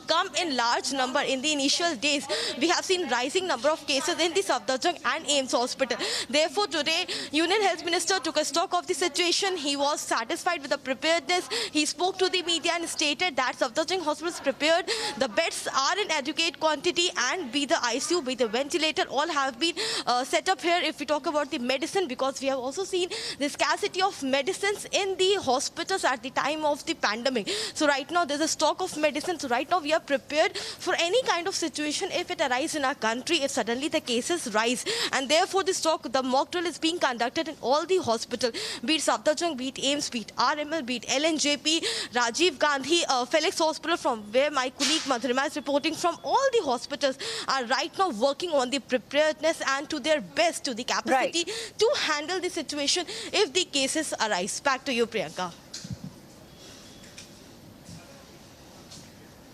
come in large number in the initial days. We have seen rising number of cases in the Safdarjung and AIMS hospital. Therefore, today, Union Health Minister took a stock of the situation. He was satisfied with the preparedness. He spoke to the media and stated that Safdarjung hospital is prepared. The beds are in adequate quantity, and be the ICU, be the ventilator, all have been set up here. If we talk about the medicine, because we have also seen the scarcity of medicines in the hospitals at the time of the pandemic. So right now there's a stock of medicine. So right now we are prepared for any kind of situation if it arises in our country, if suddenly the cases rise. And therefore the mock drill is being conducted in all the hospitals, be it Safdarjung, be it AIMS, be it RML, be it LNJP, Rajiv Gandhi, Felix Hospital, from where my colleague Madhurima is reporting from. All the hospitals are right now working on the preparedness and to their best, to the capacity to handle the situation if the cases arise. Back to you, Priyanka.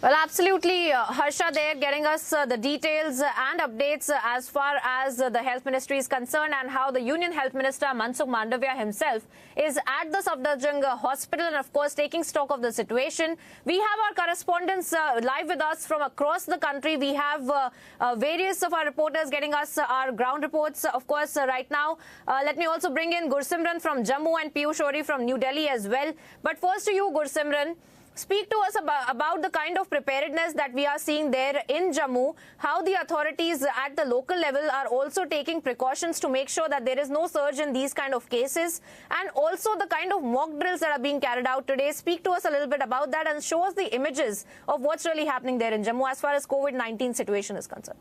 Well, absolutely, Harsha there getting us the details and updates as far as the Health Ministry is concerned, and how the Union Health Minister Mansukh Mandavia himself is at the Safdarjung hospital and of course taking stock of the situation. We have our correspondents live with us from across the country. We have various of our reporters getting us our ground reports. Of course, right now, let me also bring in Gursimran from Jammu and Piyush Ori from New Delhi as well. But first to you, Gursimran. Speak to us about the kind of preparedness that we are seeing there in Jammu, how the authorities at the local level are also taking precautions to make sure that there is no surge in these kind of cases, and also the kind of mock drills that are being carried out today. Speak to us a little bit about that and show us the images of what's really happening there in Jammu as far as COVID-19 situation is concerned.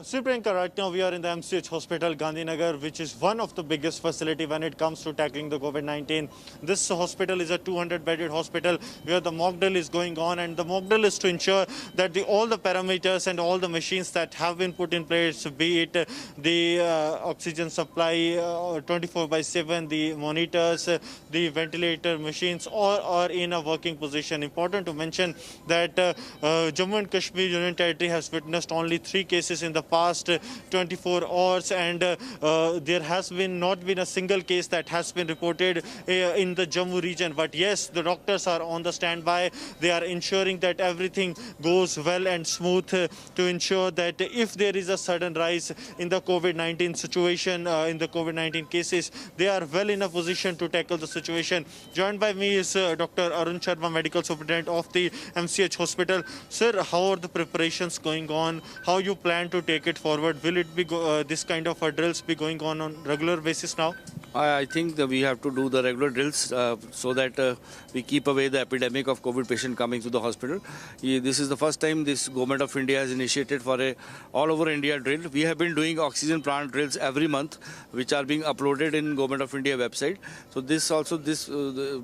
Priyanka, right now we are in the MCH hospital, Gandhinagar, which is one of the biggest facility when it comes to tackling the COVID-19. This hospital is a 200-bedded hospital where the mock drill is going on, and the mock drill is to ensure that all the parameters and all the machines that have been put in place, be it the oxygen supply 24/7, the monitors, the ventilator machines, all are in a working position. Important to mention that Jammu and Kashmir Union Territory has witnessed only 3 cases in the past 24 hours, and there has not been a single case that has been reported in the Jammu region. But yes, the doctors are on the standby. They are ensuring that everything goes well and smooth to ensure that if there is a sudden rise in the COVID-19 situation, in the COVID-19 cases, they are well in a position to tackle the situation. Joined by me is Dr. Arun Sharma, Medical Superintendent of the MCH hospital. Sir, how are the preparations going on? How you plan to take it forward? Will it be this kind of drills be going on regular basis now? I think that we have to do the regular drills so that we keep away the epidemic of COVID patient coming to the hospital. This is the first time this Government of India has initiated for a all over India drill. We have been doing oxygen plant drills every month, which are being uploaded in Government of India website. So this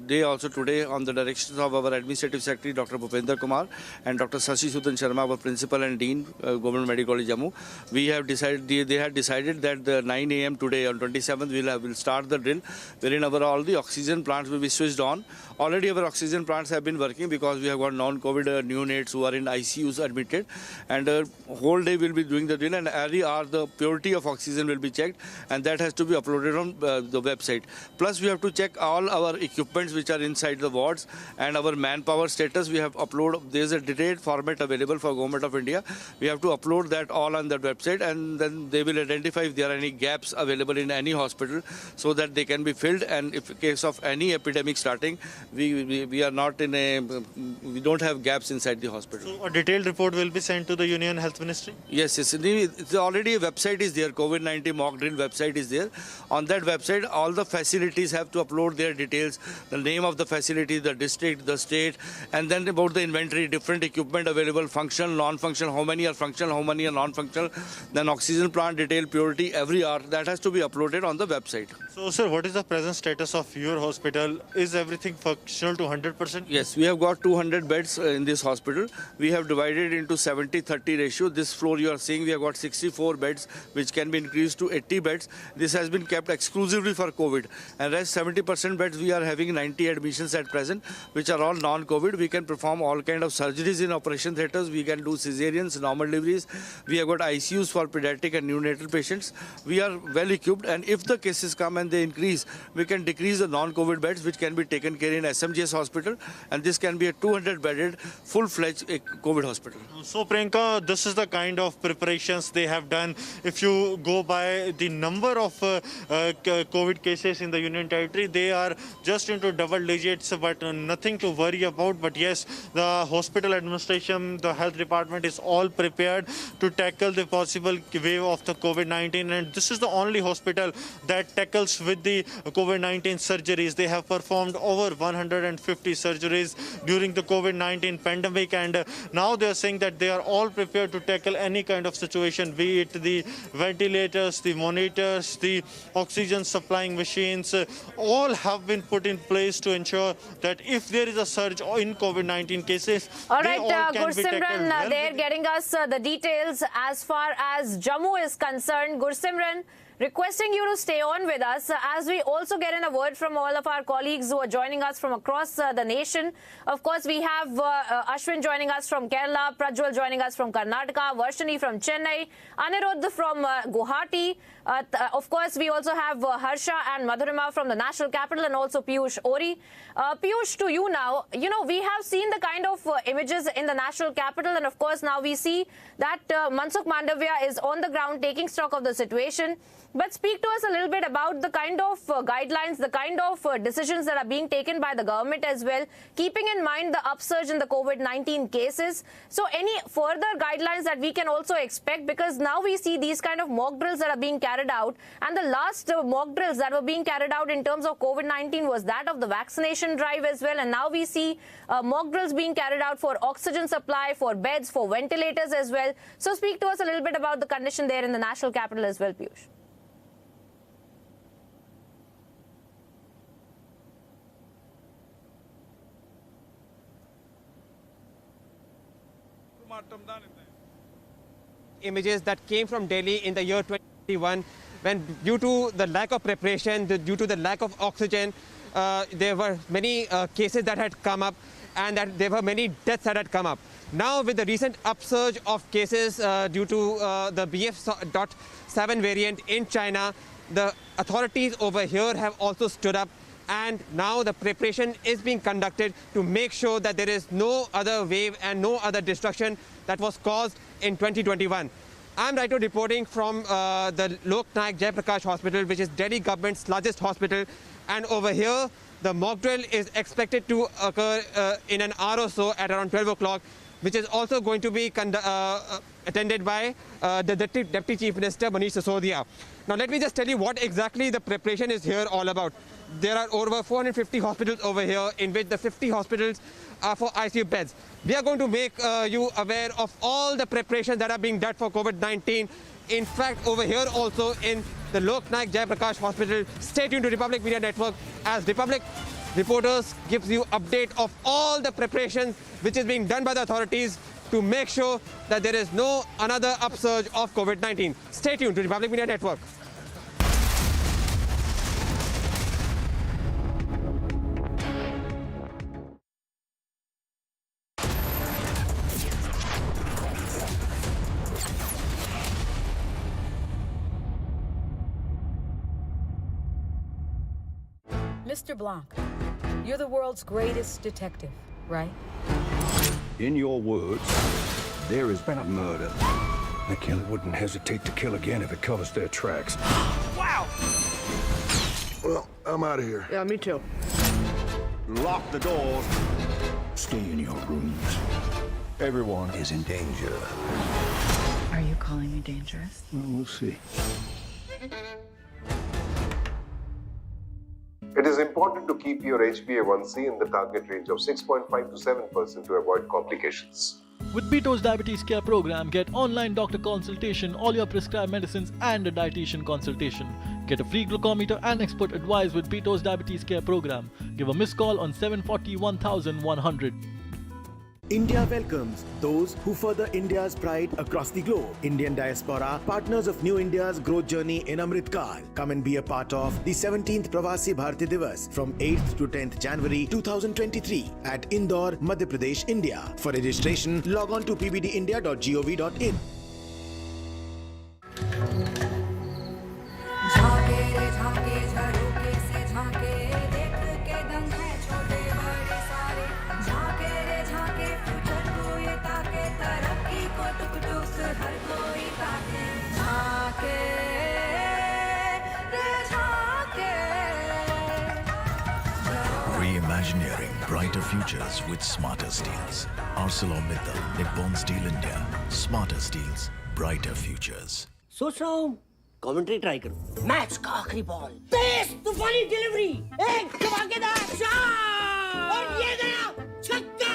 day also today, on the directions of our Administrative Secretary Dr. Bhupender Kumar and Dr. Shashi Sudan Sharma, our Principal and Dean, Government Medical College Jammu, we have decided, they had decided that the 9 a.m. today on 27th we'll start the drill, wherein all the oxygen plants will be switched on. Already our oxygen plants have been working because we have got non-COVID neonates who are in ICUs admitted, and whole day we'll be doing the drill, and every hour the purity of oxygen will be checked, and that has to be uploaded on the website. Plus we have to check all our equipments which are inside the wards and our manpower status. We have there's a detailed format available for Government of India. We have to upload that all on that website, and then they will identify if there are any gaps available in any hospital so that they can be filled. And if in case of any epidemic starting, we are not in we don't have gaps inside the hospital. So a detailed report will be sent to the Union Health Ministry? Yes. It's already a website is there, COVID-19 mock drill website is there. On that website, all the facilities have to upload their details, the name of the facility, the district, the state, and then about the inventory, different equipment available, functional, non-functional, how many are functional, how many are non-functional, then oxygen plant detail, purity, every hour, that has to be uploaded on the website. So sir, what is the present status of your hospital? Is everything functional to 100%? Yes, we have got 200 beds in this hospital. We have divided into 70-30 ratio. This floor you are seeing, we have got 64 beds, which can be increased to 80 beds. This has been kept exclusively for COVID. And rest 70% beds, we are having 90 admissions at present, which are all non-COVID. We can perform all kind of surgeries in operation theatres. We can do cesareans, normal deliveries. We have got ICUs for pediatric and neonatal patients. We are well equipped, and if the cases come and when they increase, we can decrease the non-COVID beds, which can be taken care in SMGS hospital, and this can be a 200-bedded, full-fledged COVID hospital. So Priyanka, this is the kind of preparations they have done. If you go by the number of COVID cases in the Union Territory, they are just into double digits, but nothing to worry about. But yes, the hospital administration, the health department is all prepared to tackle the possible wave of the COVID-19, and this is the only hospital that tackles with the COVID-19 surgeries. They have performed over 150 surgeries during the COVID-19 pandemic, and now they are saying that they are all prepared to tackle any kind of situation, be it the ventilators, the monitors, the oxygen supplying machines. All have been put in place to ensure that if there is a surge in COVID-19 cases, all right, they all can be tackled well. They're getting us the details as far as Jammu is concerned. Gursimran, requesting you to stay on with us as we also get in a word from all of our colleagues who are joining us from across the nation. Of course, we have Ashwin joining us from Kerala, Prajwal joining us from Karnataka, Varshini from Chennai, Anirudh from Guwahati. Of course, we also have Harsha and Madhurima from the national capital, and also Piyush Ori. Piyush, to you now, we have seen the kind of images in the national capital, and of course now we see that Mansukh Mandavia is on the ground taking stock of the situation. But speak to us a little bit about the kind of guidelines, the kind of decisions that are being taken by the government as well, keeping in mind the upsurge in the COVID-19 cases. So any further guidelines that we can also expect, because now we see these kind of mock drills that are being carried out, and the last mock drills that were being carried out in terms of COVID-19 was that of the vaccination drive as well, and now we see mock drills being carried out for oxygen supply, for beds, for ventilators as well. So speak to us a little bit about the condition there in the national capital as well, Piyush. Images that came from Delhi in the year 2021, when due to the lack of preparation, due to the lack of oxygen, there were many cases that had come up, and that there were many deaths that had come up. Now, with the recent upsurge of cases due to the BF.7 variant in China, the authorities over here have also stood up, and now the preparation is being conducted to make sure that there is no other wave and no other destruction that was caused in 2021. I'm right now reporting from the Lok Nayak Jayaprakash Hospital, which is Delhi government's largest hospital, and over here the mock drill is expected to occur in an hour or so at around 12 o'clock, which is also going to be attended by the Deputy Chief Minister Manish Sisodia. Now let me just tell you what exactly the preparation is here all about. There are over 450 hospitals over here, in which the 50 hospitals are for ICU beds. We are going to make you aware of all the preparations that are being done for COVID-19. In fact, over here also in the Lok Nayak Jayaprakash Hospital. Stay tuned to Republic Media Network as Republic Reporters gives you update of all the preparations which is being done by the authorities to make sure that there is no another upsurge of COVID-19. Stay tuned to Republic Media Network. Mr. Blanc, you're the world's greatest detective, right? In your words, there has been a murder. The killer wouldn't hesitate to kill again if it covers their tracks. Wow! Well, I'm out of here. Yeah, me too. Lock the doors. Stay in your rooms. Everyone is in danger. Are you calling me dangerous? Well, we'll see. It is important to keep your HbA1c in the target range of 6.5 to 7% to avoid complications. With Beto's Diabetes Care program, get online doctor consultation, all your prescribed medicines and a dietitian consultation. Get a free glucometer and expert advice with Beto's Diabetes Care program. Give a missed call on 740 1100. India welcomes those who further India's pride across the globe. Indian diaspora, partners of New India's growth journey in Amrit Kaal. Come and be a part of the 17th Pravasi Bharati Divas from 8th to 10th January 2023 at Indore, Madhya Pradesh, India. For registration, log on to pbdindia.gov.in. brighter futures with smarter steels. ArcelorMittal, Nippon Steel India. Smarter steels, brighter futures. सोच रहा हूँ commentary try करूँ। Match का आखिरी ball, तेज तूफानी delivery, एक धमाकेदार shot और ये गया छक्का।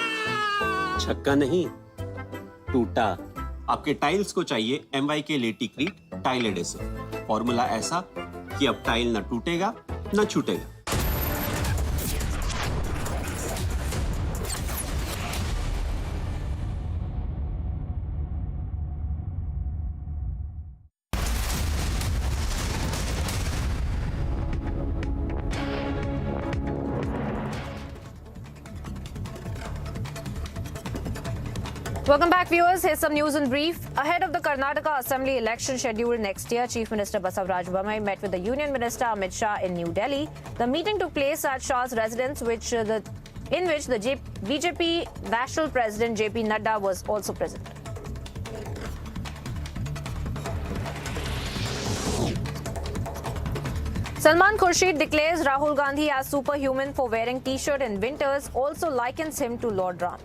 छक्का नहीं, टूटा। आपके टाइल्स को चाहिए MY के लेटिक्रीट टाइल एडेसिव। फॉर्मूला ऐसा कि अब टाइल न टूटेगा न छूटेगा। Welcome back, viewers. Here's some news in brief. Ahead of the Karnataka Assembly election scheduled next year, Chief Minister Basavaraj Bommai met with the Union Minister Amit Shah in New Delhi. The meeting took place at Shah's residence, in which the BJP National President JP Nadda was also present. Salman Khurshid declares Rahul Gandhi as superhuman for wearing T-shirt in winters, also likens him to Lord Ram.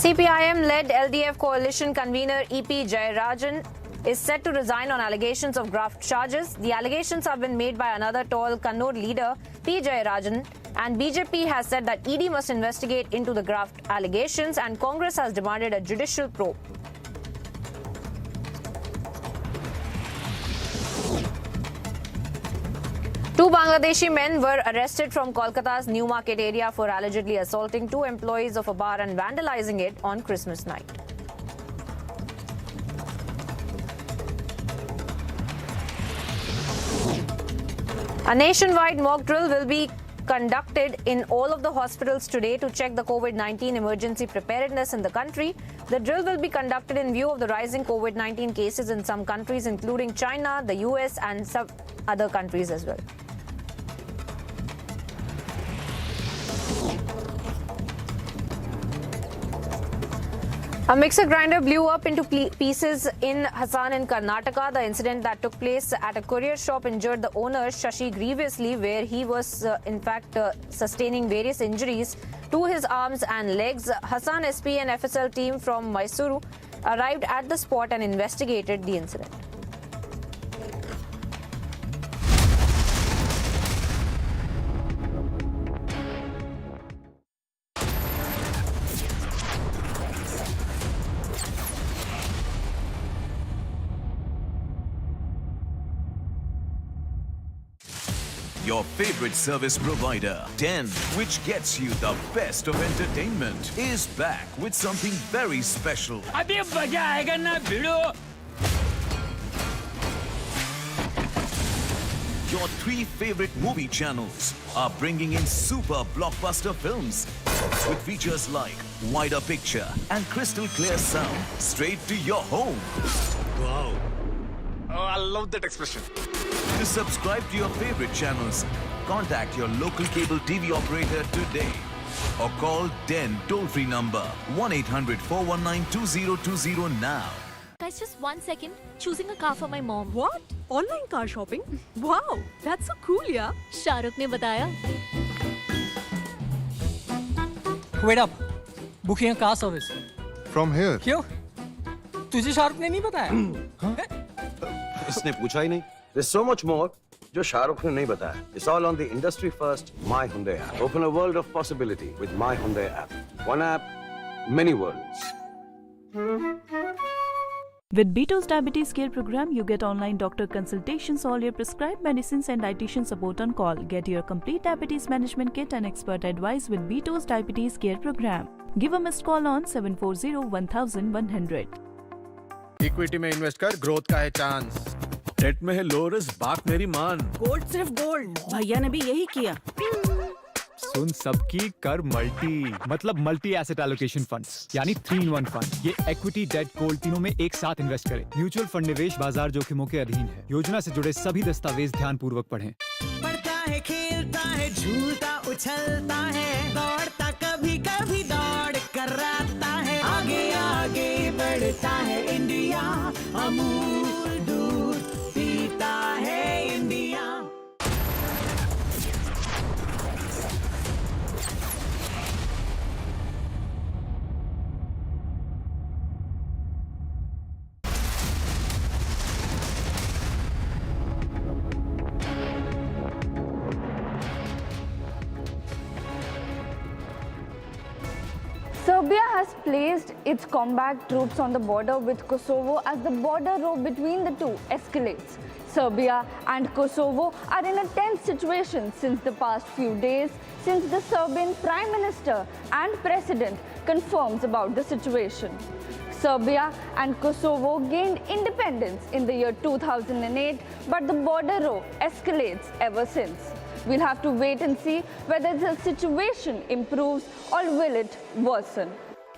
CPIM-led LDF coalition convener EP Jayarajan is set to resign on allegations of graft charges. The allegations have been made by another tall Kannur leader, P. Jayarajan, and BJP has said that ED must investigate into the graft allegations, and Congress has demanded a judicial probe. Two Bangladeshi men were arrested from Kolkata's Newmarket area for allegedly assaulting two employees of a bar and vandalizing it on Christmas night. A nationwide mock drill will be conducted in all of the hospitals today to check the COVID-19 emergency preparedness in the country. The drill will be conducted in view of the rising COVID-19 cases in some countries, including China, the US, and some other countries as well. A mixer grinder blew up into pieces in Hassan in Karnataka. The incident that took place at a courier shop injured the owner, Shashi, grievously, where he was sustaining various injuries to his arms and legs. Hassan SP and FSL team from Mysuru arrived at the spot and investigated the incident. Your favorite service provider, Den, which gets you the best of entertainment, is back with something very special. अभी मजा आएगा ना भिड़ो। Your three favorite movie channels are bringing in super blockbuster films with features like wider picture and crystal clear sound straight to your home. Wow. Oh, I love that expression. To subscribe to your favorite channels, contact your local cable TV operator today or call Den toll-free number 1-800-419-2020 now. Guys, just 1 second. Choosing a car for my mom. What? Online car shopping? Wow, that's so cool, yeah. Shahrukh ने बताया. Wait up. Booking a car service. From here. क्यों? तुझे शाहरुख ने नहीं बताया? इसने पूछा ही नहीं. There's so much more जो शाहरुख ने नहीं बताया. It's all on the industry first My Hyundai app. Open a world of possibility with My Hyundai app. One app, many worlds. With Beto's Diabetes Care Program, you get online doctor consultations, all your prescribed medicines and dietitian support on call. Get your complete diabetes management kit and expert advice with Beto's Diabetes Care Program. Give a missed call on 740-1100. Equity में invest कर, growth का है chance. Date में है low risk, बात मेरी मान. Gold सिर्फ गोल्ड. भैया ने भी यही किया. सुन सबकी, कर मल्टी, मतलब मल्टी एसेट एलोकेशन फंड्स, यानी 3-in-1 फंड. ये इक्विटी, डेट, गोल्ड तीनों में एक साथ इन्वेस्ट करें. म्यूचुअल फंड निवेश बाजार जोखिमों के अधीन है. योजना से जुड़े सभी दस्तावेज ध्यान पूर्वक पढ़ें. पढ़ता है, खेलता है, झूलता उछलता है, दौड़ता कभी कभी दौड़ कराता है. आगे आगे बढ़ता है इंडिया, अमूल दूध पीता करता है India. Serbia has placed its combat troops on the border with Kosovo as the border row between the two escalates. Serbia and Kosovo are in a tense situation since the past few days, since the Serbian Prime Minister and President confirms about the situation. Serbia and Kosovo gained independence in the year 2008, but the border row escalates ever since. We'll have to wait and see whether the situation improves or will it worsen.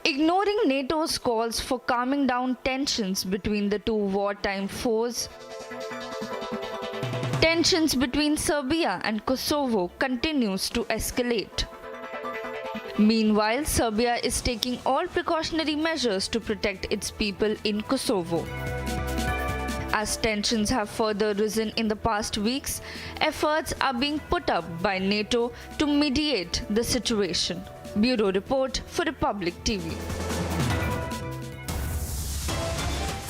Ignoring NATO's calls for calming down tensions between the two wartime foes, tensions between Serbia and Kosovo continues to escalate. Meanwhile, Serbia is taking all precautionary measures to protect its people in Kosovo. As tensions have further risen in the past weeks, efforts are being put up by NATO to mediate the situation. Bureau Report for Republic TV.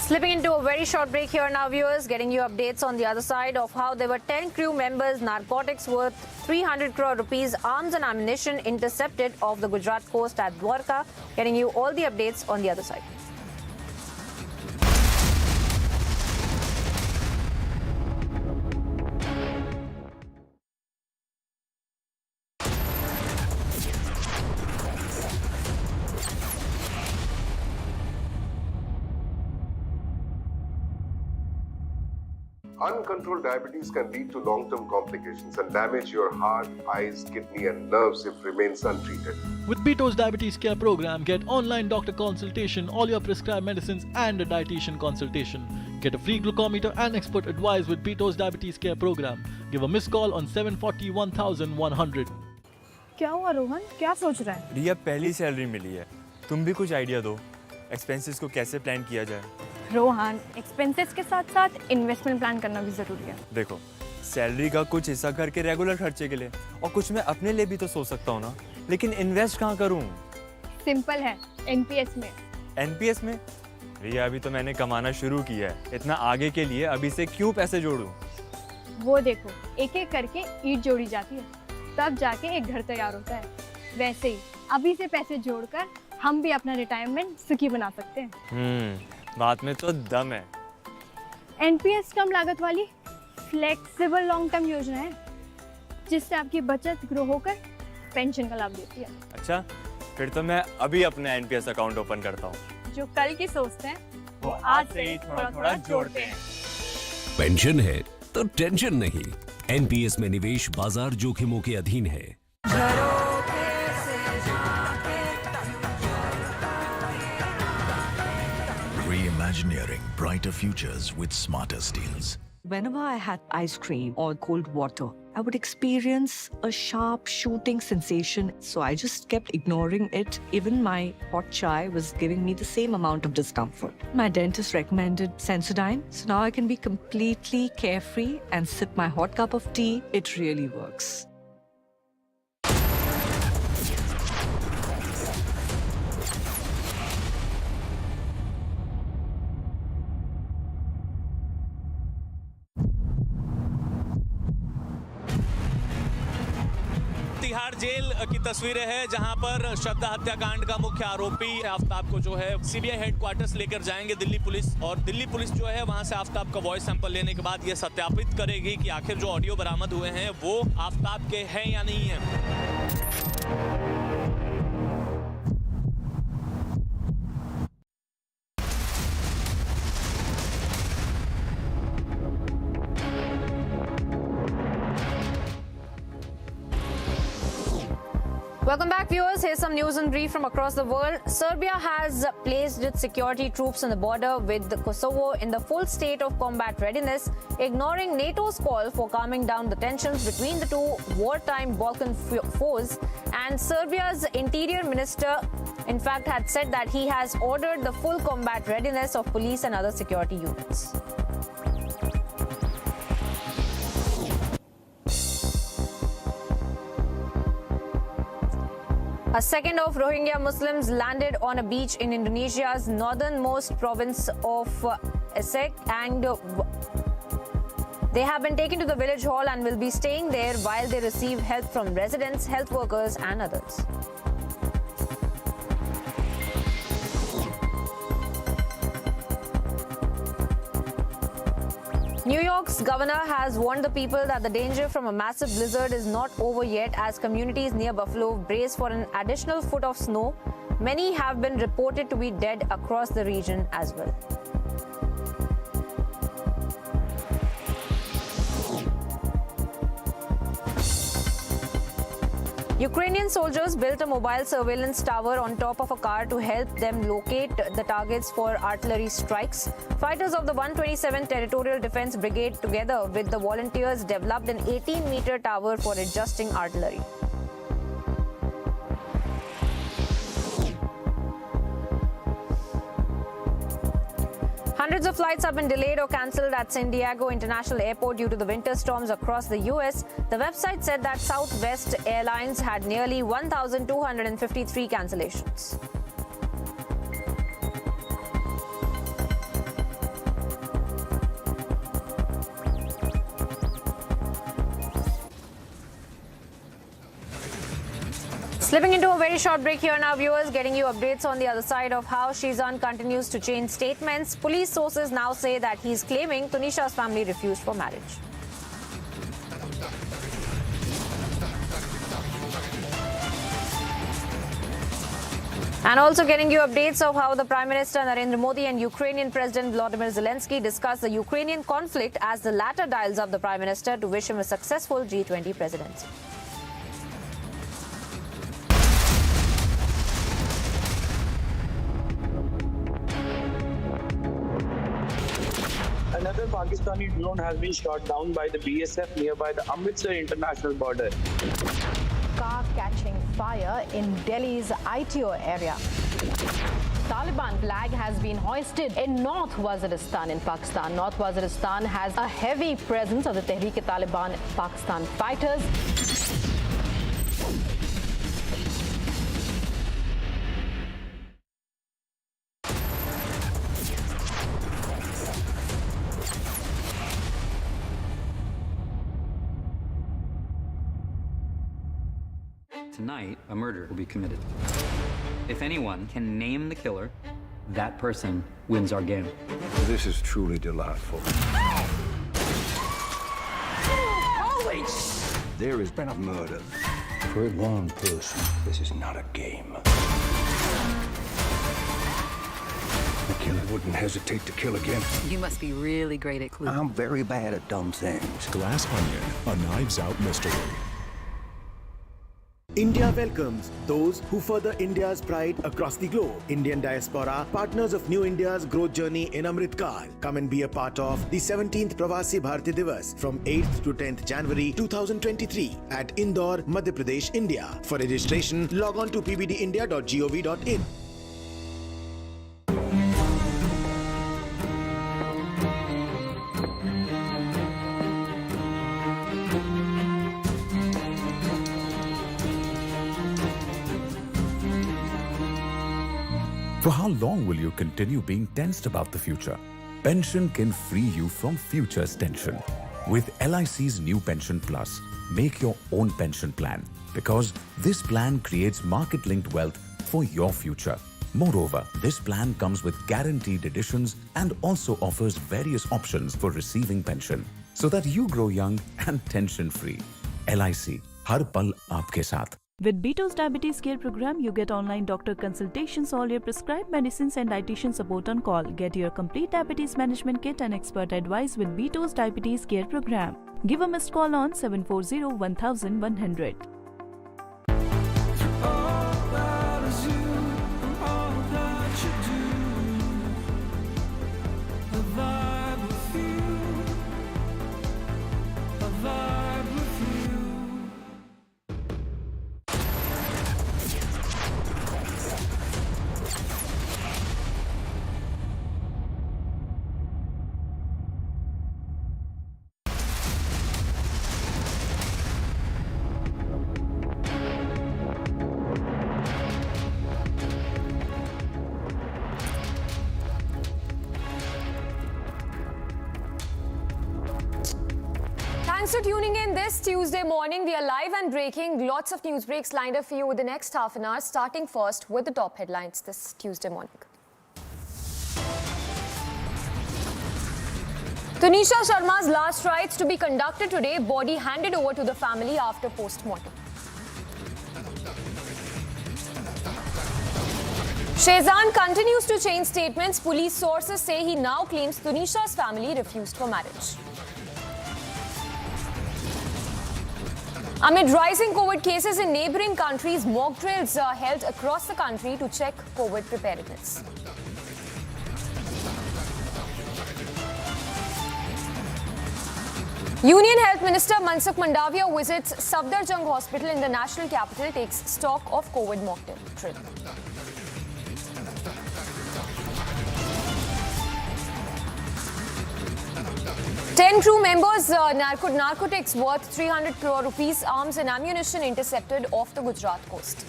Slipping into a very short break here now, viewers, getting you updates on the other side of how there were 10 crew members, narcotics worth 300 crore rupees, arms and ammunition intercepted off the Gujarat coast at Dwarka. Getting you all the updates on the other side. Uncontrolled diabetes can lead to long-term complications and damage your heart, eyes, kidney and nerves if remains untreated. With Beto's Diabetes Care program, get online doctor consultation, all your prescribed medicines and a dietitian consultation. Get a free glucometer and expert advice with Beto's Diabetes Care program. Give a missed call on 740 1100. क्या हुआ रोहन, क्या सोच रहा है? रिया पहली salary मिली है, तुम भी कुछ आइडिया दो, एक्सपेंसेस को कैसे प्लान किया जाए? रोहन, एक्सपेंसेस के साथ साथ इन्वेस्टमेंट प्लान करना भी जरूरी है। देखो, सैलरी का कुछ हिस्सा घर के रेगुलर खर्चे के लिए और कुछ मैं अपने लिए भी तो सोच सकता हूँ ना, लेकिन इन्वेस्ट कहाँ करूँ? सिंपल है, एनपीएस में। एनपीएस में? रिया अभी तो मैंने कमाना शुरू किया है, इतना आगे के लिए अभी से क्यों पैसे जोड़ूं? वो देखो, एक एक करके ईंट जोड़ी जाती है, तब जाके एक घर तैयार होता है। वैसे ही अभी से पैसे जोड़कर हम भी अपना रिटायरमेंट सुखी बना सकते हैं। बात में तो दम है। एनपीएस कम लागत वाली फ्लेक्सिबल लॉन्ग टर्म योजना है, जिससे आपकी बचत ग्रो होकर पेंशन का लाभ देती है। अच्छा, फिर तो मैं अभी अपना एनपीएस अकाउंट ओपन करता हूँ। जो कल की सोचते हैं, वो आज से ही थोड़ा-थोड़ा जोड़ते हैं। पेंशन है तो टेंशन नहीं। एनपीएस में निवेश बाजार जोखिमों के अधीन है। Reimagineering brighter futures with smarter steels. Whenever I had ice cream or cold water, I would experience a sharp shooting sensation. So I just kept ignoring it. Even my hot chai was giving me the same amount of discomfort. My dentist recommended Sensodyne. So now I can be completely carefree and sip my hot cup of tea. It really works. Tihar jail की तस्वीरें हैं जहां पर श्रद्धा हत्याकांड का मुख्य आरोपी आफ्ताब को जो है सीबीआई हेडक्वार्टर्स लेकर जाएंगे दिल्ली पुलिस, और दिल्ली पुलिस जो है वहां से आफ्ताब का वॉइस सैंपल लेने के बाद ये सत्यापित करेगी कि आखिर जो ऑडियो बरामद हुए हैं वो आफ्ताब के हैं या नहीं है। Welcome back, viewers. Here's some news in brief from across the world. Serbia has placed its security troops on the border with Kosovo in the full state of combat readiness, ignoring NATO's call for calming down the tensions between the two wartime Balkan foes. And Serbia's interior minister, in fact, had said that he has ordered the full combat readiness of police and other security units. A second of Rohingya Muslims landed on a beach in Indonesia's northernmost province of Aceh, and they have been taken to the village hall and will be staying there while they receive help from residents, health workers and others. New York's governor has warned the people that the danger from a massive blizzard is not over yet as communities near Buffalo brace for an additional foot of snow. Many have been reported to be dead across the region as well. Ukrainian soldiers built a mobile surveillance tower on top of a car to help them locate the targets for artillery strikes. Fighters of the 127th Territorial Defense Brigade, together with the volunteers, developed an 18-meter tower for adjusting artillery. Hundreds of flights have been delayed or cancelled at San Diego International Airport due to the winter storms across the U.S. The website said that Southwest Airlines had nearly 1,253 cancellations. Slipping into a very short break here now, viewers, getting you updates on the other side of how Shizan continues to change statements. Police sources now say that he's claiming Tunisha's family refused for marriage. And also getting you updates of how the Prime Minister Narendra Modi and Ukrainian President Volodymyr Zelensky discuss the Ukrainian conflict as the latter dials up the Prime Minister to wish him a successful G20 presidency. Another Pakistani drone has been shot down by the BSF nearby the Amritsar international border. Car catching fire in Delhi's ITO area. Taliban flag has been hoisted in North Waziristan in Pakistan. North Waziristan has a heavy presence of the Tehreek-e-Taliban Pakistan fighters. Tonight, a murder will be committed. If anyone can name the killer, that person wins our game. This is truly delightful. Holy There has been a murder. For one person, this is not a game. The killer wouldn't hesitate to kill again. You must be really great at clues. I'm very bad at dumb things. Glass Onion, a Knives Out mystery. India welcomes those who further India's pride across the globe. Indian diaspora, partners of New India's growth journey in Amritkal. Come and be a part of the 17th Pravasi Bharati Divas from 8th to 10th January 2023 at Indore, Madhya Pradesh, India. For registration, log on to pbdindia.gov.in. For how long will you continue being tensed about the future? Pension can free you from future's tension. With LIC's new Pension Plus, make your own pension plan because this plan creates market-linked wealth for your future. Moreover, this plan comes with guaranteed additions and also offers various options for receiving pension so that you grow young and tension-free. LIC, har pal aapke saath. With Beto's Diabetes Care Program, you get online doctor consultations, all your prescribed medicines and dietitian support on call. Get your complete diabetes management kit and expert advice with Beto's Diabetes Care Program. Give a missed call on 740-1100. this Tuesday morning, we are live and breaking. Lots of news breaks lined up for you the next half an hour, starting first with the top headlines this Tuesday morning. Tanisha Sharma's last rites to be conducted today, body handed over to the family after post-mortem. Shehzan continues to change statements. Police sources say he now claims Tanisha's family refused for marriage. Amid rising COVID cases in neighbouring countries, mock drills are held across the country to check COVID preparedness. Union Health Minister Mansukh Mandavia visits Safdarjung Hospital in the national capital, takes stock of COVID mock drill. Ten crew members, narcotics worth 300 crore rupees, arms and ammunition intercepted off the Gujarat coast.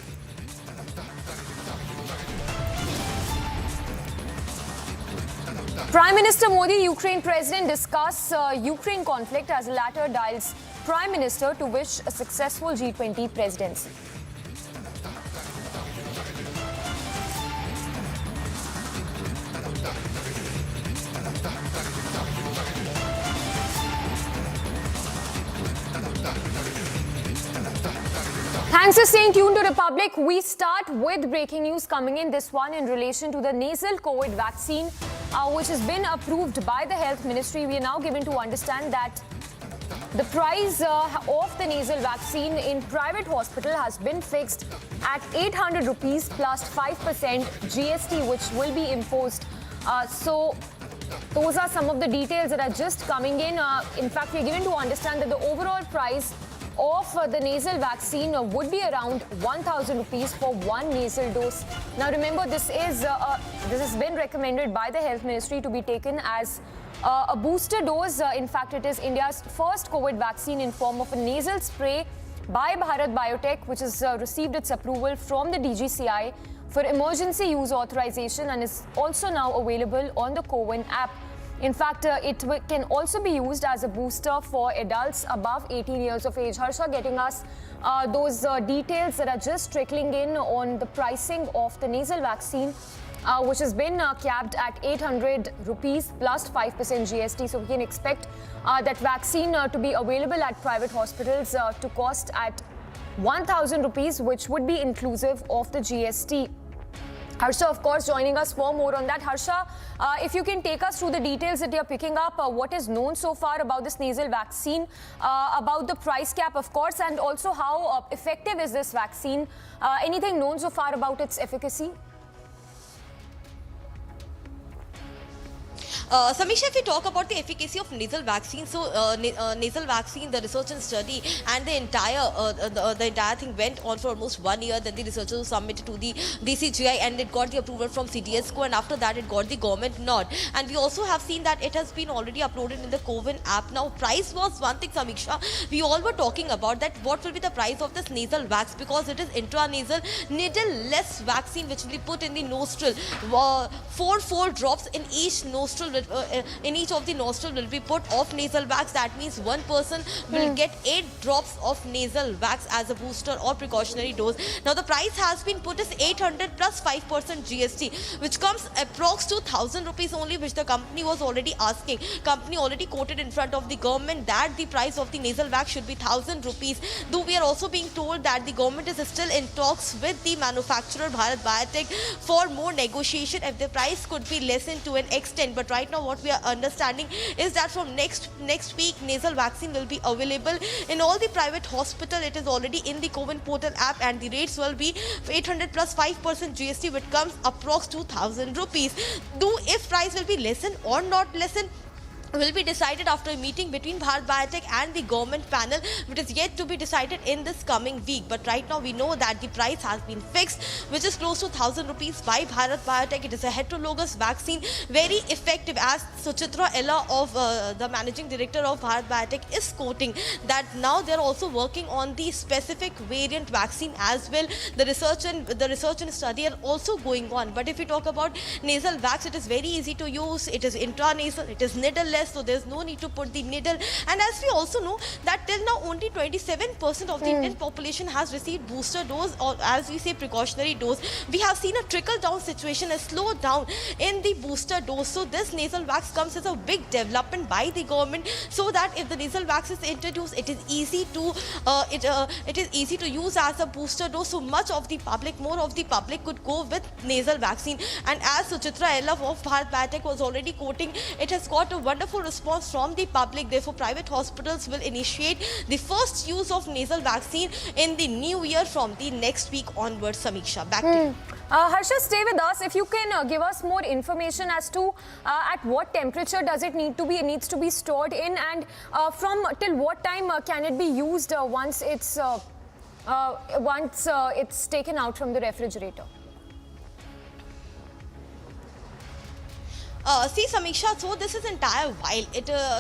Prime Minister Modi, Ukraine President discuss Ukraine conflict as the latter dials Prime Minister to wish a successful G20 presidency. Thanks for staying tuned to Republic. We start with breaking news coming in. This one in relation to the nasal COVID vaccine, which has been approved by the Health Ministry. We are now given to understand that the price of the nasal vaccine in private hospital has been fixed at 800 rupees plus 5% GST, which will be imposed. So those are some of the details that are just coming in. In fact, we are given to understand that the overall price of the nasal vaccine would be around 1,000 rupees for one nasal dose. Now remember, this has been recommended by the Health Ministry to be taken as a booster dose. In fact, it is India's first COVID vaccine in form of a nasal spray by Bharat Biotech, which has received its approval from the DGCI for emergency use authorization and is also now available on the CoWIN app. In fact, it can also be used as a booster for adults above 18 years of age. Harsha getting us those details that are just trickling in on the pricing of the nasal vaccine, which has been capped at 800 rupees plus 5% GST. So we can expect that vaccine to be available at private hospitals to cost at 1,000 rupees, which would be inclusive of the GST. Harsha, of course, joining us for more on that. Harsha, if you can take us through the details that you're picking up, what is known so far about this nasal vaccine, about the price cap, of course, and also how effective is this vaccine? Anything known so far about its efficacy? Samisha, if we talk about the efficacy of nasal vaccine, so nasal vaccine, the research and study and the entire thing went on for almost 1 year. Then the researchers submitted to the DCGI and it got the approval from CDSCO, and after that it got the government nod. And we also have seen that it has been already uploaded in the CoWIN app. Now, price was one thing, Samisha. We all were talking about that. What will be the price of this nasal vax, because it is intranasal needle-less vaccine which will be put in the nostril. 4 drops in each nostril. In each of the nostril will be put of nasal wax. That means one person will get 8 drops of nasal wax as a booster or precautionary dose. Now the price has been put as 800 plus 5% GST, which comes approx to 1,000 rupees only, which the company was already asking. Company already quoted in front of the government that the price of the nasal wax should be 1,000 rupees. Though we are also being told that the government is still in talks with the manufacturer Bharat Biotech for more negotiation if the price could be lessened to an extent. But right now what we are understanding is that from next week nasal vaccine will be available in all the private hospital. It is already in the CoWIN portal app, and the rates will be 800 plus 5% GST, which comes approx 2,000 rupees. Though if price will be lessened or not lessened will be decided after a meeting between Bharat Biotech and the government panel, which is yet to be decided in this coming week. But right now we know that the price has been fixed, which is close to 1,000 rupees by Bharat Biotech. It is a heterologous vaccine, very effective, as Suchitra Ella of the managing director of Bharat Biotech is quoting that now they're also working on the specific variant vaccine as well. The research and study are also going on. But if we talk about nasal vax, it is very easy to use. It is intranasal, it is needle-less. less, so there's no need to put the needle. And as we also know that till now only 27% of the Indian population has received booster dose, or as we say precautionary dose. We have seen a trickle down situation, a slow down in the booster dose. So this nasal wax comes as a big development by the government, so that if the nasal wax is introduced, it is easy to use as a booster dose. So much of the public, more of the public could go with nasal vaccine. And as Suchitra Ella of Bharat Biotech was already quoting, it has got a wonderful response from the public. Therefore, private hospitals will initiate the first use of nasal vaccine in the new year from the next week onwards. Samiksha, back to you. Harsha, stay with us. If you can give us more information as to at what temperature does it need to be? It needs to be stored in, and from till what time can it be used once it's taken out from the refrigerator? See, Samiksha, so this is entire vial.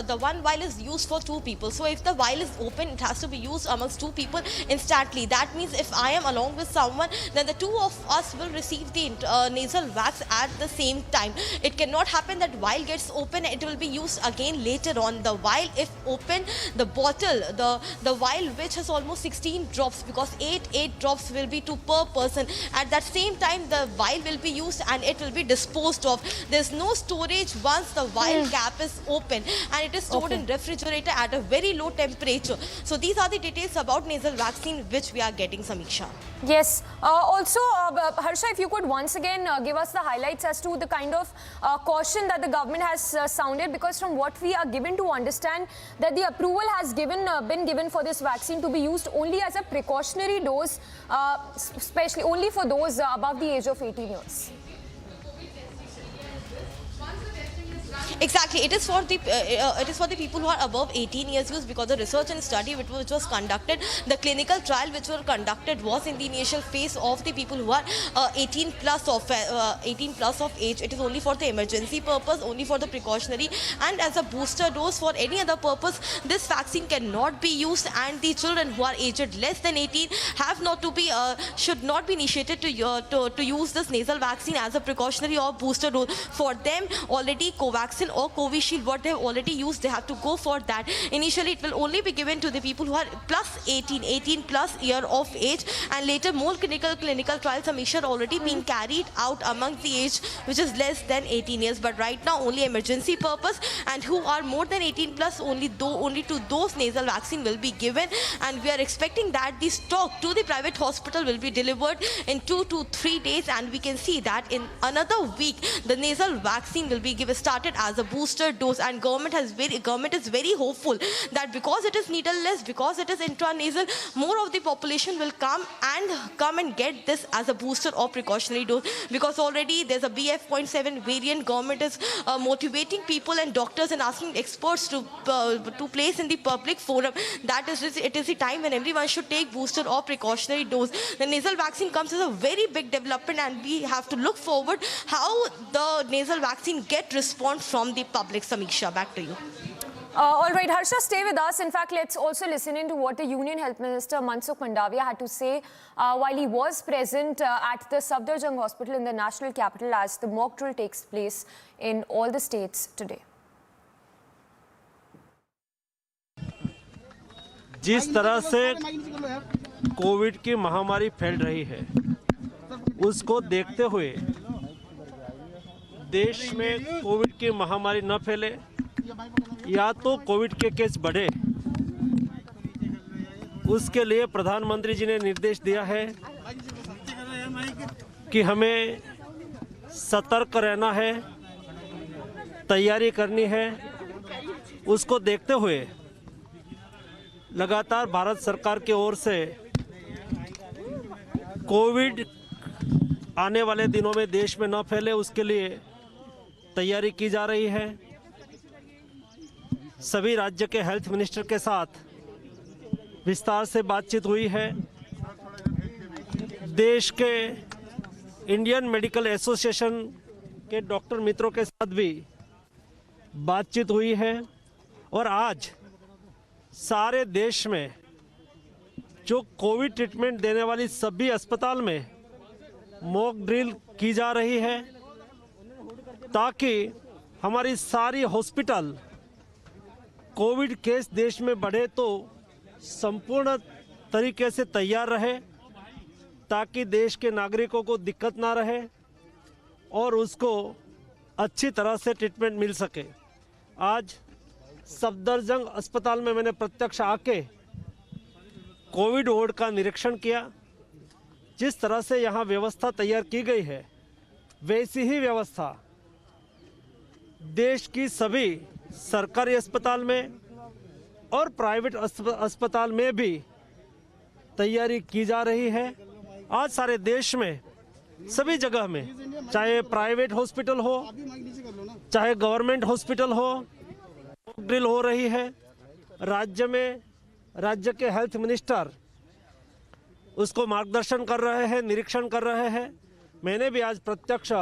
The one vial is used for 2 people. So if the vial is open, it has to be used amongst 2 people instantly. That means if I am along with someone, then the 2 of us will receive the nasal wax at the same time. It cannot happen that vial gets open, it will be used again later on. The vial, if open, the bottle, the vial which has almost 16 drops, because 8 drops will be per person. At that same time, the vial will be used and it will be disposed of. There's no storage once the vial cap is open, and it is stored in refrigerator at a very low temperature. So these are the details about nasal vaccine which we are getting, Samiksha. Yes. Also, Harsha, if you could once again give us the highlights as to the kind of caution that the government has sounded, because from what we are given to understand that the approval has been given for this vaccine to be used only as a precautionary dose, especially only for those above the age of 18 years. Exactly, it is for the people who are above 18 years use, because the research and study which was conducted, the clinical trial which were conducted was in the initial phase of the people who are 18 plus of age. It is only for the emergency purpose, only for the precautionary, and as a booster dose for any other purpose, this vaccine cannot be used. And the children who are aged less than 18 should not be initiated to use this nasal vaccine as a precautionary or booster dose. For them, already Covaxin or Covishield, what they have already used, they have to go for that. Initially, it will only be given to the people who are plus 18 plus year of age, and later more clinical trials, Samiksha, already being carried out among the age which is less than 18 years. But right now, only emergency purpose, and who are more than 18 plus, only to those nasal vaccine will be given. And we are expecting that the stock to the private hospital will be delivered in 2 to 3 days, and we can see that in another week the nasal vaccine will be started as a booster dose. And government is very hopeful that because it is needleless, because it is intranasal, more of the population will come and get this as a booster or precautionary dose, because already there's a BF.7 variant. Government is motivating people and doctors and asking experts to place in the public forum that it is the time when everyone should take booster or precautionary dose. The nasal vaccine comes as a very big development, and we have to look forward how the nasal vaccine get response from the public. Samiksha, back to you. All right, Harsha, stay with us. In fact, let's also listen into what the Union Health Minister Mansukh Mandaviya had to say while he was present at the Safdarjung Hospital in the national capital as the mock drill takes place in all the states today. जिस तरह से Covid की महामारी फैल रही है, उसको देखते हुए देश में कोविड की महामारी न फैले या तो कोविड के केस बढ़े, उसके लिए प्रधानमंत्री जी ने निर्देश दिया है कि हमें सतर्क रहना है, तैयारी करनी है। उसको देखते हुए लगातार भारत सरकार की ओर से कोविड आने वाले दिनों में देश में न फैले, उसके लिए तैयारी की जा रही है। सभी राज्य के हेल्थ मिनिस्टर के साथ विस्तार से बातचीत हुई है। देश के इंडियन मेडिकल एसोसिएशन के डॉक्टर मित्रों के साथ भी बातचीत हुई है, और आज सारे देश में जो कोविड ट्रीटमेंट देने वाली सभी अस्पताल में मॉक ड्रिल की जा रही है, ताकि हमारी सारी हॉस्पिटल कोविड केस देश में बढ़े तो संपूर्ण तरीके से तैयार रहे ताकि देश के नागरिकों को दिक्कत ना रहे और उसको अच्छी तरह से ट्रीटमेंट मिल सके। आज सफदरजंग अस्पताल में मैंने प्रत्यक्ष आके कोविड वार्ड का निरीक्षण किया। जिस तरह से यहाँ व्यवस्था तैयार की गई है वैसी ही व्यवस्था देश की सभी सरकारी अस्पताल में और प्राइवेट अस्पताल में भी तैयारी की जा रही है। आज सारे देश में सभी जगह में, चाहे प्राइवेट हॉस्पिटल हो चाहे गवर्नमेंट हॉस्पिटल हो, ड्रिल हो रही है। राज्य के हेल्थ मिनिस्टर उसको मार्गदर्शन कर रहे हैं, निरीक्षण कर रहे हैं। मैंने भी आज प्रत्यक्ष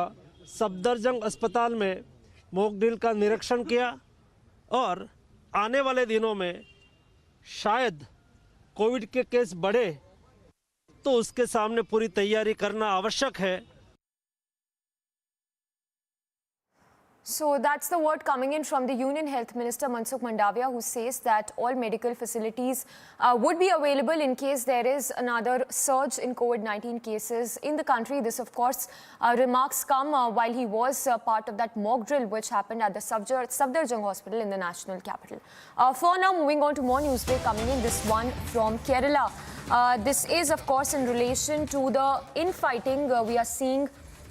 सफदरजंग अस्पताल में मॉक ड्रिल का निरीक्षण किया और आने वाले दिनों में शायद कोविड के केस बढ़े तो उसके सामने पूरी तैयारी करना आवश्यक है। So that's the word coming in from the Union Health Minister Mansukh Mandavia, who says that all medical facilities would be available in case there is another surge in COVID-19 cases in the country. This, of course, remarks come while he was part of that mock drill which happened at the Safdarjung Hospital in the national capital. For now, moving on to more news break coming in, this one from Kerala. This is, of course, in relation to the infighting we are seeing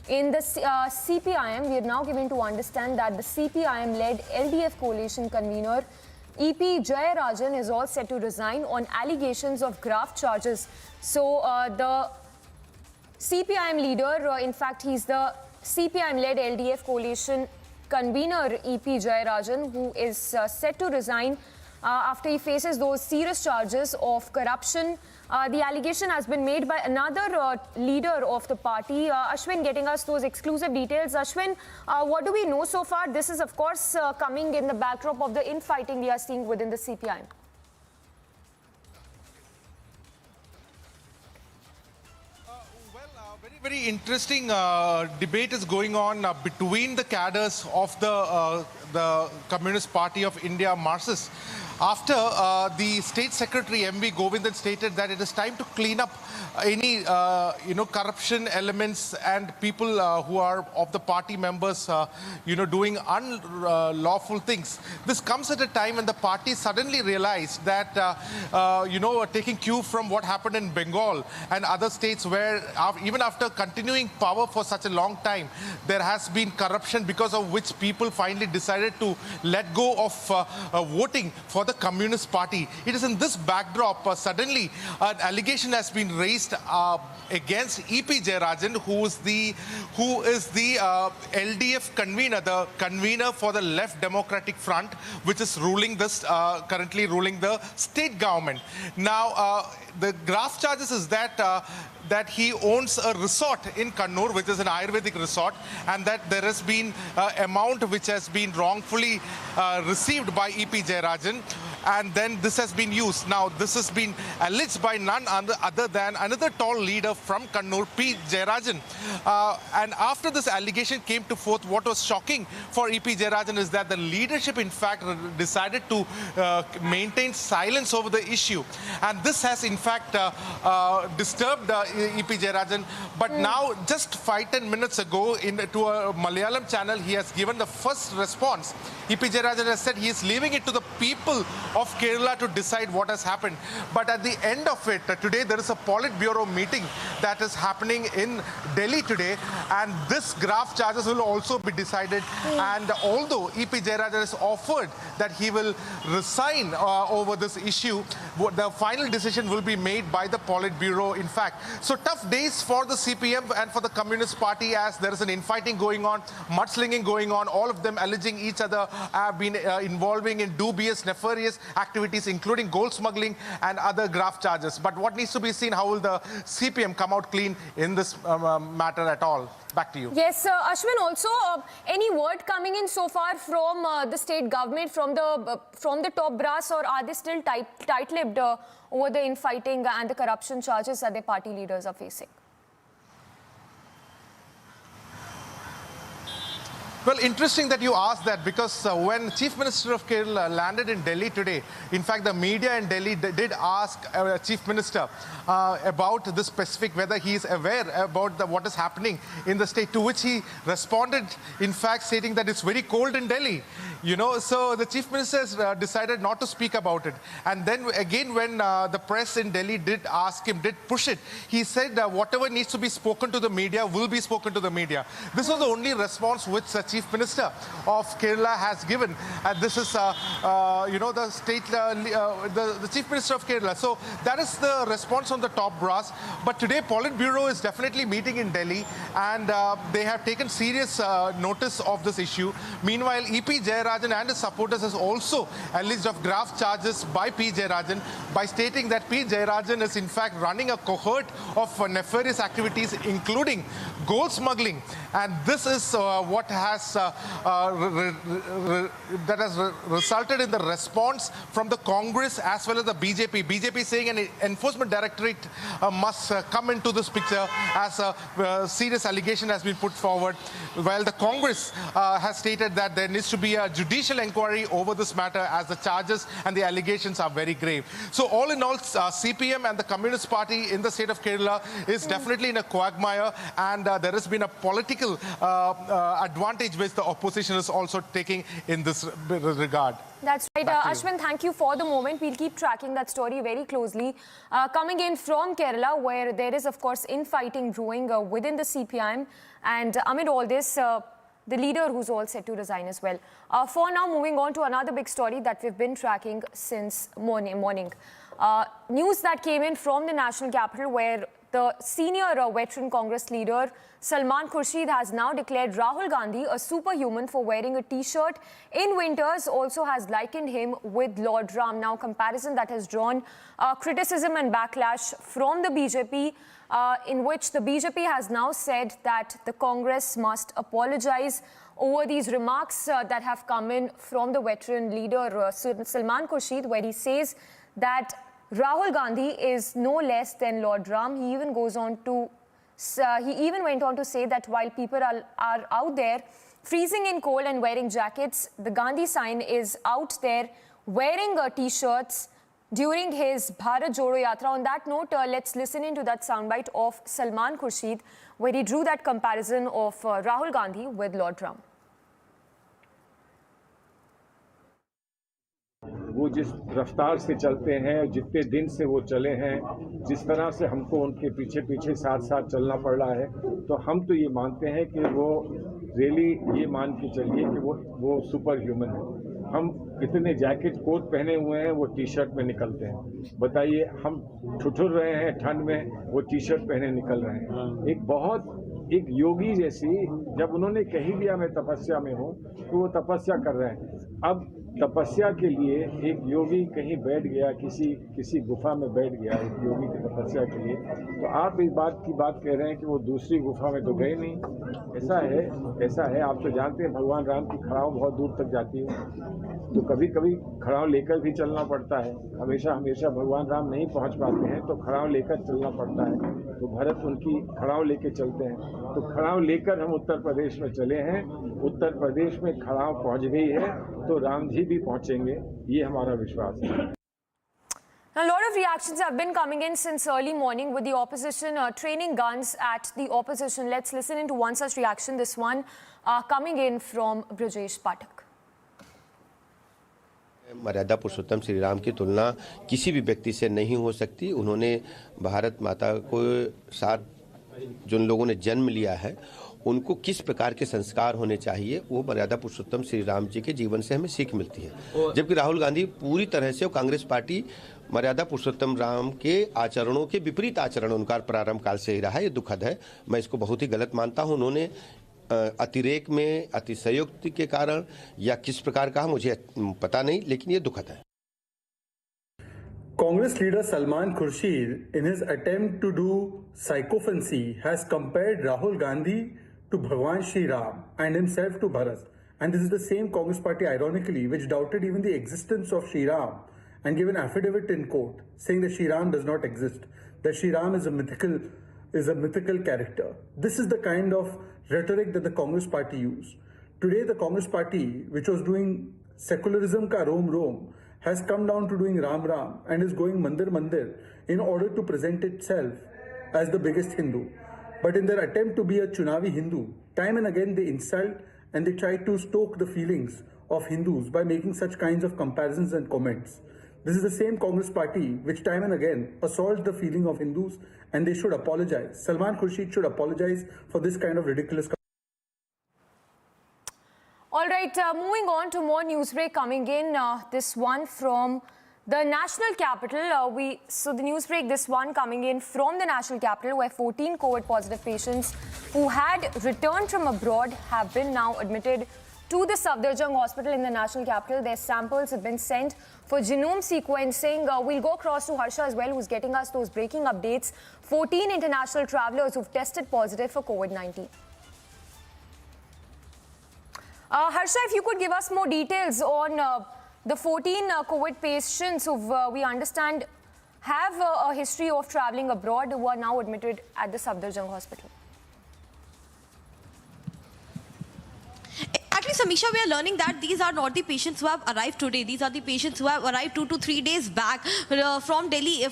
in the CPIM. We are now given to understand that the CPIM-led LDF coalition convener EP Jayarajan is all set to resign on allegations of graft charges. So the CPIM leader, in fact, he's the CPIM-led LDF coalition convener EP Jayarajan, who is set to resign after he faces those serious charges of corruption. The allegation has been made by another leader of the party. Ashwin getting us those exclusive details. Ashwin, what do we know so far? This is, of course, coming in the backdrop of the infighting we are seeing within the CPIM. Very interesting debate is going on between the cadres of the Communist Party of India, Marxist. After the State Secretary M.V. Govindan stated that it is time to clean up any corruption elements and people who are of the party members doing unlawful things. This comes at a time when the party suddenly realized that taking cue from what happened in Bengal and other states where even after continuing power for such a long time there has been corruption, because of which people finally decided to let go of voting for the Communist Party. It is in this backdrop suddenly an allegation has been raised against EP Jayarajan, who is the LDF convener, the convener for the Left Democratic Front, which is ruling this currently ruling the state government. Now the graft charges is that he owns a resort in Kannur, which is an Ayurvedic resort, and that there has been amount which has been wrongfully received by EP Jayarajan, and then this has been used. Now this has been alleged by none other than another tall leader from Kannur, P. Jayarajan. And after this allegation came to forth, what was shocking for EP Jayarajan is that the leadership in fact decided to maintain silence over the issue, and this has in fact disturbed EP Jayarajan. But now, just 5-10 minutes ago, to a Malayalam channel, he has given the first response. EP Jayarajan has said he is leaving it to the people of Kerala to decide what has happened. But at the end of it, today there is a Politburo meeting that is happening in Delhi today, and this graft charges will also be decided. And although EP Jayarajan has offered that he will resign over this issue, the final decision will be made by the Politburo, in fact. So tough days for the CPM and for the Communist Party, as there is an infighting going on, mudslinging going on, all of them alleging each other have been involving in dubious, nefarious activities, including gold smuggling and other graft charges. But what needs to be seen, how will the CPM come out clean in this matter at all? Back to you. Yes, Ashwin, also any word coming in so far from the state government, from the top brass, or are they still tight-lipped over the infighting and the corruption charges that their party leaders are facing? Well, interesting that you asked that, because when Chief Minister of Kerala landed in Delhi today, in fact, the media in Delhi did ask Chief Minister about this specific, whether he is aware about what is happening in the state, to which he responded, in fact, stating that it's very cold in Delhi. You know, so the Chief Minister has decided not to speak about it. And then again, when the press in Delhi did ask him, did push it, he said whatever needs to be spoken to the media will be spoken to the media. This was the only response which Chief Minister of Kerala has given. And this is, the state, the Chief Minister of Kerala. So that is the response on the top brass. But today, Politburo is definitely meeting in Delhi, and they have taken serious notice of this issue. Meanwhile, E.P. Jayarajan and his supporters has also alleged of grave charges by P. Jayarajan by stating that P. Jayarajan is in fact running a cohort of nefarious activities, including gold smuggling. And this is what has resulted in the response from the Congress as well as the BJP. BJP saying an enforcement directorate must come into this picture as a serious allegation has been put forward, while the Congress has stated that there needs to be a judicial inquiry over this matter, as the charges and the allegations are very grave. So all in all, CPM and the Communist Party in the state of Kerala is definitely in a quagmire, and there has been a political advantage which the opposition is also taking in this regard. That's right. Ashwin, thank you for the moment. We'll keep tracking that story very closely. Coming in from Kerala, where there is, of course, infighting brewing within the CPIM. And amid all this, the leader who's all set to resign as well. For now, moving on to another big story that we've been tracking since morning. News that came in from the national capital, where the senior veteran Congress leader Salman Khurshid has now declared Rahul Gandhi a superhuman for wearing a t-shirt in winters, also has likened him with Lord Ram. Now, comparison that has drawn criticism and backlash from the BJP, in which the BJP has now said that the Congress must apologize over these remarks that have come in from the veteran leader Salman Khurshid, where he says that Rahul Gandhi is no less than Lord Ram. He even goes on to went on to say that while people are out there freezing in cold and wearing jackets, the Gandhi sign is out there wearing t-shirts during his Bharat Jodo Yatra. On that note, let's listen into that soundbite of Salman Khurshid, where he drew that comparison of Rahul Gandhi with Lord Ram. वो जिस रफ्तार से चलते हैं, जितने दिन से वो चले हैं, जिस तरह से हमको उनके पीछे पीछे साथ साथ चलना पड़ रहा है, तो हम तो ये मानते हैं कि वो रियली ये मान के चलिए कि वो सुपर ह्यूमन है। हम इतने जैकेट कोट पहने हुए हैं, वो टी शर्ट में निकलते हैं। बताइए, हम ठुठुर रहे हैं ठंड में, वो टी शर्ट पहने निकल रहे हैं। एक योगी जैसी, जब उन्होंने कही दिया मैं तपस्या में हूँ, तो वो तपस्या कर रहे हैं। अब तपस्या के लिए एक योगी कहीं बैठ गया, किसी गुफा में बैठ गया एक योगी की तपस्या के लिए, तो आप इस बात की बात कह रहे हैं कि वो दूसरी गुफा में तो गए नहीं। ऐसा है। आप तो जानते हैं भगवान राम की खड़ाव बहुत दूर तक जाती है, तो कभी कभी खड़ाव लेकर भी चलना पड़ता है। हमेशा भगवान राम नहीं पहुंच पाते हैं, तो खड़ाव लेकर चलना पड़ता है। तो भरत उनकी खड़ाव लेके चलते हैं, तो खड़ाव लेकर हम उत्तर प्रदेश में चले हैं। उत्तर प्रदेश में खड़ाव पहुंच गई है, तो राम जी भी पहुंचेंगे, ये हमारा विश्वास है। A lot of reactions have been coming in since early morning, with the opposition training guns at the opposition. Let's listen into one such reaction, this one coming in from Brijesh Pathak. मर्यादा पुरुषोत्तम श्री राम की तुलना किसी भी व्यक्ति से नहीं हो सकती। उन्होंने भारत माता को साथ जिन लोगों ने जन्म लिया है, उनको किस प्रकार के संस्कार होने चाहिए, वो मर्यादा पुरुषोत्तम श्री राम जी के जीवन से हमें सीख मिलती है। जबकि राहुल गांधी पूरी तरह से, कांग्रेस पार्टी मर्यादा पुरुषोत्तम राम के आचरणों के विपरीत आचरण उनका प्रारंभ काल से ही रहा है। ये दुखद है, मैं इसको बहुत ही गलत मानता हूँ। उन्होंने अतिरेक में, अतिशयोक्ति के कारण या किस प्रकार का मुझे पता नहीं, लेकिन ये दुखद है। Congress leader Salman Khurshid, in his attempt to do sycophancy, has compared Rahul Gandhi to Bhagwan Shri Ram and himself to Bharat. And this is the same Congress party, ironically, which doubted even the existence of Shri Ram and gave an affidavit in court saying that Shri Ram does not exist, that Shri Ram is a mythical character. This is the kind of rhetoric that the Congress party used Today, the Congress party, which was doing secularism ka Rom, has come down to doing Ram Ram and is going Mandir Mandir in order to present itself as the biggest Hindu. But in their attempt to be a Chunavi Hindu, time and again they insult and they try to stoke the feelings of Hindus by making such kinds of comparisons and comments. This is the same Congress party which time and again assaults the feeling of Hindus, and they should apologize. Salman Khurshid should apologize for this kind of ridiculous. All right, moving on to more news break coming in. This one from the national capital. So the news break, this one coming in from the national capital, where 14 COVID positive patients who had returned from abroad have been now admitted to the Safdarjung Hospital in the national capital. Their samples have been sent for genome sequencing. We'll go across to Harsha as well, who's getting us those breaking updates. 14 international travelers who've tested positive for COVID-19. Harsha, if you could give us more details on the 14 COVID patients who we understand have a history of traveling abroad who are now admitted at the Safdarjung Hospital. Actually, Samisha, we are learning that these are not the patients who have arrived today. These are the patients who have arrived 2 to 3 days back from Delhi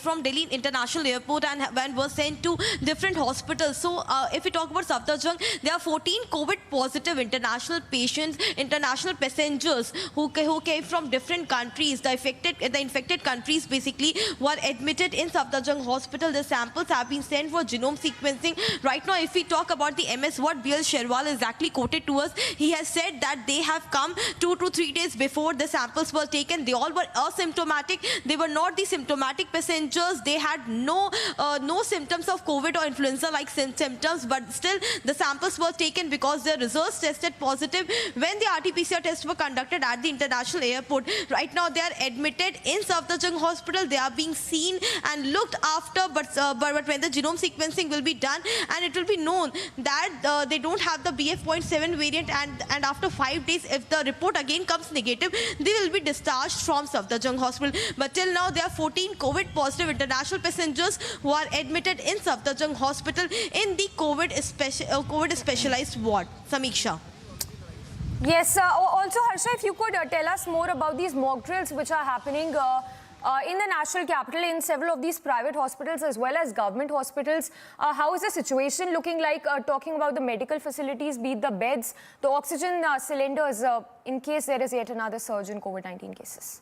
International Airport and were sent to different hospitals. So, if we talk about Safdarjung, there are 14 COVID positive international patients, international passengers who came from different countries. The infected countries basically were admitted in Safdarjung Hospital. The samples have been sent for genome sequencing. Right now, if we talk about the MS, what BL Sherwal exactly quoted to us, he has said that they have come 2 to 3 days before the samples were taken. They all were asymptomatic. They were not the symptomatic passengers. They had no symptoms of COVID or influenza-like symptoms, but still the samples were taken because their results tested positive when the RT-PCR tests were conducted at the international airport. Right now, they are admitted in Safdarjung Hospital. They are being seen and looked after, but when the genome sequencing will be done, and it will be known that they don't have the BF.7 variant, and after 5 days, if the report again comes negative, they will be discharged from Safdarjung Hospital. But till now, there are 14 COVID positive international passengers who are admitted in Safdarjung Hospital in the COVID specialized ward. Samiksha. Yes, also Harsha, if you could tell us more about these mock drills which are happening in the national capital, in several of these private hospitals as well as government hospitals. How is the situation looking like, talking about the medical facilities, be it the beds, the oxygen cylinders, in case there is yet another surge in COVID-19 cases?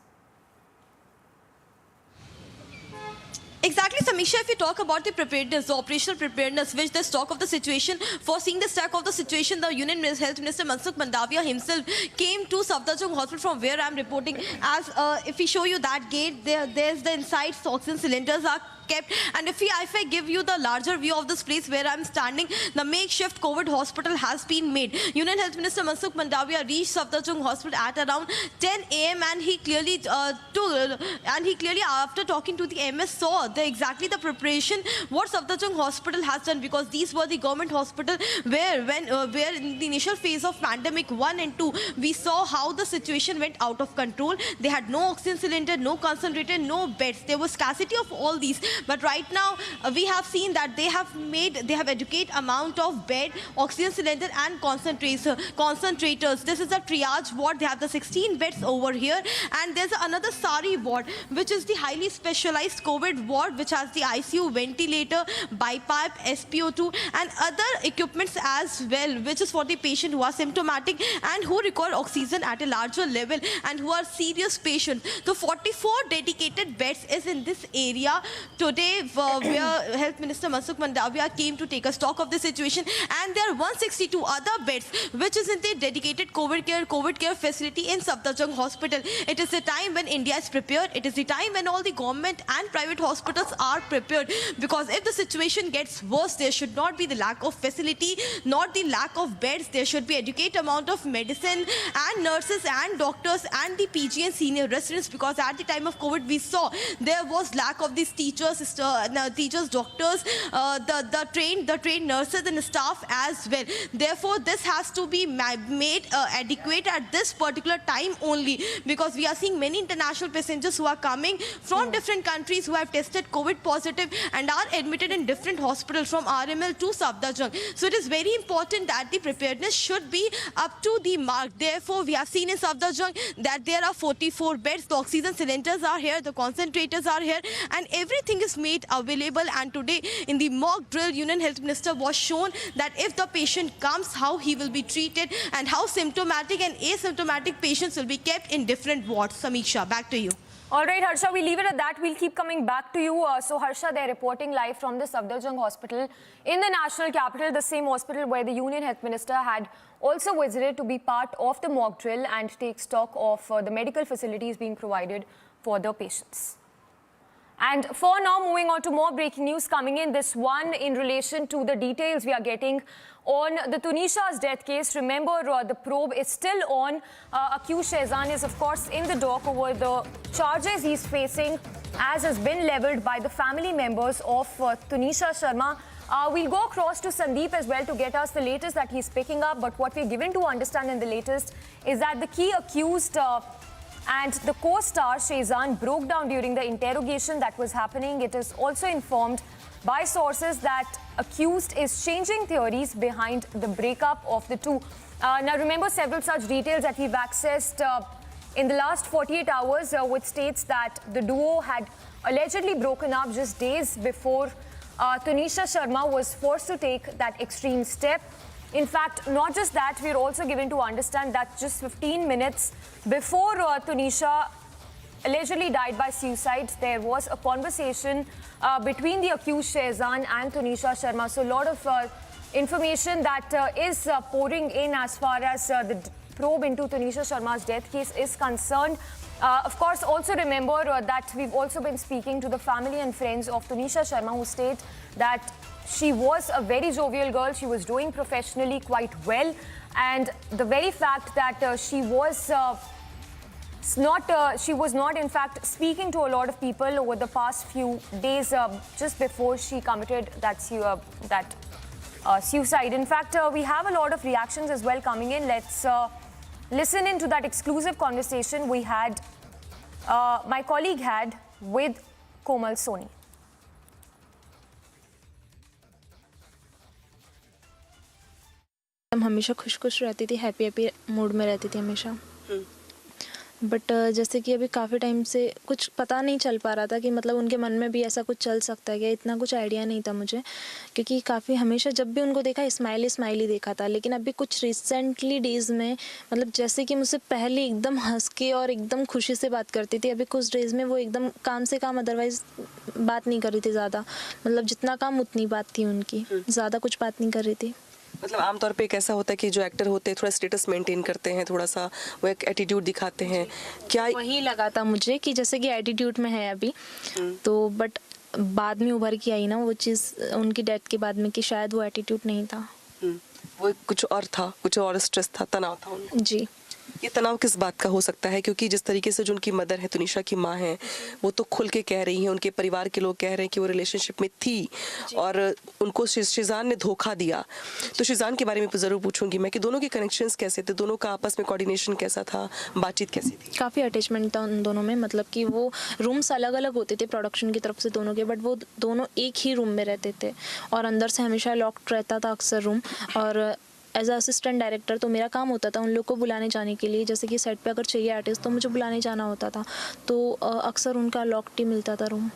Exactly, Samisha, if you talk about the preparedness, the operational preparedness, which the stock of the situation, for seeing the stack of the situation, the Union Health Minister Mansukh Mandaviya himself came to Safdarjung Hospital, from where I am reporting. As if we show you that gate, there's the inside oxygen cylinders are kept. And if I give you the larger view of this place where I'm standing, the makeshift COVID hospital has been made. Union Health Minister Mansukh Mandaviya reached Safdarjung Hospital at around 10 a.m. and he clearly after talking to the MS saw exactly the preparation what Safdarjung Hospital has done, because these were the government hospital where in the initial phase of pandemic 1 and 2 we saw how the situation went out of control. They had no oxygen cylinder, no concentrator, no beds. There was scarcity of all these. But right now, we have seen that they have adequate amount of bed, oxygen cylinder and concentrators. This is a triage ward. They have the 16 beds over here. And there's another SARI ward, which is the highly specialized COVID ward, which has the ICU, ventilator, BiPAP, SpO2 and other equipments as well, which is for the patient who are symptomatic and who require oxygen at a larger level and who are serious patients. So 44 dedicated beds is in this area today, where Health Minister Mansukh Mandaviya came to take a stock of the situation, and there are 162 other beds which is in the dedicated COVID care facility in Safdarjung Hospital. It is the time when India is prepared. It is the time when all the government and private hospitals are prepared, because if the situation gets worse, there should not be the lack of facility, not the lack of beds. There should be adequate amount of medicine and nurses and doctors and the PG and senior residents, because at the time of COVID we saw there was lack of these teachers, teachers, doctors, the trained nurses and staff as well. Therefore, this has to be made adequate at this particular time only, because we are seeing many international passengers who are coming from different countries who have tested COVID positive and are admitted in different hospitals from RML to Safdarjung. So it is very important that the preparedness should be up to the mark. Therefore, we have seen in Safdarjung that there are 44 beds, the oxygen cylinders are here, the concentrators are here, and everything is made available. And today in the mock drill, Union Health Minister was shown that if the patient comes, how he will be treated and how symptomatic and asymptomatic patients will be kept in different wards. Samiksha, back to you. All right, Harsha, we'll leave it at that. We'll keep coming back to you. So, Harsha, they're reporting live from the Safdarjung Hospital in the national capital, the same hospital where the Union Health Minister had also visited to be part of the mock drill and take stock of the medical facilities being provided for the patients. And for now, moving on to more breaking news coming in. This one in relation to the details we are getting on the Tunisha's death case. Remember, the probe is still on. Accused Shehzan is, of course, in the dock over the charges he's facing, as has been leveled by the family members of Tunisha Sharma. We'll go across to Sandeep as well to get us the latest that he's picking up. But what we're given to understand in the latest is that the key accused and the co-star Shehzan broke down during the interrogation that was happening. It is also informed by sources that accused is changing theories behind the breakup of the two. Now remember, several such details that we've accessed in the last 48 hours which states that the duo had allegedly broken up just days before Tunisha Sharma was forced to take that extreme step. In fact, not just that, we're also given to understand that just 15 minutes before Tunisha allegedly died by suicide, there was a conversation between the accused Shehzan and Tunisha Sharma. So a lot of information that is pouring in as far as the probe into Tunisha Sharma's death case is concerned. Of course, also remember that we've also been speaking to the family and friends of Tunisha Sharma, who state that she was a very jovial girl. She was doing professionally quite well. And the very fact that she was not, in fact, speaking to a lot of people over the past few days just before she committed that suicide. In fact, we have a lot of reactions as well coming in. Let's listen into that exclusive conversation we had, my colleague had with Komal Soni. हमेशा खुश रहती थी, happy mood में रहती थी हमेशा। But जैसे कि अभी काफ़ी टाइम से कुछ पता नहीं चल पा रहा था कि मतलब उनके मन में भी ऐसा कुछ चल सकता है क्या, इतना कुछ आइडिया नहीं था मुझे, क्योंकि काफ़ी हमेशा जब भी उनको देखा स्माइली देखा था। लेकिन अभी कुछ रिसेंटली डेज़ में मतलब जैसे कि मुझसे पहले एकदम हंस के और एकदम खुशी से बात करती थी, अभी कुछ डेज़ में वो एकदम काम से काम अदरवाइज़ बात नहीं कर रही थी ज़्यादा। मतलब जितना काम उतनी बात थी उनकी, ज़्यादा कुछ बात नहीं कर रही थी। मतलब आमतौर पे कैसा होता है कि जो एक्टर होते हैं थोड़ा स्टेटस मेंटेन करते हैं, थोड़ा सा वो एक एटीट्यूड दिखाते हैं, क्या वही लगा था मुझे कि जैसे कि एटीट्यूड में है अभी तो, बट बाद में उभर के आई ना वो चीज़ उनकी डेथ के बाद में कि शायद वो एटीट्यूड नहीं था, वो कुछ और था, कुछ और स्ट्रेस था, तनाव था उनको। जी। ये तनाव किस बात का हो सकता है? क्योंकि जिस तरीके से जो उनकी मदर है, तुनिशा की माँ है, वो तो खुल के कह रही हैं, उनके परिवार के लोग कह रहे हैं कि वो रिलेशनशिप में थी और उनको शेजान ने धोखा दिया। तो शेजान के बारे में ज़रूर पूछूंगी मैं कि दोनों के कनेक्शंस कैसे थे, दोनों का आपस में कोऑर्डिनेशन कैसा था, बातचीत कैसी थी? काफ़ी अटैचमेंट था उन दोनों में, मतलब कि वो रूम्स अलग अलग होते थे प्रोडक्शन की तरफ से दोनों के, बट वो दोनों एक ही रूम में रहते थे और अंदर से हमेशा लॉक्ड रहता था अक्सर रूम। और एज असिस्टेंट डायरेक्टर तो मेरा काम होता था उन लोग को बुलाने जाने के लिए, जैसे कि सेट पे अगर चाहिए आर्टिस्ट तो मुझे बुलाने जाना होता था, तो अक्सर उनका लॉक्ड ही मिलता था रूम।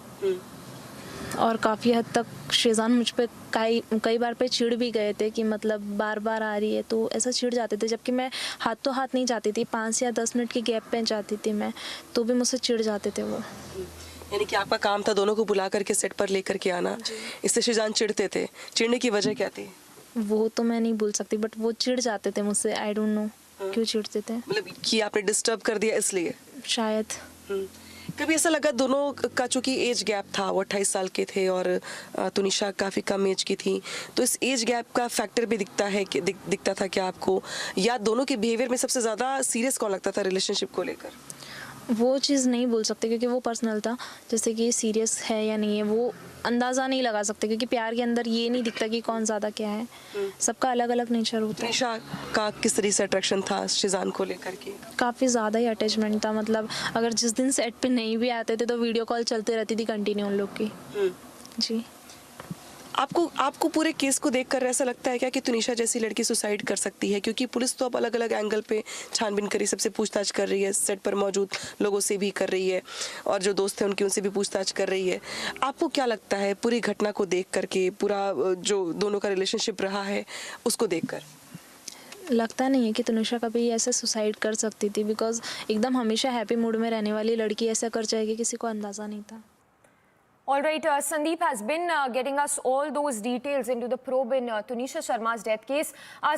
और काफ़ी हद तक शेजान मुझ पे कई बार पे चिढ़ भी गए थे कि मतलब बार बार आ रही है, तो ऐसा चिढ़ जाते थे, जबकि मैं हाथ तो हाथ नहीं जाती थी, 5 या 10 मिनट के गैप पे जाती थी मैं, तो भी मुझसे चिढ़ जाते थे वो। यानी कि आपका काम था दोनों को बुला करके सेट पर लेकर के आना, इससे शेजान चिढ़ते थे। चिढ़ने की वजह क्या थी? वो तो मैं नहीं बोल सकती, बट वो चिढ़ जाते थे मुझसे, आई डोंट नो क्यों चिढ़ते थे। मतलब कि आपने डिस्टर्ब कर दिया इसलिए शायद। कभी ऐसा लगा दोनों का, चूंकि एज गैप था, वो 28 साल के थे और तुनिशा काफ़ी कम एज की थी, तो इस एज गैप का फैक्टर भी दिखता था क्या आपको, या दोनों के बिहेवियर में सबसे ज़्यादा सीरियस कौन लगता था रिलेशनशिप को लेकर? वो चीज़ नहीं बोल सकते क्योंकि वो पर्सनल था, जैसे कि सीरियस है या नहीं है वो अंदाज़ा नहीं लगा सकते क्योंकि प्यार के अंदर ये नहीं दिखता कि कौन ज़्यादा क्या है, सबका अलग अलग नेचर होता है। तुनिशा का किस तरह से अट्रैक्शन था शिजान को लेकर के? काफ़ी ज़्यादा ही अटैचमेंट था, मतलब अगर जिस दिन सेट पे नहीं भी आते थे तो वीडियो कॉल चलती रहती थी कंटिन्यू उन लोग की। जी। आपको पूरे केस को देखकर ऐसा लगता है क्या कि तुनिशा जैसी लड़की सुसाइड कर सकती है? क्योंकि पुलिस तो अब अलग अलग एंगल पे छानबीन करी, सबसे पूछताछ कर रही है, सेट पर मौजूद लोगों से भी कर रही है और जो दोस्त हैं उनकी उनसे भी पूछताछ कर रही है। आपको क्या लगता है पूरी घटना को देख करके, पूरा जो दोनों का रिलेशनशिप रहा है उसको देखकर? लगता नहीं है कि तुनिशा कभी ऐसे सुसाइड कर सकती थी, बिकॉज एकदम हमेशा हैप्पी मूड में रहने वाली लड़की ऐसा कर जाएगी किसी को अंदाज़ा नहीं था। All right, Sandeep has been getting us all those details into the probe in Tunisha Sharma's death case.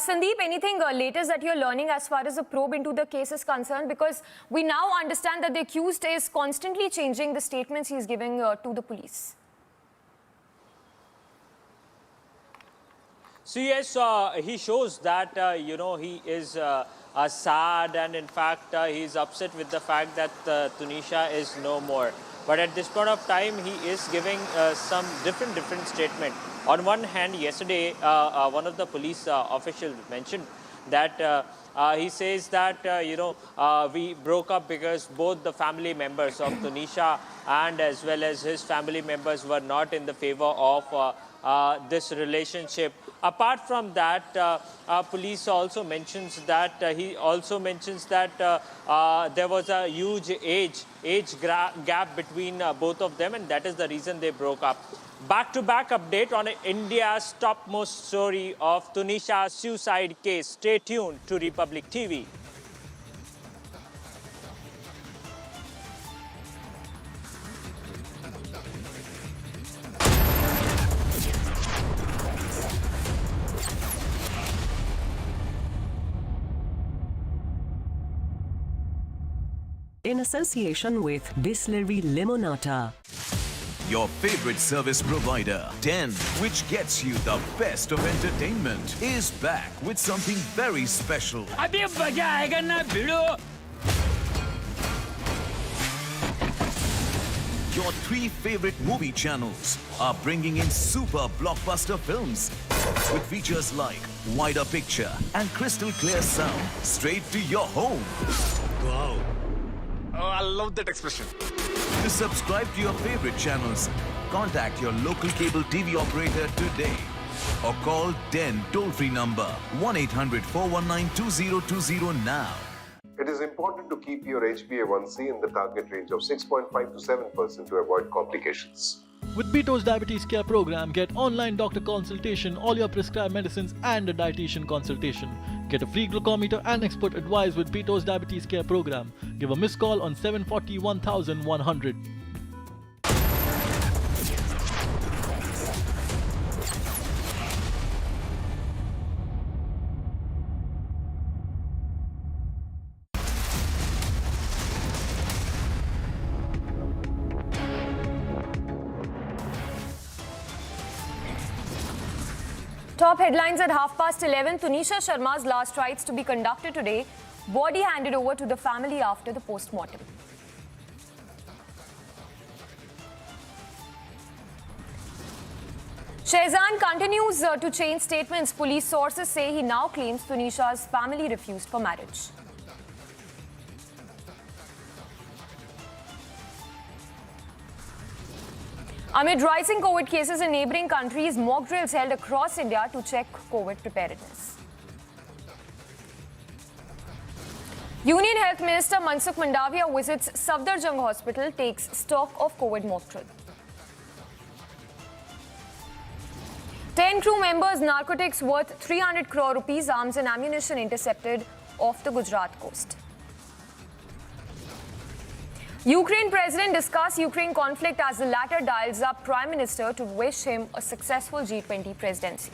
Sandeep, anything latest that you're learning as far as the probe into the case is concerned? Because we now understand that the accused is constantly changing the statements he's giving to the police. So yes, he shows that, he is sad, and in fact, he's upset with the fact that Tunisha is no more. But at this point of time, he is giving some different statement. On one hand, yesterday, one of the police officials mentioned that he says that, we broke up because both the family members of Tunisha and as well as his family members were not in the favor of this relationship. Apart from that, police also mentions that there was a huge age gap between both of them, and that is the reason they broke up. Back-to-back update on India's topmost story of Tunisha's suicide case. Stay tuned to Republic TV. In association with Bisleri Limonata. Your favorite service provider, 10, which gets you the best of entertainment, is back with something very special. अभी मजा आएगा ना भिड़ो। Your 3 favorite movie channels are bringing in super blockbuster films with features like wider picture and crystal clear sound straight to your home. Wow. Oh, I love that expression. To subscribe to your favorite channels, contact your local cable TV operator today or call 10 toll-free number 1-800-419-2020 now. It is important to keep your HbA1c in the target range of 6.5 to 7% to avoid complications. With Beto's Diabetes Care program, get online doctor consultation, all your prescribed medicines and a dietitian consultation. Get a free glucometer and expert advice with Beto's Diabetes Care program. Give a missed call on 740 1100. Top headlines at 11:30. Tunisha Sharma's last rites to be conducted today. Body handed over to the family after the post-mortem. Shehzan continues to change statements. Police sources say he now claims Tunisha's family refused for marriage. Amid rising COVID cases in neighbouring countries, mock drills held across India to check COVID preparedness. Union Health Minister Mansukh Mandavia visits Safdarjung Hospital, takes stock of COVID mock drill. 10 crew members, narcotics worth 300 crore rupees, arms and ammunition intercepted off the Gujarat coast. Ukraine President discussed Ukraine conflict as the latter dials up Prime Minister to wish him a successful G20 presidency.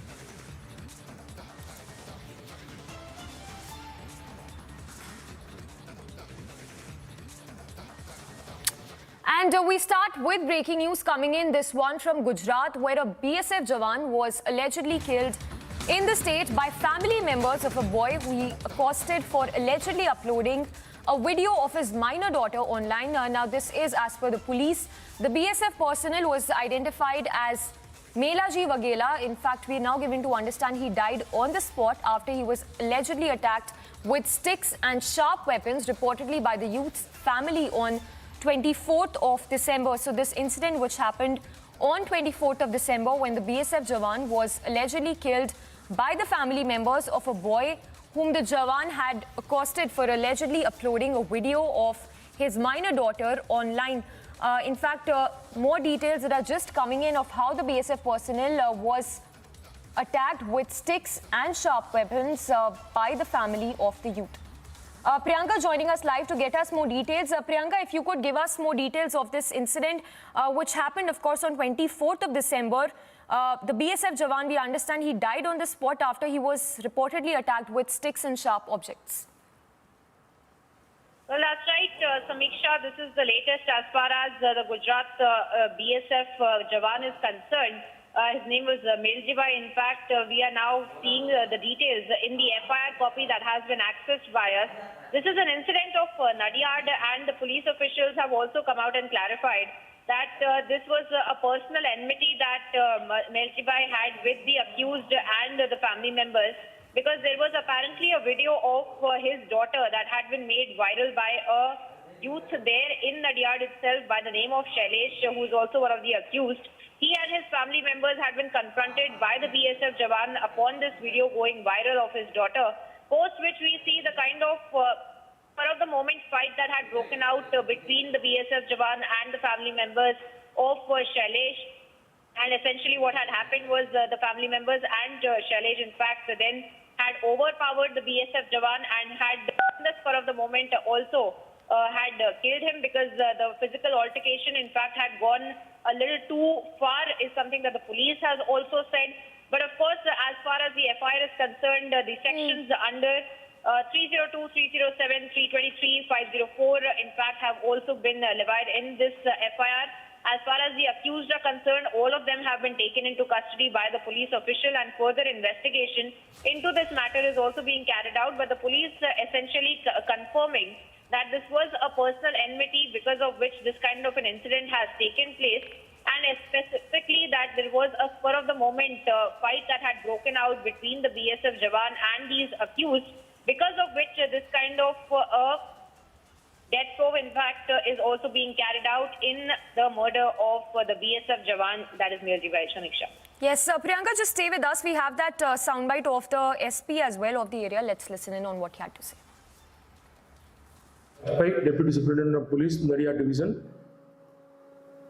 And we start with breaking news coming in. This one from Gujarat, where a BSF Jawan was allegedly killed in the state by family members of a boy who he accosted for allegedly uploading a video of his minor daughter online. Now, this is as per the police. The BSF personnel was identified as Melaji Waghela. In fact, we are now given to understand he died on the spot after he was allegedly attacked with sticks and sharp weapons, reportedly by the youth's family on 24th of December. So this incident which happened on 24th of December when the BSF Jawan was allegedly killed by the family members of a boy whom the Jawan had accosted for allegedly uploading a video of his minor daughter online. In fact, more details that are just coming in of how the BSF personnel was attacked with sticks and sharp weapons by the family of the youth. Priyanka joining us live to get us more details. Priyanka, if you could give us more details of this incident, which happened, of course, on 24th of December. The BSF Jawan, we understand he died on the spot after he was reportedly attacked with sticks and sharp objects. Well, that's right, Samiksha. This is the latest as far as the Gujarat BSF Jawan is concerned. His name was Meljibai. In fact, we are now seeing the details in the FIR copy that has been accessed by us. This is an incident of Nadiyad, and the police officials have also come out and clarified that this was a personal enmity that Meljibai had with the accused and the family members, because there was apparently a video of his daughter that had been made viral by a youth there in Nadiyad itself by the name of Shailesh, who is also one of the accused. He and his family members had been confronted by the BSF Jawan upon this video going viral of his daughter, post which we see the kind of the moment fight that had broken out between the BSF Jawan and the family members of Shailesh. And essentially what had happened was the family members and Shailesh, in fact, then had overpowered the BSF Jawan and had, in the spur of the moment, also had killed him, because the physical altercation, in fact, had gone a little too far, is something that the police has also said. But of course, as far as the FIR is concerned, the sections under 302, 307, 323, 504, in fact, have also been levied in this FIR. As far as the accused are concerned, all of them have been taken into custody by the police official, and further investigation into this matter is also being carried out. But the police essentially confirming that this was a personal enmity because of which this kind of an incident has taken place, and specifically that there was a spur of the moment fight that had broken out between the BSF Jawan and these accused, because of which this kind of death probe, in fact, is also being carried out in the murder of the BSF Jawan, that is Meljibai. Shaniksha. Yes, Priyanka, just stay with us. We have that soundbite of the SP as well of the area. Let's listen in on what he had to say. Deputy superintendent of police Nadiad division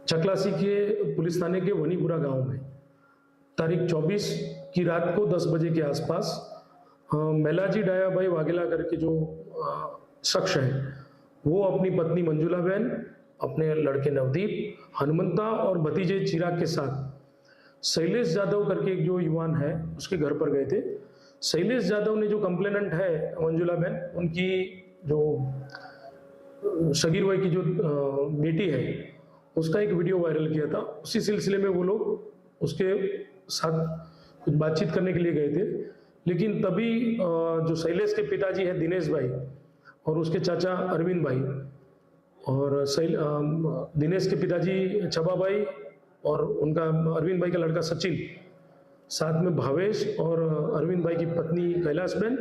Chaklasi के police थाने के वनीपुरा गांव में तारीख 24 की रात को 10 बजे के आसपास मेलाजी डायाबाई वाघेला करके जो शख्स है वो अपनी पत्नी मंजुला बहन, अपने लड़के नवदीप, हनुमंता और भतीजे चिराग के साथ शैलेश यादव करके एक जो युवान है उसके घर पर गए थे। शैलेश यादव ने जो कंप्लेनेंट है मंजुला बहन, उनकी जो सगीर भाई की जो बेटी है उसका एक वीडियो वायरल किया था। उसी सिलसिले में वो लोग उसके साथ कुछ बातचीत करने के लिए गए थे, लेकिन तभी जो शैलेश के पिताजी है दिनेश भाई और उसके चाचा अरविंद भाई और दिनेश के पिताजी छबा भाई और उनका अरविंद भाई का लड़का सचिन, साथ में भावेश और अरविंद भाई की पत्नी कैलाश बहन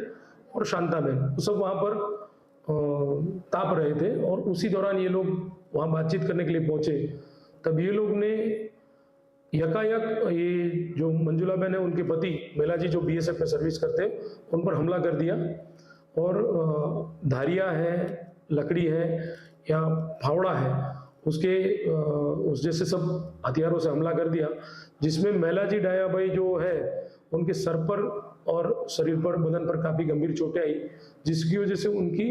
और शांता बहन, वो सब वहाँ पर ताप रहे थे। और उसी दौरान ये लोग वहाँ बातचीत करने के लिए पहुँचे, तब ये लोग ने यकायक ये जो मंजुला बहन है उनके पति मेलाजी जो BSF में सर्विस करते हैं उन पर हमला कर दिया और धारिया है, लकड़ी है या फावड़ा है, उस जैसे सब हथियारों से हमला कर दिया, जिसमें मेलाजी डायाबाई जो है उनके सर पर और शरीर पर, बदन पर काफ़ी गंभीर चोटें आई, जिसकी वजह से उनकी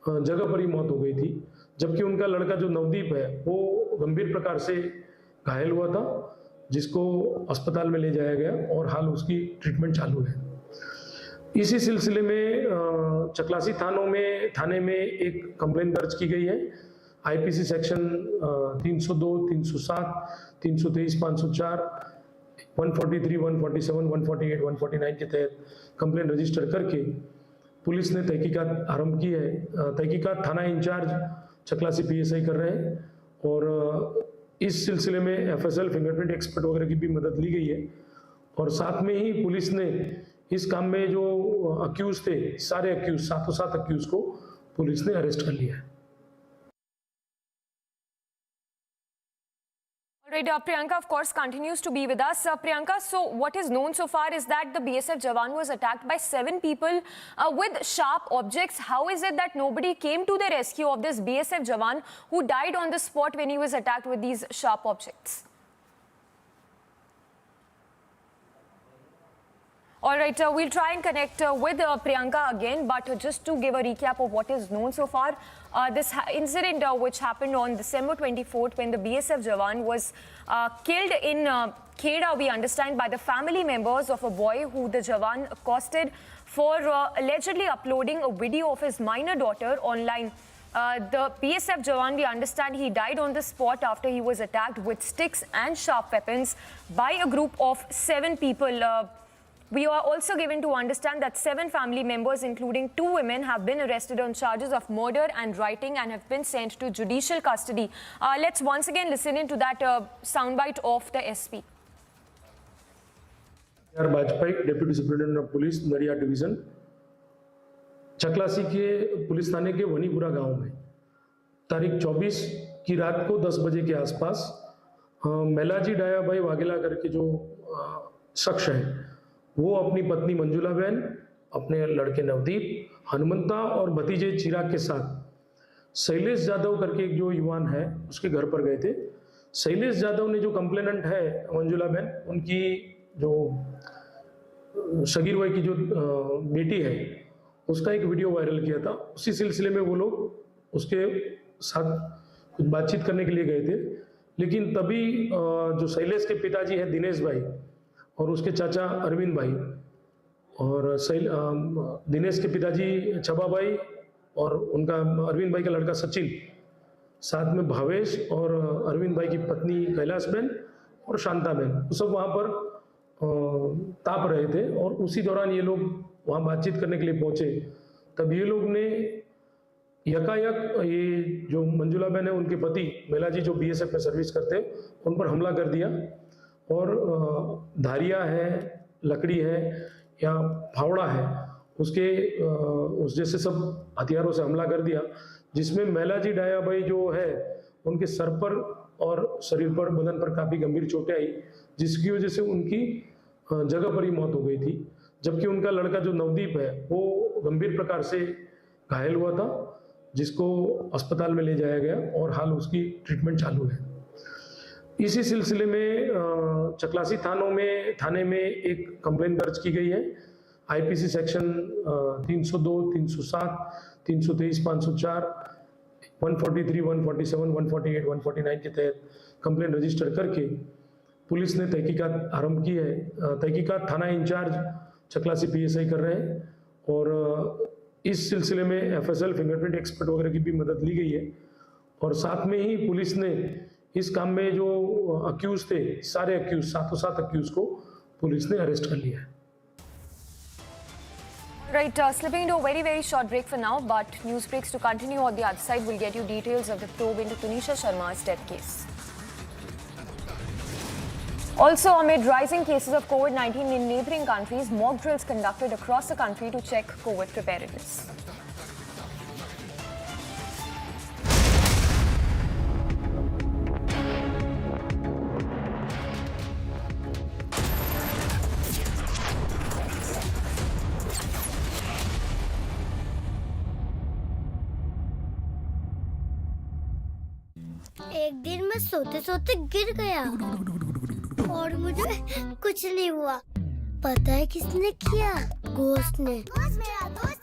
जगह पर ही मौत हो गई थी। जबकि उनका लड़का जो नवदीप है वो गंभीर प्रकार से घायल हुआ था, जिसको अस्पताल में ले जाया गया और हाल उसकी ट्रीटमेंट चालू है। इसी सिलसिले में चकलासी थाने में एक कंप्लेंट दर्ज की गई है। IPC सेक्शन 302, 307, 323, 504, 143, 147, 148, 149 के तहत कंप्लेंट रजिस्टर करके पुलिस ने तहकीकात आरंभ की है। तहकीकात थाना इंचार्ज चकलासी PSI कर रहे हैं और इस सिलसिले में FSL फिंगरप्रिंट एक्सपर्ट वगैरह की भी मदद ली गई है और साथ में ही पुलिस ने इस काम में जो अक्यूज थे, सारे अक्यूज, सातों सात अक्यूज को पुलिस ने अरेस्ट कर लिया है। Right, Priyanka, of course, continues to be with us. Priyanka, so what is known so far is that the BSF Jawan was attacked by 7 people with sharp objects. How is it that nobody came to the rescue of this BSF Jawan who died on the spot when he was attacked with these sharp objects? All right, we'll try and connect with Priyanka again, but just to give a recap of what is known so far, this incident which happened on December 24th when the BSF Jawan was killed in Kheda, we understand, by the family members of a boy who the Jawan accosted for allegedly uploading a video of his minor daughter online. The BSF Jawan, we understand, he died on the spot after he was attacked with sticks and sharp weapons by a group of 7 people. We are also given to understand that 7 family members, including 2 women, have been arrested on charges of murder and writing and have been sent to judicial custody. Let's once again listen into that soundbite of the SP. Vajpayee, deputy superintendent of police नरिया division, Chaklasi के police थाने के वनीपुरा गांव में तारीख 24 की रात को 10 बजे के आसपास मेलाजी डाया भाई वाघेला करके जो शख्स है, वो अपनी पत्नी मंजुला बहन, अपने लड़के नवदीप, हनुमंता और भतीजे चिराग के साथ शैलेश यादव करके एक जो युवान है उसके घर पर गए थे। शैलेश यादव ने जो कंप्लेनेंट है मंजुला बहन, उनकी जो सगीर भाई की जो बेटी है, उसका एक वीडियो वायरल किया था। उसी सिलसिले में वो लोग उसके साथ कुछ बातचीत करने के लिए गए थे, लेकिन तभी जो शैलेश के पिताजी हैं दिनेश भाई और उसके चाचा अरविंद भाई और दिनेश के पिताजी छबा भाई और उनका अरविंद भाई का लड़का सचिन, साथ में भावेश और अरविंद भाई की पत्नी कैलाश बहन और शांता बहन, वो सब वहाँ पर ताप रहे थे और उसी दौरान ये लोग वहाँ बातचीत करने के लिए पहुँचे। तब ये लोग ने यकायक ये जो मंजुला बहन है, उनके पति मेलाजी जो BSF में सर्विस करते हैं, उन पर हमला कर दिया और धारिया है, लकड़ी है या फावड़ा है, उस जैसे सब हथियारों से हमला कर दिया, जिसमें मेलाजी डाया भाई जो है उनके सर पर और शरीर पर, बदन पर काफ़ी गंभीर चोटें आई, जिसकी वजह से उनकी जगह पर ही मौत हो गई थी। जबकि उनका लड़का जो नवदीप है वो गंभीर प्रकार से घायल हुआ था, जिसको अस्पताल में ले जाया गया और हाल उसकी ट्रीटमेंट चालू है। इसी सिलसिले में चकलासी थाने में एक कंप्लेंट दर्ज की गई है। IPC सेक्शन 302, 307, 323, 504, 143, 147, 148, 149 के तहत कंप्लेंट रजिस्टर करके पुलिस ने तहकीकात आरंभ की है। तहकीकात थाना इंचार्ज चकलासी PSI कर रहे हैं और इस सिलसिले में FSL फिंगरप्रिंट एक्सपर्ट वगैरह की भी मदद ली गई है और साथ में ही पुलिस ने इस काम में जो अक्यूज थे, सारे अक्यूज, सातों सात अक्यूज को पुलिस ने अरेस्ट कर लिया है। Right, slipping into a very short break for now, but news breaks to continue on the other side. We'll get you details of the probe into Tunisha Sharma's death case. Also, amid rising cases of COVID-19 in neighbouring countries, mock drills conducted across the country to check COVID preparedness. एक दिन मैं सोते सोते गिर गया और मुझे कुछ नहीं हुआ। पता है किसने किया? घोस्ट ने।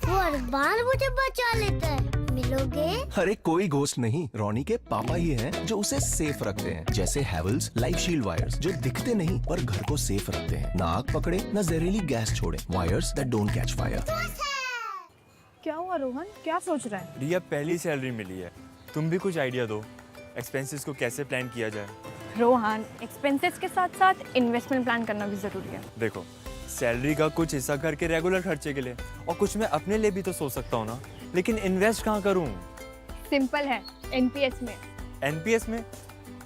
वो अरबान मुझे बचा लेता है। मिलोगे? अरे कोई घोस्ट नहीं, रोनी के पापा ही हैं जो उसे सेफ रखते हैं, जैसे हैवेल्स लाइफ शील्ड वायर्स जो दिखते नहीं पर घर को सेफ रखते हैं, ना आग पकड़े ना जहरीली गैस छोड़े, wires that don't catch fire. क्या हुआ रोहन, क्या सोच रहा है? रिया, पहली सैलरी मिली है, तुम भी कुछ आइडिया दो, एक्सपेंसेस को कैसे प्लान किया जाए। रोहन, एक्सपेंसेस के साथ साथ इन्वेस्टमेंट प्लान करना भी जरूरी है। देखो, सैलरी का कुछ हिस्सा घर के रेगुलर खर्चे के लिए, और कुछ मैं अपने लिए भी तो सोच सकता हूँ ना, लेकिन इन्वेस्ट कहाँ करूँ? सिंपल है, एनपीएस में। एनपीएस में?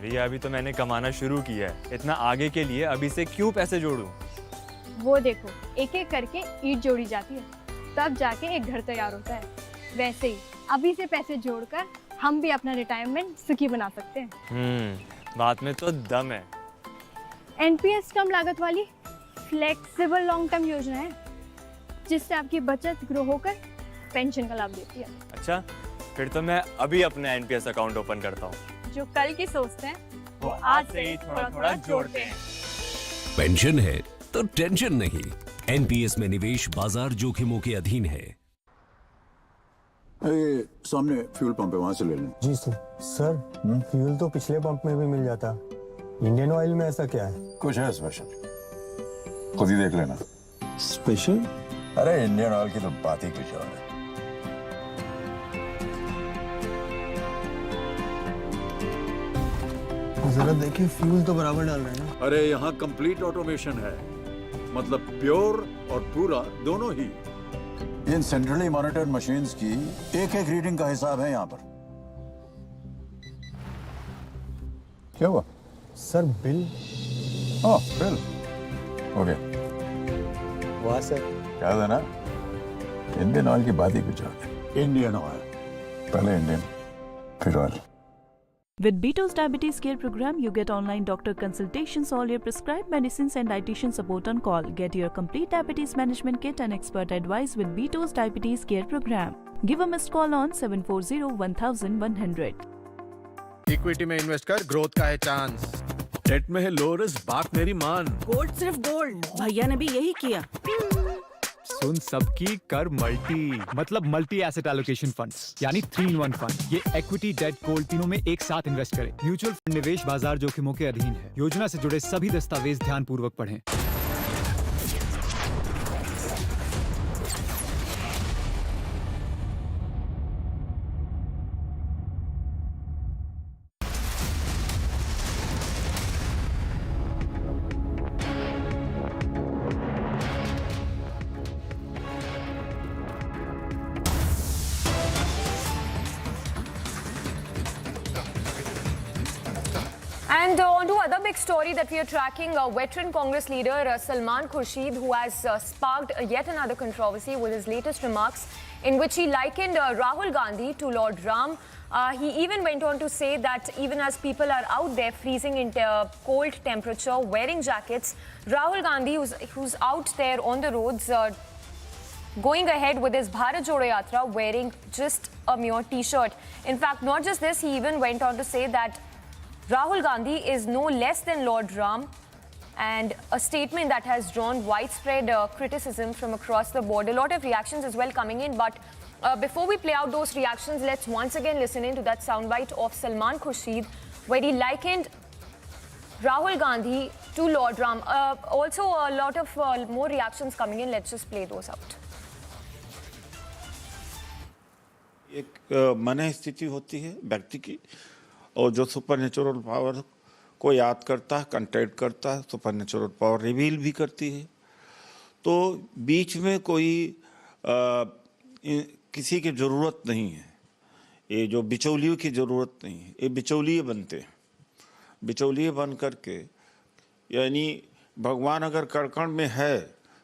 भैया अभी तो मैंने कमाना शुरू किया है, इतना आगे के लिए अभी से क्यों पैसे जोड़ूं? वो देखो, एक एक करके ईंट जोड़ी जाती है, तब जाके एक घर तैयार होता है। वैसे ही अभी से पैसे जोड़कर हम भी अपना रिटायरमेंट सुखी बना सकते हैं। बात में तो दम है। एनपीएस कम लागत वाली फ्लेक्सिबल लॉन्ग टर्म योजना है, जिससे आपकी बचत ग्रो होकर पेंशन का लाभ देती है। अच्छा, फिर तो मैं अभी अपना एनपीएस अकाउंट ओपन करता हूँ। जो कल की सोचते हैं वो आज से ही थोड़ा थोड़ा जोड़ते हैं। पेंशन है तो टेंशन नहीं। एनपीएस में निवेश बाजार जोखिमों के अधीन है। सामने फ्यूल पंप है, वहां से ले लें। जी सर, फ्यूल तो पिछले पंप में भी मिल जाता, इंडियन ऑयल में ऐसा क्या है? कुछ है स्पेशल, खुद ही देख लेना। स्पेशल? अरे इंडियन ऑयल की तो बात ही कुछ और है। जरा देखिए, फ्यूल तो बराबर डाल रहे हैं ना। अरे यहाँ कंप्लीट ऑटोमेशन है, मतलब प्योर और पूरा दोनों ही। इन सेंट्रली मॉनिटर्ड मशीन्स की एक एक रीडिंग का हिसाब है यहाँ पर। क्या हुआ? Sir bill. हाँ बिल हो गया। वाह सर। क्या था ना, इंडियन ऑयल की बात ही कुछ और है। इंडियन ऑयल, पहले इंडियन फिर oil. With Beto's Diabetes Care Program, you get online doctor consultations, all your prescribed medicines and dietitian support on call. Get your complete diabetes management kit and expert advice with Beto's Diabetes Care Program. Give a missed call on 740-1100. Equity में invest कर, growth का है chance. Date में है low risk, बात मेरी मान। Gold सिर्फ गोल्ड, भैया ने भी यही किया। सुन सबकी, कर मल्टी, मतलब मल्टी एसेट एलोकेशन फंड्स, यानी 3-in-1 फंड। ये इक्विटी, डेट, गोल्ड तीनों में एक साथ इन्वेस्ट करें। म्यूचुअल फंड निवेश बाजार जोखिमों के अधीन है। योजना से जुड़े सभी दस्तावेज ध्यान पूर्वक पढ़ें। And on to other big story that we are tracking, veteran Congress leader Salman Khurshid, who has sparked yet another controversy with his latest remarks in which he likened Rahul Gandhi to Lord Ram. He even went on to say that even as people are out there freezing in cold temperature, wearing jackets, Rahul Gandhi, who's out there on the roads, going ahead with his Bharat Jodo Yatra, wearing just a mere t-shirt. In fact, not just this, he even went on to say that Rahul Gandhi is no less than Lord Ram, and a statement that has drawn widespread criticism from across the board. A lot of reactions as well coming in, but before we play out those reactions, let's once again listen in to that soundbite of Salman Khurshid, where he likened Rahul Gandhi to Lord Ram. Also, a lot of more reactions coming in. Let's just play those out. एक मन स्थिति होती है व्यक्ति की, और जो super natural power को याद करता है, कंटेक्ट करता है, सुपर नेचुरल पावर रिवील भी करती है। तो बीच में कोई किसी की ज़रूरत नहीं है, ये जो बिचौलियों की ज़रूरत नहीं है। ये बिचौलिए बनते हैं, बिचौलिए बन करके, यानी भगवान अगर कड़कड़ में है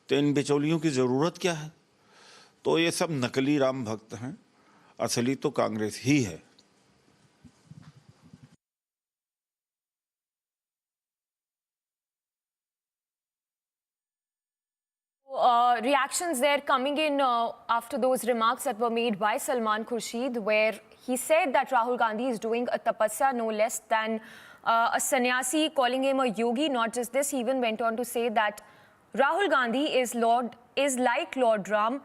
तो इन बिचौलियों की ज़रूरत क्या है? तो ये सब नकली राम भक्त हैं, असली तो कांग्रेस ही है। Reactions there coming in after those remarks that were made by Salman Khurshid, where he said that Rahul Gandhi is doing a tapasya no less than a sannyasi, calling him a yogi. Not just this, he even went on to say that Rahul Gandhi is like Lord Ram.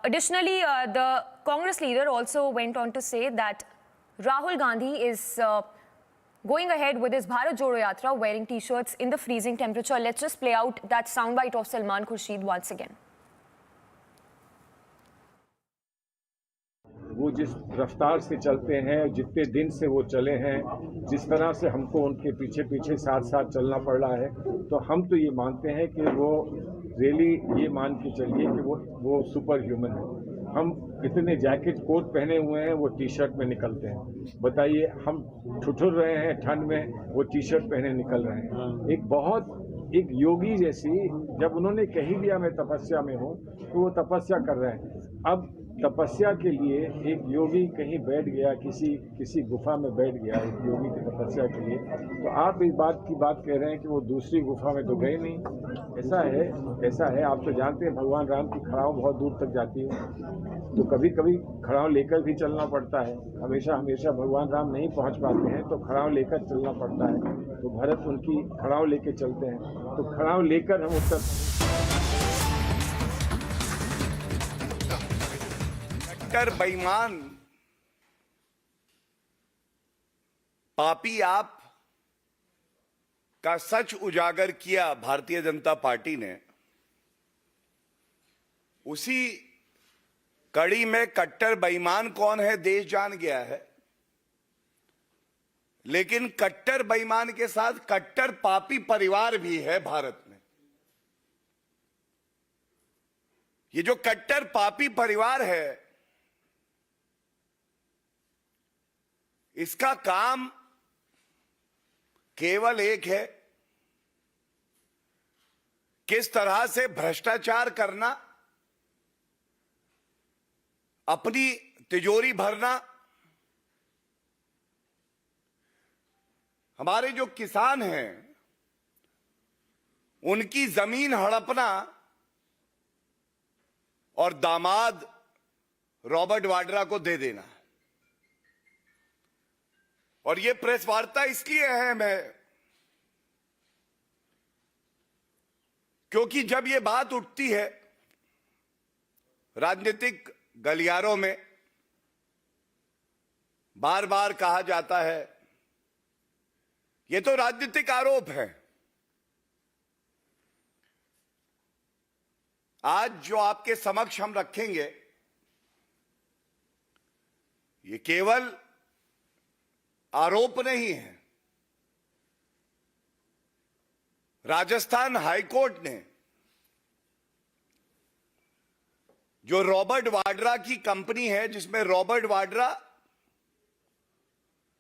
Additionally, the Congress leader also went on to say that Rahul Gandhi is going ahead with his Bharat Jodo Yatra, wearing t-shirts in the freezing temperature. Let's just play out that soundbite of Salman Khurshid once again. वो जिस रफ्तार से चलते हैं, जितने दिन से वो चले हैं, जिस तरह से हमको उनके पीछे पीछे साथ साथ चलना पड़ रहा है, तो हम तो ये मानते हैं कि वो रियली ये मान के चलिए कि वो सुपर ह्यूमन है। हम इतने जैकेट कोट पहने हुए हैं, वो टी शर्ट में निकलते हैं। बताइए, हम ठुठुर रहे हैं ठंड में, वो टी शर्ट पहने निकल रहे हैं। एक योगी जैसी, जब उन्होंने कही दिया मैं तपस्या में हूँ, तो वो तपस्या कर रहे हैं। अब तपस्या के लिए एक योगी कहीं बैठ गया, किसी गुफा में बैठ गया एक योगी की तपस्या के लिए, तो आप इस बात की बात कह रहे हैं कि वो दूसरी गुफा में तो गए नहीं। ऐसा है। आप तो जानते हैं भगवान राम की खड़ाव बहुत दूर तक जाती है, तो कभी कभी खड़ाव लेकर भी चलना पड़ता है। हमेशा भगवान राम नहीं पहुंच पाते हैं, तो खड़ाव लेकर चलना पड़ता है। तो भरत उनकी खड़ाव लेके चलते हैं, तो खड़ाव लेकर हम उत्तर कट्टर बेईमान पापी आप का सच उजागर किया भारतीय जनता पार्टी ने। उसी कड़ी में कट्टर बेईमान कौन है देश जान गया है, लेकिन कट्टर बेईमान के साथ कट्टर पापी परिवार भी है भारत में। ये जो कट्टर पापी परिवार है, इसका काम केवल एक है, किस तरह से भ्रष्टाचार करना, अपनी तिजोरी भरना, हमारे जो किसान हैं उनकी जमीन हड़पना और दामाद रॉबर्ट वाड्रा को दे देना। और ये प्रेस वार्ता इसलिए अहम है क्योंकि जब ये बात उठती है राजनीतिक गलियारों में, बार बार कहा जाता है ये तो राजनीतिक आरोप है। आज जो आपके समक्ष हम रखेंगे, ये केवल आरोप नहीं है। राजस्थान हाईकोर्ट ने जो रॉबर्ट वाड्रा की कंपनी है, जिसमें रॉबर्ट वाड्रा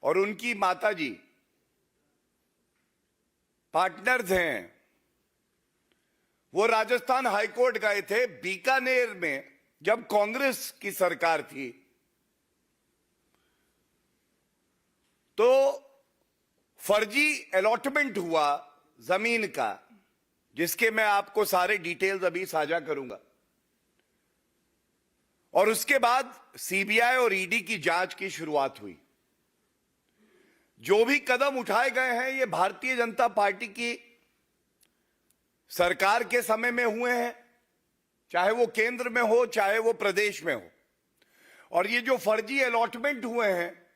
और उनकी माताजी पार्टनर्स हैं, वो राजस्थान हाईकोर्ट गए थे बीकानेर में जब कांग्रेस की सरकार थी। तो फर्जी अलॉटमेंट हुआ जमीन का, जिसके मैं आपको सारे डिटेल्स अभी साझा करूंगा। और उसके बाद सीबीआई और ईडी की जांच की शुरुआत हुई। जो भी कदम उठाए गए हैं ये भारतीय जनता पार्टी की सरकार के समय में हुए हैं, चाहे वो केंद्र में हो चाहे वो प्रदेश में हो। और ये जो फर्जी अलॉटमेंट हुए हैं,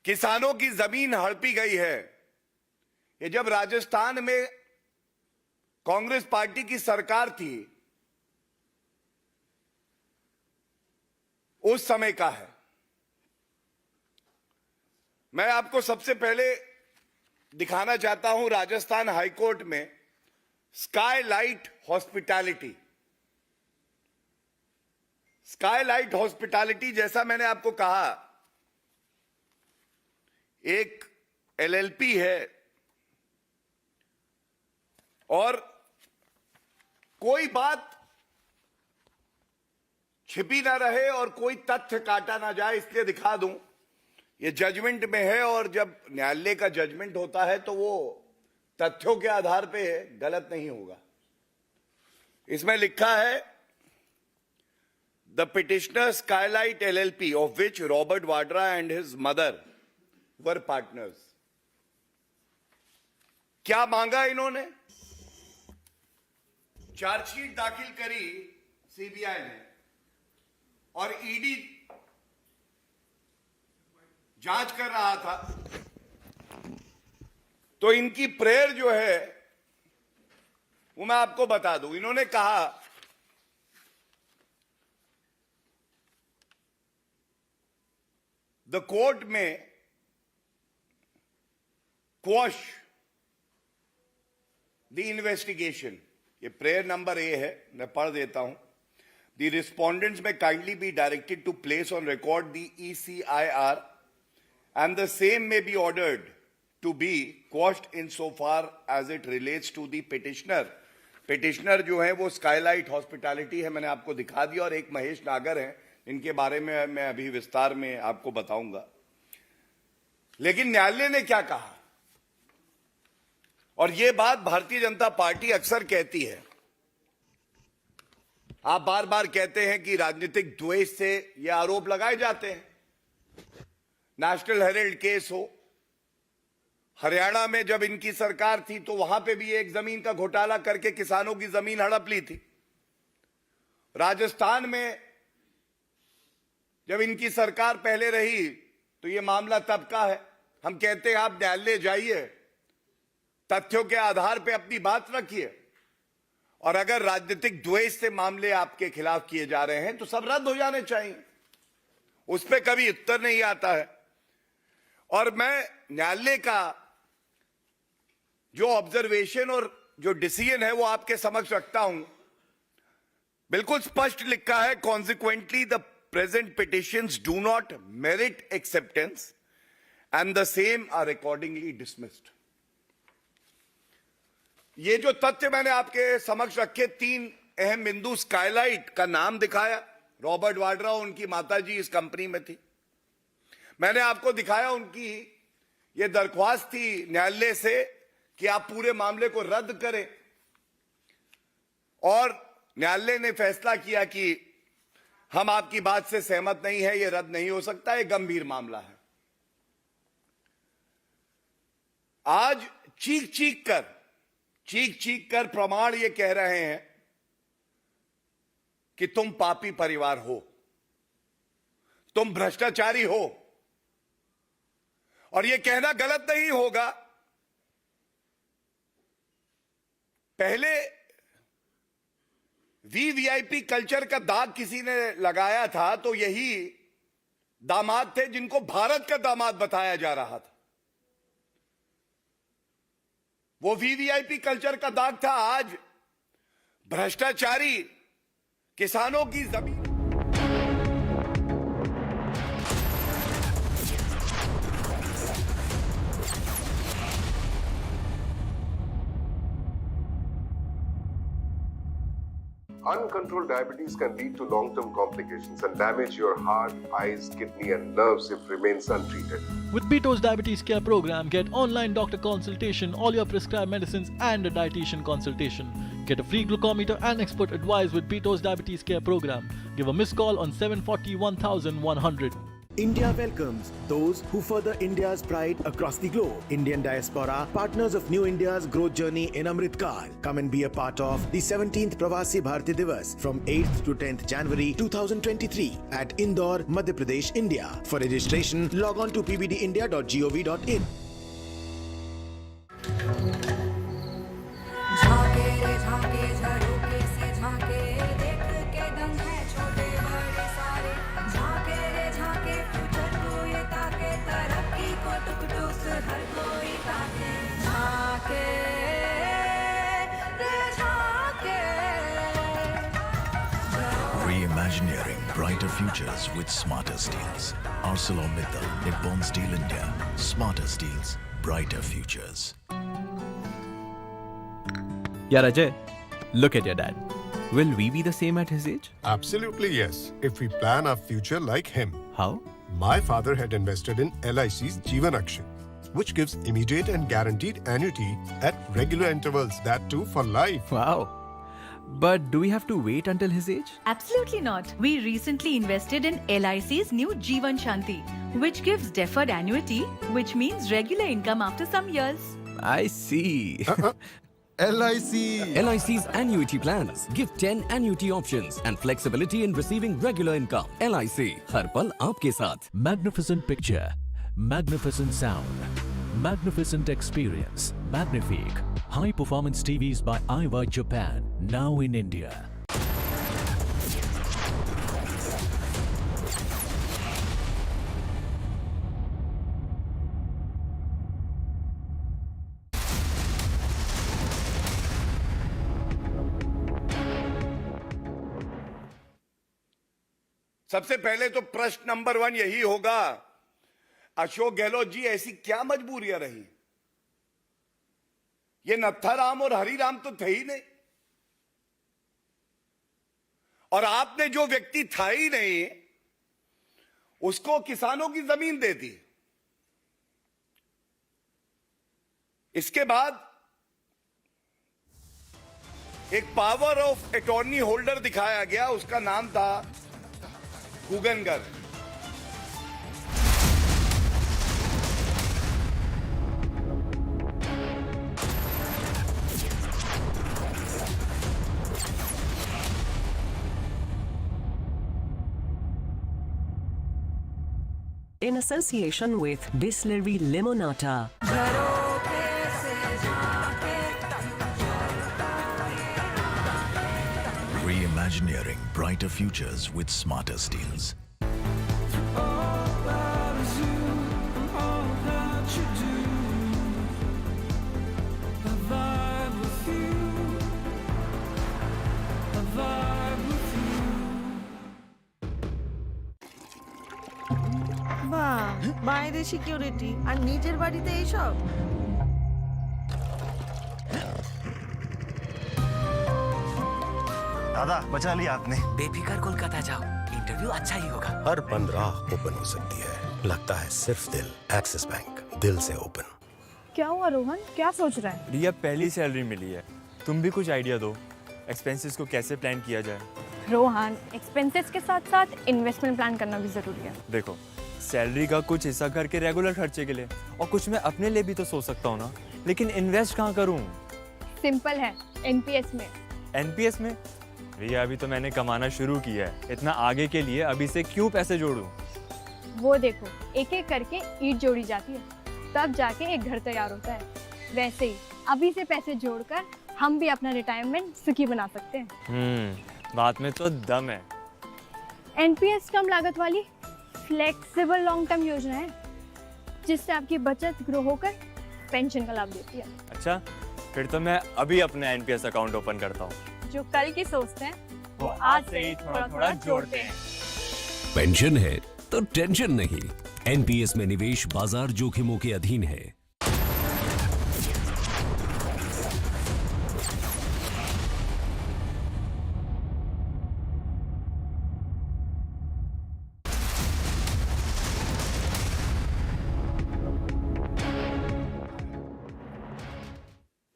किसानों की जमीन हड़पी गई है, ये जब राजस्थान में कांग्रेस पार्टी की सरकार थी उस समय का है। मैं आपको सबसे पहले दिखाना चाहता हूं राजस्थान हाईकोर्ट में स्काईलाइट हॉस्पिटैलिटी। स्काईलाइट हॉस्पिटैलिटी, जैसा मैंने आपको कहा, एक एलएलपी है और कोई बात छिपी ना रहे और कोई तथ्य काटा ना जाए, इसलिए दिखा दूं। ये जजमेंट में है और जब न्यायालय का जजमेंट होता है तो वो तथ्यों के आधार पे है, गलत नहीं होगा। इसमें लिखा है the petitioner Skylight LLP of which Robert Vadra and his mother were partners. क्या मांगा इन्होंने? चार्जशीट दाखिल करी सीबीआई ने और ईडी जांच कर रहा था। तो इनकी प्रेयर जो है वो मैं आपको बता दूं। इन्होंने कहा द कोर्ट में quash the investigation, ये प्रेयर नंबर ए है, मैं पढ़ देता हूं. The respondents may kindly be directed to place on record the ECIR and the same may be ordered to be quashed insofar as it relates to the petitioner. Petitioner जो है वो Skylight hospitality है, मैंने आपको दिखा दिया, और एक महेश नागर हैं, इनके बारे में मैं अभी विस्तार में आपको बताऊंगा. लेकिन न्यायालय ने क्या कहा, और ये बात भारतीय जनता पार्टी अक्सर कहती है. आप बार बार कहते हैं कि राजनीतिक द्वेष से ये आरोप लगाए जाते हैं. नेशनल हेराल्ड केस हो, हरियाणा में जब इनकी सरकार थी तो वहां पे भी एक जमीन का घोटाला करके किसानों की जमीन हड़प ली थी. राजस्थान में जब इनकी सरकार पहले रही तो ये मामला तब का है. हम कहते हैं आप न्यायालय जाइए, तथ्यों के आधार पे अपनी बात रखिए, और अगर राजनीतिक द्वेष से मामले आपके खिलाफ किए जा रहे हैं तो सब रद्द हो जाने चाहिए. उस पर कभी उत्तर नहीं आता है. और मैं न्यायालय का जो ऑब्जर्वेशन और जो डिसीजन है वो आपके समक्ष रखता हूं. बिल्कुल स्पष्ट लिखा है, consequently the present petitions do not merit acceptance and the same are accordingly dismissed. ये जो तथ्य मैंने आपके समक्ष रखे, 3 अहम बिंदु. स्काईलाइट का नाम दिखाया, रॉबर्ट वाड्रा, उनकी माताजी इस कंपनी में थी. मैंने आपको दिखाया उनकी ये दरख्वास्त थी न्यायालय से कि आप पूरे मामले को रद्द करें, और न्यायालय ने फैसला किया कि हम आपकी बात से सहमत नहीं है, ये रद्द नहीं हो सकता, ये गंभीर मामला है. आज चीख चीख कर प्रमाण ये कह रहे हैं कि तुम पापी परिवार हो, तुम भ्रष्टाचारी हो. और ये कहना गलत नहीं होगा. पहले वीवीआईपी कल्चर का दाग किसी ने लगाया था तो यही दामाद थे जिनको भारत का दामाद बताया जा रहा था. वो वीवीआईपी कल्चर का दाग था. आज भ्रष्टाचारी किसानों की जमीन. Uncontrolled diabetes can lead to long-term complications and damage your heart, eyes, kidney and nerves if remains untreated. With Beto's Diabetes Care program, get online doctor consultation, all your prescribed medicines and a dietitian consultation. Get a free glucometer and expert advice with Beto's Diabetes Care program. Give a missed call on 740 1100. India welcomes those who further India's pride across the globe. Indian diaspora, partners of New India's growth journey in Amrit Kaal. Come and be a part of the 17th Pravasi Bharati Divas from 8th to 10th January 2023 at Indore, Madhya Pradesh, India. For registration, log on to pbdindia.gov.in. Reimagineering brighter futures with smarter steels. ArcelorMittal, Nippon Steel India. Smarter steels, brighter futures. Yeah, Ajay, look at your dad. Will we be the same at his age? Absolutely yes, if we plan our future like him. How? My father had invested in LIC's Jeevan Akshay, which gives immediate and guaranteed annuity at regular intervals, that too for life. Wow. But do we have to wait until his age? Absolutely not. We recently invested in LIC's new Jeevan Shanti, which gives deferred annuity, which means regular income after some years. I see. LIC. LIC's annuity plans give 10 annuity options and flexibility in receiving regular income. LIC, हर पल आपके साथ. Magnificent picture, magnificent sound, magnificent experience. Magnifique, high performance TVs by Aiwa Japan, now in India. सबसे पहले तो प्रश्न number 1 यही होगा, अशोक गहलोत जी ऐसी क्या मजबूरियां रही? ये नत्थाराम और हरिराम तो थे ही नहीं, और आपने जो व्यक्ति था ही नहीं उसको किसानों की जमीन दे दी। इसके बाद एक पावर ऑफ अटॉर्नी होल्डर दिखाया गया, उसका नाम था गुगनगर। In association with Distillery Limonata. Reimagineering brighter futures with smarter steels. বাহ, বাইরে সিকিউরিটি আর নিজের বাড়িতে এইসব। दादा बचा लिया आपने। बेफिक्र कोलकाता जाओ, इंटरव्यू अच्छा ही होगा। हर बंद राह ओपन हो सकती है, लगता है सिर्फ दिल। एक्सिस बैंक, दिल से ओपन। क्या हुआ रोहन, क्या सोच रहा है? रिया पहली सैलरी मिली है, तुम भी कुछ आइडिया दो, एक्सपेंसेस को कैसे प्लान किया जाए। रोहन, एक्सपेंसेस के साथ साथ इन्वेस्टमेंट प्लान करना भी जरूरी है। देखो, सैलरी का कुछ हिस्सा घर के रेगुलर खर्चे के लिए और कुछ मैं अपने लिए भी तो सोच सकता हूँ ना, लेकिन इन्वेस्ट कहाँ करूँ? सिंपल है, एनपीएस में। एनपीएस में? रिया अभी तो मैंने कमाना शुरू किया है, इतना आगे के लिए अभी से क्यों पैसे जोड़ूं? वो देखो, एक एक करके ईंट जोड़ी जाती है, तब जाके एक घर तैयार होता है। वैसे ही अभी से पैसे जोड़कर हम भी अपना रिटायरमेंट सुखी बना सकते हैं। बात में तो दम है। एनपीएस कम लागत वाली फ्लेक्सिबल लॉन्ग टर्म योजना है, जिससे आपकी बचत ग्रो होकर पेंशन का लाभ देती है। अच्छा, फिर तो मैं अभी अपना एनपीएस अकाउंट ओपन करता हूँ। जो कल की सोचते हैं वो आज से ही थोड़ा थोड़ा जोड़ते हैं। पेंशन है तो टेंशन नहीं। एनपीएस में निवेश बाजार जोखिमों के अधीन है।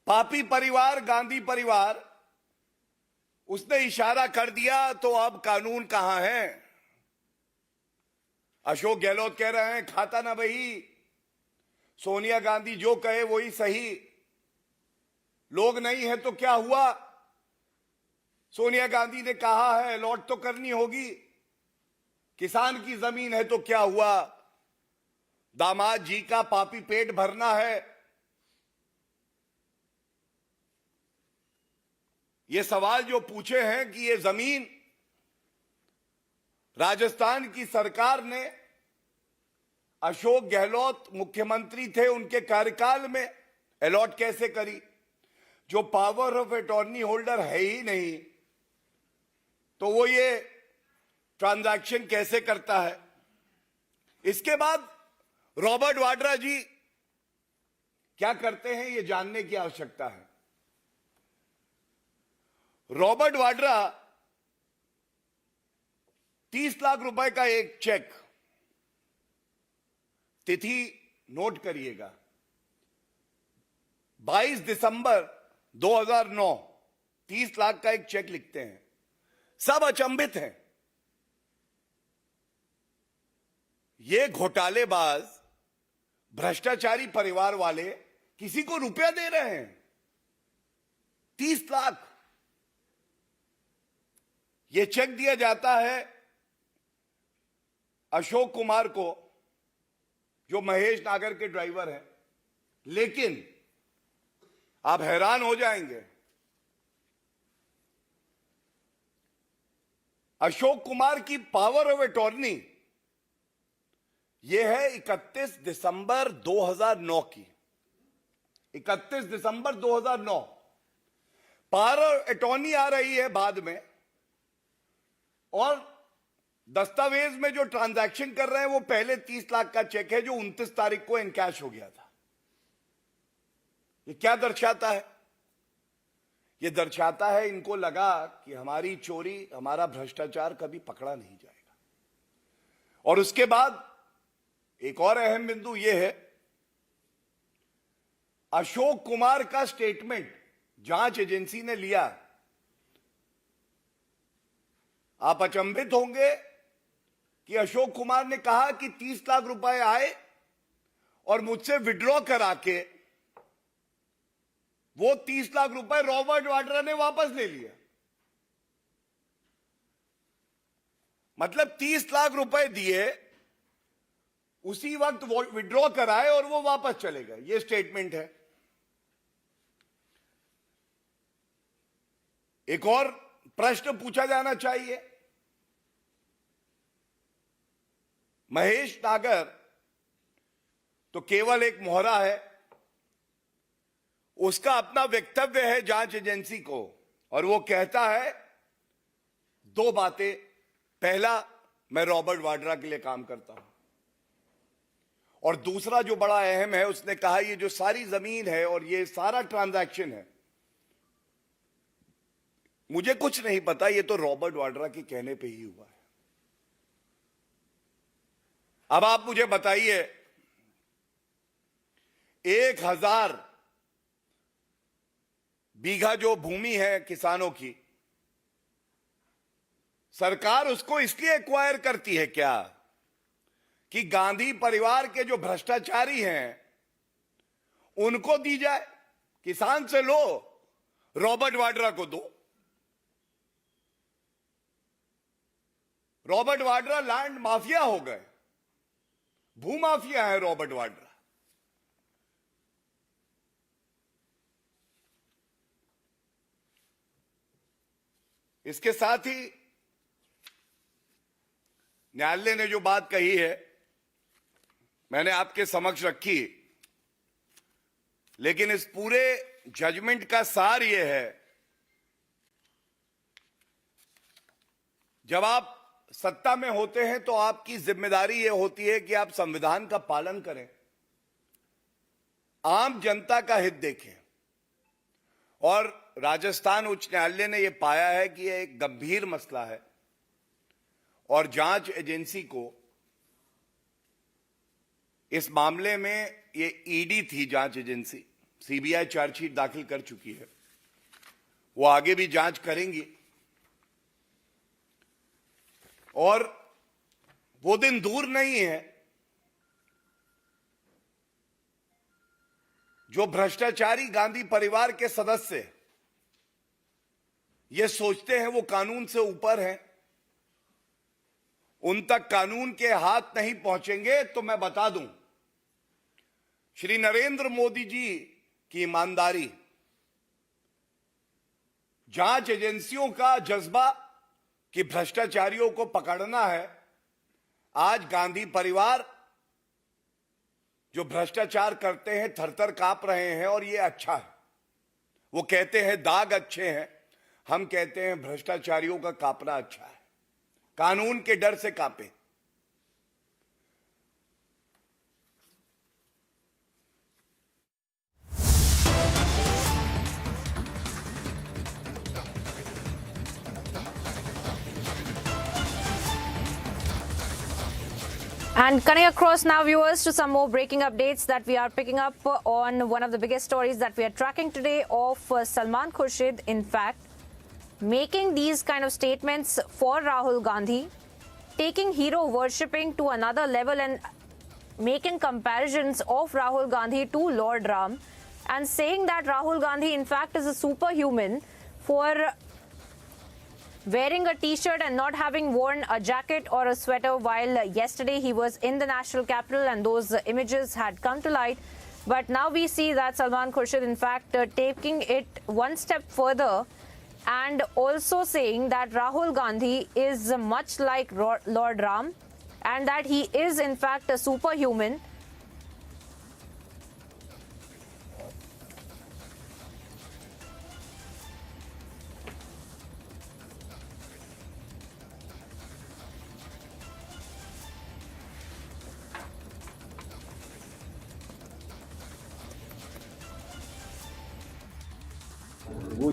पापी परिवार, गांधी परिवार, उसने इशारा कर दिया तो अब कानून कहां है? अशोक गहलोत कह रहे हैं खाता ना बही, सोनिया गांधी जो कहे वही सही। लोग नहीं है तो क्या हुआ? सोनिया गांधी ने कहा है अलॉट तो करनी होगी। किसान की जमीन है तो क्या हुआ? दामाद जी का पापी पेट भरना है। ये सवाल जो पूछे हैं कि ये जमीन राजस्थान की सरकार ने अशोक गहलोत मुख्यमंत्री थे उनके कार्यकाल में अलॉट कैसे करी? जो पावर ऑफ अटॉर्नी होल्डर है ही नहीं तो वो ये ट्रांजैक्शन कैसे करता है? इसके बाद रॉबर्ट वाड्रा जी क्या करते हैं ये जानने की आवश्यकता है। रॉबर्ट वाड्रा 30 लाख रुपए का एक चेक, तिथि नोट करिएगा, 22 दिसंबर 2009, 30 लाख का एक चेक लिखते हैं। सब अचंभित हैं। ये घोटालेबाज भ्रष्टाचारी परिवार वाले किसी को रुपया दे रहे हैं 30 लाख। ये चेक दिया जाता है अशोक कुमार को, जो महेश नागर के ड्राइवर हैं। लेकिन आप हैरान हो जाएंगे, अशोक कुमार की पावर ऑफ अटॉर्नी यह है 31 दिसंबर 2009 की। 31 दिसंबर 2009 पावर ऑफ अटॉर्नी आ रही है बाद में, और दस्तावेज में जो ट्रांजैक्शन कर रहे हैं वो पहले 30 लाख का चेक है जो 29 तारीख को इनकैश हो गया था। ये क्या दर्शाता है? ये दर्शाता है इनको लगा कि हमारी चोरी, हमारा भ्रष्टाचार कभी पकड़ा नहीं जाएगा। और उसके बाद एक और अहम बिंदु यह है, अशोक कुमार का स्टेटमेंट जांच एजेंसी ने लिया। आप अचंभित होंगे कि अशोक कुमार ने कहा कि 30 लाख रुपए आए और मुझसे विड्रॉ करा के वो 30 लाख रुपए रॉबर्ट वाड्रा ने वापस ले लिया। मतलब 30 लाख रुपए दिए, उसी वक्त वो विड्रॉ कराए और वो वापस चले गए। ये स्टेटमेंट है। एक और प्रश्न पूछा जाना चाहिए। महेश नागर तो केवल एक मोहरा है, उसका अपना वक्तव्य है जांच एजेंसी को, और वो कहता है दो बातें। पहला, मैं रॉबर्ट वाड्रा के लिए काम करता हूं, और दूसरा जो बड़ा अहम है, उसने कहा ये जो सारी जमीन है और ये सारा ट्रांजैक्शन है, मुझे कुछ नहीं पता, ये तो रॉबर्ट वाड्रा के कहने पे ही हुआ है। अब आप मुझे बताइए, 1000 बीघा जो भूमि है किसानों की, सरकार उसको इसलिए एक्वायर करती है क्या कि गांधी परिवार के जो भ्रष्टाचारी हैं उनको दी जाए? किसान से लो, रॉबर्ट वाड्रा को दो। रॉबर्ट वाड्रा लैंड माफिया हो गए, भूमाफिया है रॉबर्ट वाड्रा। इसके साथ ही न्यायालय ने जो बात कही है मैंने आपके समक्ष रखी, लेकिन इस पूरे जजमेंट का सार यह है, जब आप सत्ता में होते हैं तो आपकी जिम्मेदारी यह होती है कि आप संविधान का पालन करें, आम जनता का हित देखें। और राजस्थान उच्च न्यायालय ने यह पाया है कि यह एक गंभीर मसला है और जांच एजेंसी को इस मामले में, ये ईडी थी जांच एजेंसी, सीबीआई चार्जशीट दाखिल कर चुकी है, वो आगे भी जांच करेंगी। और वो दिन दूर नहीं है जो भ्रष्टाचारी गांधी परिवार के सदस्य ये सोचते हैं वो कानून से ऊपर हैं, उन तक कानून के हाथ नहीं पहुंचेंगे। तो मैं बता दूं, श्री नरेंद्र मोदी जी की ईमानदारी, जांच एजेंसियों का जज्बा कि भ्रष्टाचारियों को पकड़ना है, आज गांधी परिवार जो भ्रष्टाचार करते हैं थरथर कांप रहे हैं। और ये अच्छा है। वो कहते हैं दाग अच्छे हैं, हम कहते हैं भ्रष्टाचारियों का कांपना अच्छा है, कानून के डर से कांपे। And cutting across now, viewers, to some more breaking updates that we are picking up on one of the biggest stories that we are tracking today of Salman Khurshid, in fact, making these kind of statements for Rahul Gandhi, taking hero worshipping to another level and making comparisons of Rahul Gandhi to Lord Ram, and saying that Rahul Gandhi, in fact, is a superhuman for wearing a t-shirt and not having worn a jacket or a sweater while yesterday he was in the national capital and those images had come to light. But now we see that Salman Khurshid, in fact, taking it one step further and also saying that Rahul Gandhi is much like Lord Ram and that he is, in fact, a superhuman.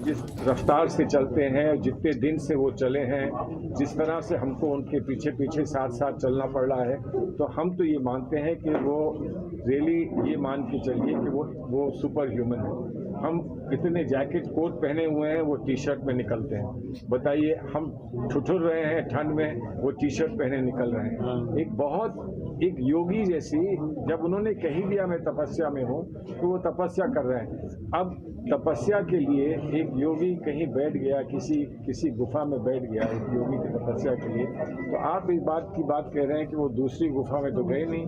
जिस रफ्तार से चलते हैं, जितने दिन से वो चले हैं, जिस तरह से हमको उनके पीछे पीछे साथ साथ चलना पड़ रहा है, तो हम तो ये मानते हैं कि वो रियली ये मान के चलिए कि वो सुपर ह्यूमन है। हम इतने जैकेट कोट पहने हुए हैं, वो टी शर्ट में निकलते हैं। बताइए, हम ठुठुर रहे हैं ठंड में, वो टी शर्ट पहने निकल रहे हैं। एक योगी जैसी, जब उन्होंने कही दिया मैं तपस्या में हूँ, तो वो तपस्या कर रहे हैं। अब तपस्या के लिए एक योगी कहीं बैठ गया, किसी गुफा में बैठ गया एक योगी की तपस्या के लिए, तो आप इस बात की बात कह रहे हैं कि वो दूसरी गुफा में तो गए नहीं।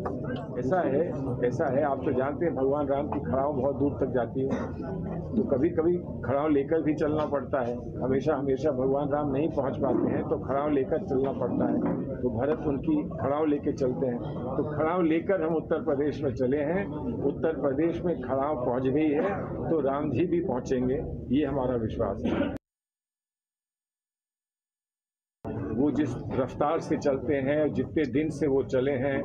ऐसा है। आप तो जानते हैं भगवान राम की खड़ाव बहुत दूर तक जाती है, तो कभी कभी खड़ाव लेकर भी चलना पड़ता है। हमेशा भगवान राम नहीं पहुंच पाते हैं, तो खड़ाव लेकर चलना पड़ता है। तो भरत उनकी खड़ाव लेके चलते हैं, तो खड़ाव लेकर हम उत्तर प्रदेश में चले हैं। उत्तर प्रदेश में खड़ाव पहुंच गई है, तो राम जी भी पहुंचेंगे, ये हमारा विश्वास है। वो जिस रफ्तार से चलते हैं, जितने दिन से वो चले हैं,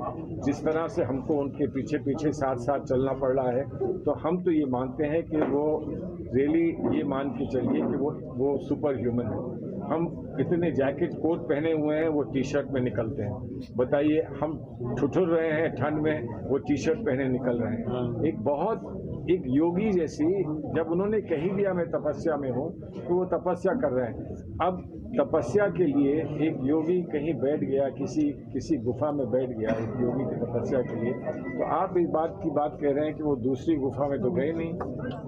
जिस तरह से हमको उनके पीछे पीछे साथ साथ चलना पड़ रहा है, तो हम तो ये मानते हैं कि वो रियली ये मान के चलिए कि वो सुपर ह्यूमन है। हम इतने जैकेट कोट पहने हुए हैं, वो टी शर्ट में निकलते हैं। बताइए, हम ठुठुर रहे हैं ठंड में, वो टी शर्ट पहने निकल रहे हैं। एक योगी जैसी, जब उन्होंने कही दिया मैं तपस्या में हूँ, तो वो तपस्या कर रहे हैं। अब तपस्या के लिए एक योगी कहीं बैठ गया, किसी गुफा में बैठ गया एक योगी की तपस्या के लिए, तो आप इस बात की बात कह रहे हैं कि वो दूसरी गुफा में तो गए नहीं।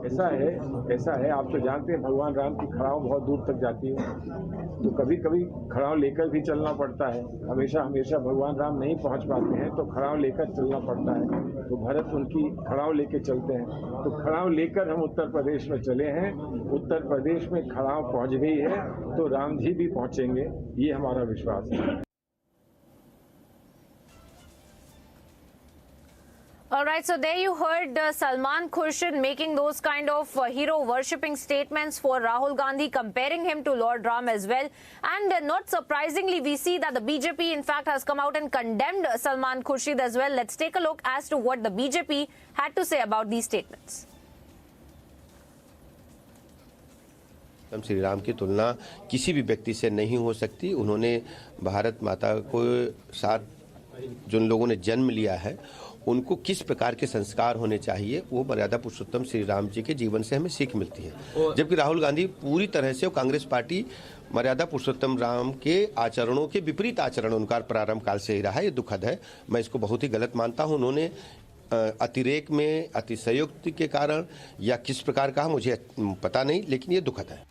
ऐसा है। आप तो जानते हैं भगवान राम की खड़ाव बहुत दूर तक जाती है, तो कभी कभी खड़ाव लेकर भी चलना पड़ता है। हमेशा भगवान राम नहीं पहुंच पाते हैं, तो खड़ाव लेकर चलना पड़ता है। तो भरत उनकी खड़ाव लेके चलते हैं, तो खड़ाव लेकर हम उत्तर प्रदेश में चले हैं। उत्तर प्रदेश में खड़ाव पहुंच गई है, तो राम जी भी पहुंचेंगे, ये हमारा विश्वास है। All right, so there you heard Salman Khurshid making those kind of hero-worshipping statements for Rahul Gandhi, comparing him to Lord Ram as well. And not surprisingly, we see that the BJP, in fact, has come out and condemned Salman Khurshid as well. Let's take a look as to what the BJP had to say about these statements. Shri Ram की तुलना किसी भी व्यक्ति से नहीं हो सकती। उन्होंने भारत माता को साथ जिन लोगों ने जन्म लिया है, उनको किस प्रकार के संस्कार होने चाहिए, वो मर्यादा पुरुषोत्तम श्री राम जी के जीवन से हमें सीख मिलती है। जबकि राहुल गांधी पूरी तरह से, कांग्रेस पार्टी मर्यादा पुरुषोत्तम राम के आचरणों के विपरीत आचरण उनका प्रारंभ काल से ही रहा है। ये दुखद है, मैं इसको बहुत ही गलत मानता हूँ। उन्होंने अतिरेक में, अतिशयोक्ति के कारण या किस प्रकार का मुझे पता नहीं, लेकिन ये दुखद है।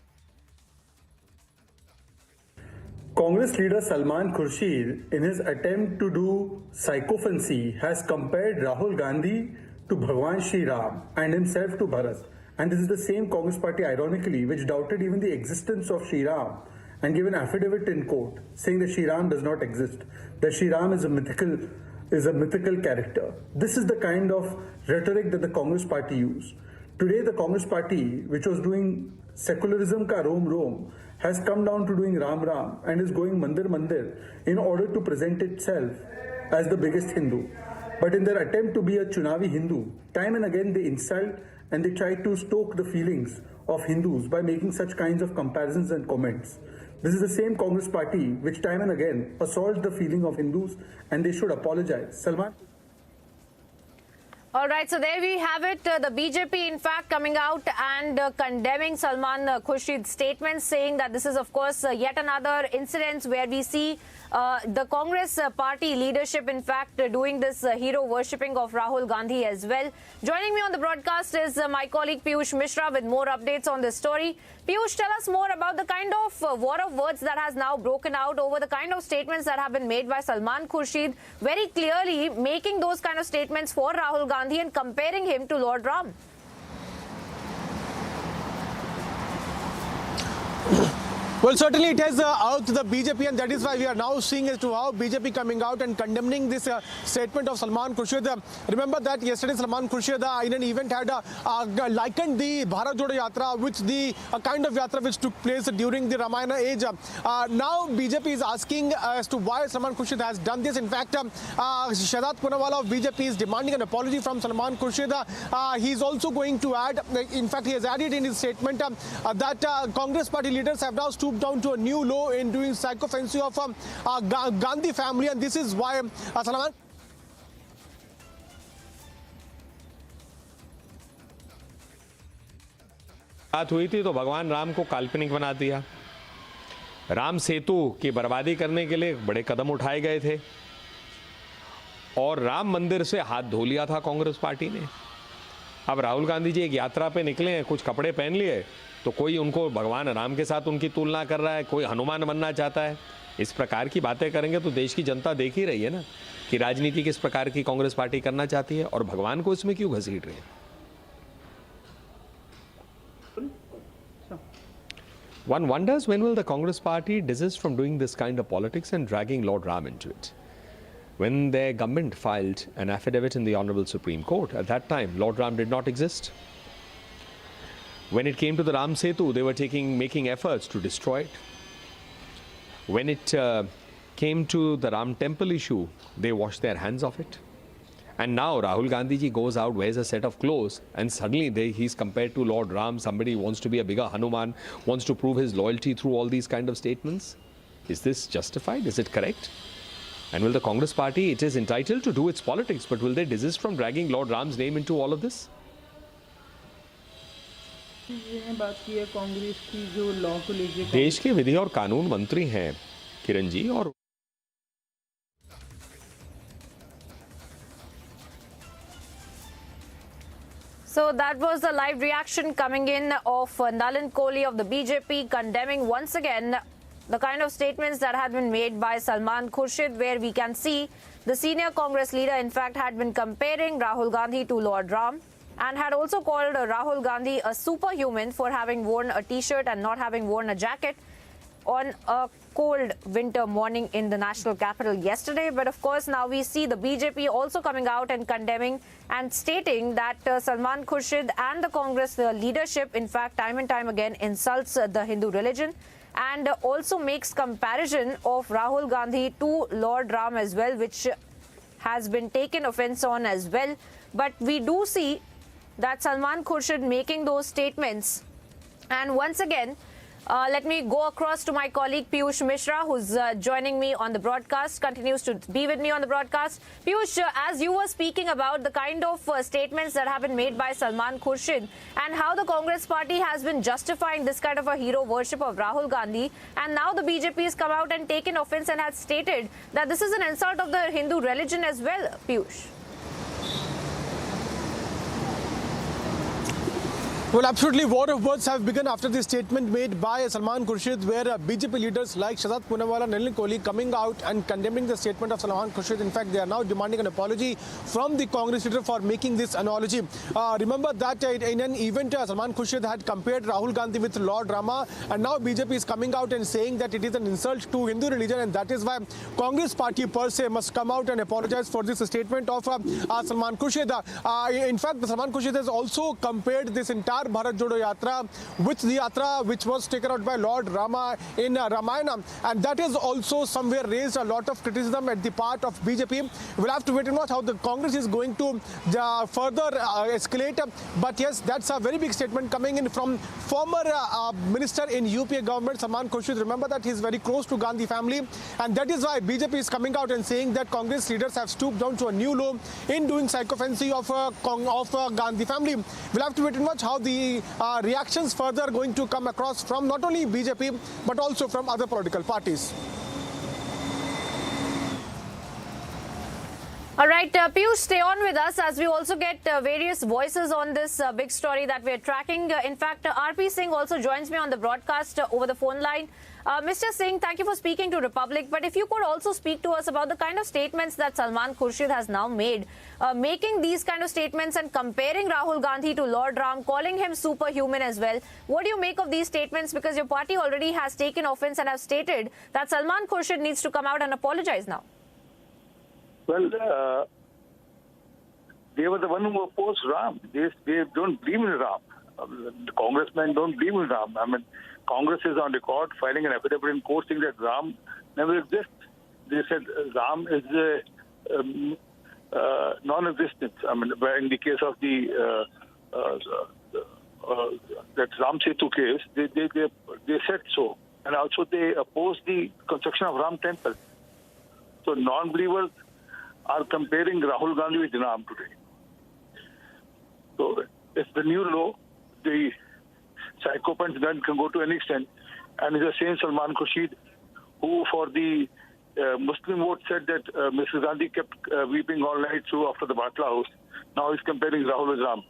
Congress leader Salman Khurshid, in his attempt to do sycophancy, has compared Rahul Gandhi to Bhagwan Shri Ram and himself to Bharat. And this is the same Congress party, ironically, which doubted even the existence of Shri Ram and gave an affidavit in court saying that Shri Ram does not exist, that Shri Ram is a mythical character. This is the kind of rhetoric that the Congress party used. Today, the Congress party, which was doing secularism ka Rom, has come down to doing Ram and is going Mandir in order to present itself as the biggest Hindu. But in their attempt to be a Chunavi Hindu, time and again they insult and they try to stoke the feelings of Hindus by making such kinds of comparisons and comments. This is the same Congress party which time and again assaults the feeling of Hindus, and they should apologize. Salman. All right, so there we have it. The BJP, in fact, coming out and condemning Salman Khurshid's statements, saying that this is, of course, yet another incident where we see the Congress party leadership, in fact, doing this hero worshipping of Rahul Gandhi as well. Joining me on the broadcast is my colleague Piyush Mishra with more updates on this story. Piyush, tell us more about the kind of war of words that has now broken out over the kind of statements that have been made by Salman Khurshid, very clearly making those kind of statements for Rahul Gandhi and comparing him to Lord Ram. Well, certainly it has out the BJP, and that is why we are now seeing as to how BJP coming out and condemning this statement of Salman Khurshid. Remember that yesterday Salman Khurshid in an event had likened the Bharat Jodo Yatra with the kind of yatra which took place during the Ramayana age. Now BJP is asking as to why Salman Khurshid has done this. In fact, Shahzad Poonawalla of BJP is demanding an apology from Salman Khurshid. He is also going to add, in fact he has added in his statement that Congress party leaders have now stooped down to a new low in doing psychophancy of Gandhi family, and this is why Salman बात हुई थी तो भगवान राम को काल्पनिक बना दिया। राम सेतु की बर्बादी करने के लिए बड़े कदम उठाए गए थे और राम मंदिर से हाथ धो लिया था कांग्रेस पार्टी ने। अब राहुल गांधी जी एक यात्रा पे निकले हैं, कुछ कपड़े पहन लिए तो कोई उनको भगवान राम के साथ उनकी तुलना कर रहा है, कोई हनुमान बनना चाहता है। इस प्रकार की बातें करेंगे तो देश की जनता देख ही रही है ना कि राजनीति किस प्रकार की कांग्रेस पार्टी करना चाहती है और भगवान को इसमें क्यों घसीट रही है। One wonders when will the Congress party desist from doing this kind of politics and dragging Lord Ram into it. When their government filed an affidavit in the Honorable Supreme Court, at that time Lord Ram did not exist. When it came to the Ram Setu, they were making efforts to destroy it. When it came to the Ram Temple issue, they washed their hands of it. And now Rahul Gandhi ji goes out, wears a set of clothes, and suddenly he's compared to Lord Ram. Somebody wants to be a bigger Hanuman, wants to prove his loyalty through all these kind of statements. Is this justified? Is it correct? And will the Congress party, it is entitled to do its politics, but will they desist from dragging Lord Ram's name into all of this? देश के विधि और कानून मंत्री हैं किरण जी और So that was the live reaction coming in of Nalin Kohli of the BJP condemning once again the kind of statements that had been made by Salman Khurshid, where we can see the senior Congress leader in fact had been comparing Rahul Gandhi to Lord Ram and had also called Rahul Gandhi a superhuman for having worn a t-shirt and not having worn a jacket on a cold winter morning in the national capital yesterday. But of course now we see the BJP also coming out and condemning and stating that Salman Khurshid and the Congress leadership in fact time and time again insults the Hindu religion and also makes comparison of Rahul Gandhi to Lord Ram as well, which has been taken offense on as well. But we do see that Salman Khurshid making those statements. And once again, let me go across to my colleague Piyush Mishra, who's joining me on the broadcast, continues to be with me on the broadcast. Piyush, as you were speaking about the kind of statements that have been made by Salman Khurshid and how the Congress party has been justifying this kind of a hero worship of Rahul Gandhi, and now the BJP has come out and taken offense and has stated that this is an insult of the Hindu religion as well, Piyush. Well, absolutely. War of words have begun after the statement made by Salman Khurshid, where BJP leaders like Shahzad Poonawalla and Nalin Kohli coming out and condemning the statement of Salman Khurshid. In fact, they are now demanding an apology from the Congress leader for making this analogy. Remember that in an event, Salman Khurshid had compared Rahul Gandhi with Lord Rama, and now BJP is coming out and saying that it is an insult to Hindu religion, and that is why Congress party per se must come out and apologize for this statement of Salman Khurshid. In fact, Salman Khurshid has also compared this entire Bharat Jodo Yatra with the Yatra which was taken out by Lord Rama in Ramayana, and that has also somewhere raised a lot of criticism at the part of BJP. We'll have to wait and watch how the Congress is going to further escalate. But yes, that's a very big statement coming in from former minister in UPA government, Salman Khurshid. Remember that he's very close to Gandhi family, and that is why BJP is coming out and saying that Congress leaders have stooped down to a new low in doing psychophancy of Gandhi family. We'll have to wait and watch how the reactions further going to come across from not only BJP but also from other political parties. All right, Piyush, stay on with us as we also get various voices on this big story that we're tracking. In fact, RP Singh also joins me on the broadcast over the phone line. Mr. Singh, thank you for speaking to Republic. But if you could also speak to us about the kind of statements that Salman Khurshid has now made, making these kind of statements and comparing Rahul Gandhi to Lord Ram, calling him superhuman as well. What do you make of these statements? Because your party already has taken offense and has stated that Salman Khurshid needs to come out and apologize now. Well, they were the one who opposed Ram. They don't believe in Ram. The congressmen don't believe in Ram. I mean, Congress is on record filing an affidavit in court saying that Ram never exists. They said Ram is non-existent. I mean, in the case of the that Ram Setu case, they said so, and also they opposed the construction of Ram Temple. So non-believers are comparing Rahul Gandhi with Ram today. So it's the new law. The psychopath gun can go to any extent. And it's the same Salman Khurshid who for the Muslim vote said that Mrs. Gandhi kept weeping all night through after the Batla house. Now he's comparing Rahul with Ram.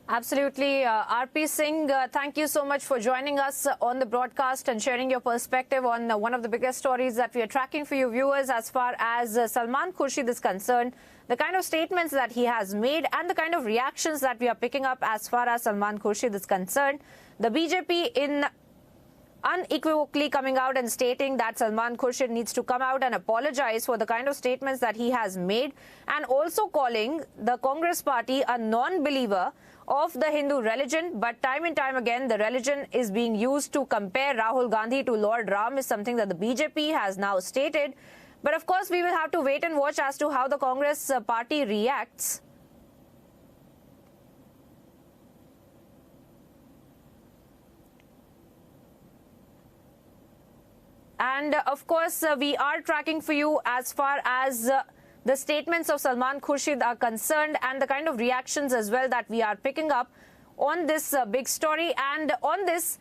Absolutely. RP Singh, thank you so much for joining us on the broadcast and sharing your perspective on one of the biggest stories that we are tracking for you viewers as far as Salman Khurshid is concerned, the kind of statements that he has made and the kind of reactions that we are picking up as far as Salman Khurshid is concerned. The BJP in unequivocally coming out and stating that Salman Khurshid needs to come out and apologize for the kind of statements that he has made, and also calling the Congress party a non-believer of the Hindu religion. But time and time again, the religion is being used to compare Rahul Gandhi to Lord Ram is something that the BJP has now stated. But of course, we will have to wait and watch as to how the Congress party reacts. And of course, we are tracking for you as far as the statements of Salman Khurshid are concerned and the kind of reactions as well that we are picking up on this big story. And on this,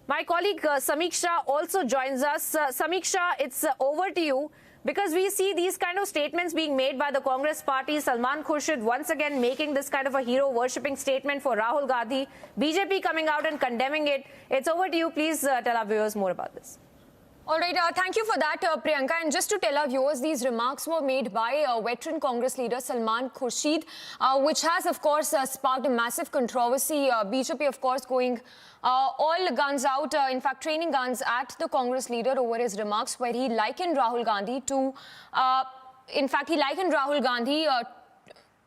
my colleague Samiksha also joins us. Samiksha, it's over to you, because we see these kind of statements being made by the Congress party. Salman Khurshid once again making this kind of a hero-worshipping statement for Rahul Gandhi. BJP coming out and condemning it. It's over to you. Please tell our viewers more about this. All right, thank you for that, Priyanka. And just to tell our viewers, these remarks were made by veteran Congress leader Salman Khurshid, which has, of course, sparked a massive controversy. BJP, of course, going all guns out, in fact, training guns at the Congress leader over his remarks, where he likened Rahul Gandhi to,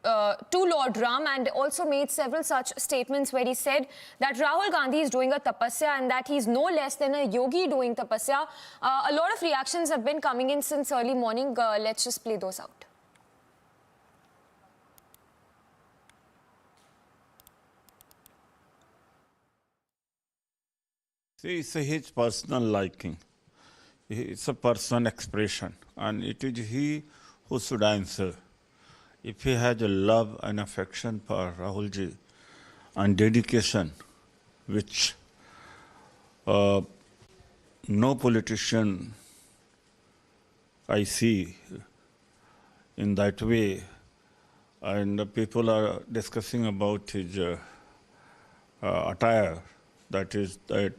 to Lord Ram, and also made several such statements where he said that Rahul Gandhi is doing a tapasya and that he's no less than a yogi doing tapasya. A lot of reactions have been coming in since early morning. Let's just play those out. See, it's his personal liking. It's a personal expression, and it is he who should answer. If he has a love and affection for Rahulji and dedication, which no politician I see in that way, and people are discussing about his attire, that is that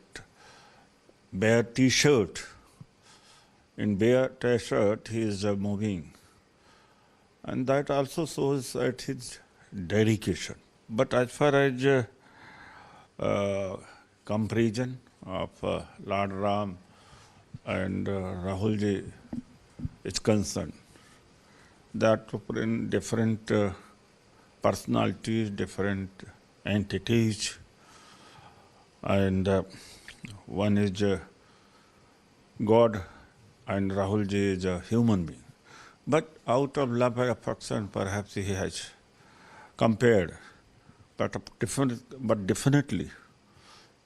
bare T-shirt. In bare T-shirt, he is moving. And that also shows that his dedication. But as far as comparison of Lord Ram and Rahulji is concerned, that in different personalities, different entities, and one is God and Rahulji is a human being. But out of love and affection, perhaps he has compared, but definitely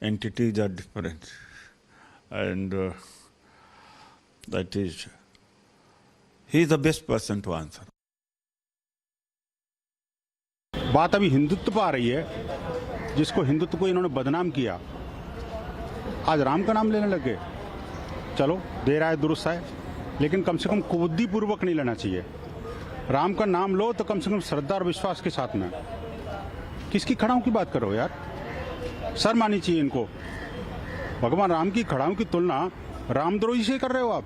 entities are different, and that is, he is the best person to answer. बात अभी हिंदुत्व पर आ रही है, जिसको हिंदुत्व को इन्होंने बदनाम किया, आज राम का नाम लेने लग गए। चलो दे रहा है, दुरुस्त है, लेकिन कम से कम कुबुद्धिपूर्वक नहीं लेना चाहिए। राम का नाम लो तो कम से कम श्रद्धा और विश्वास के साथ में। किसकी खड़ाओं की बात करो यार, शर्म आनी चाहिए इनको। भगवान राम की खड़ाओं की तुलना रामद्रोही से कर रहे हो आप।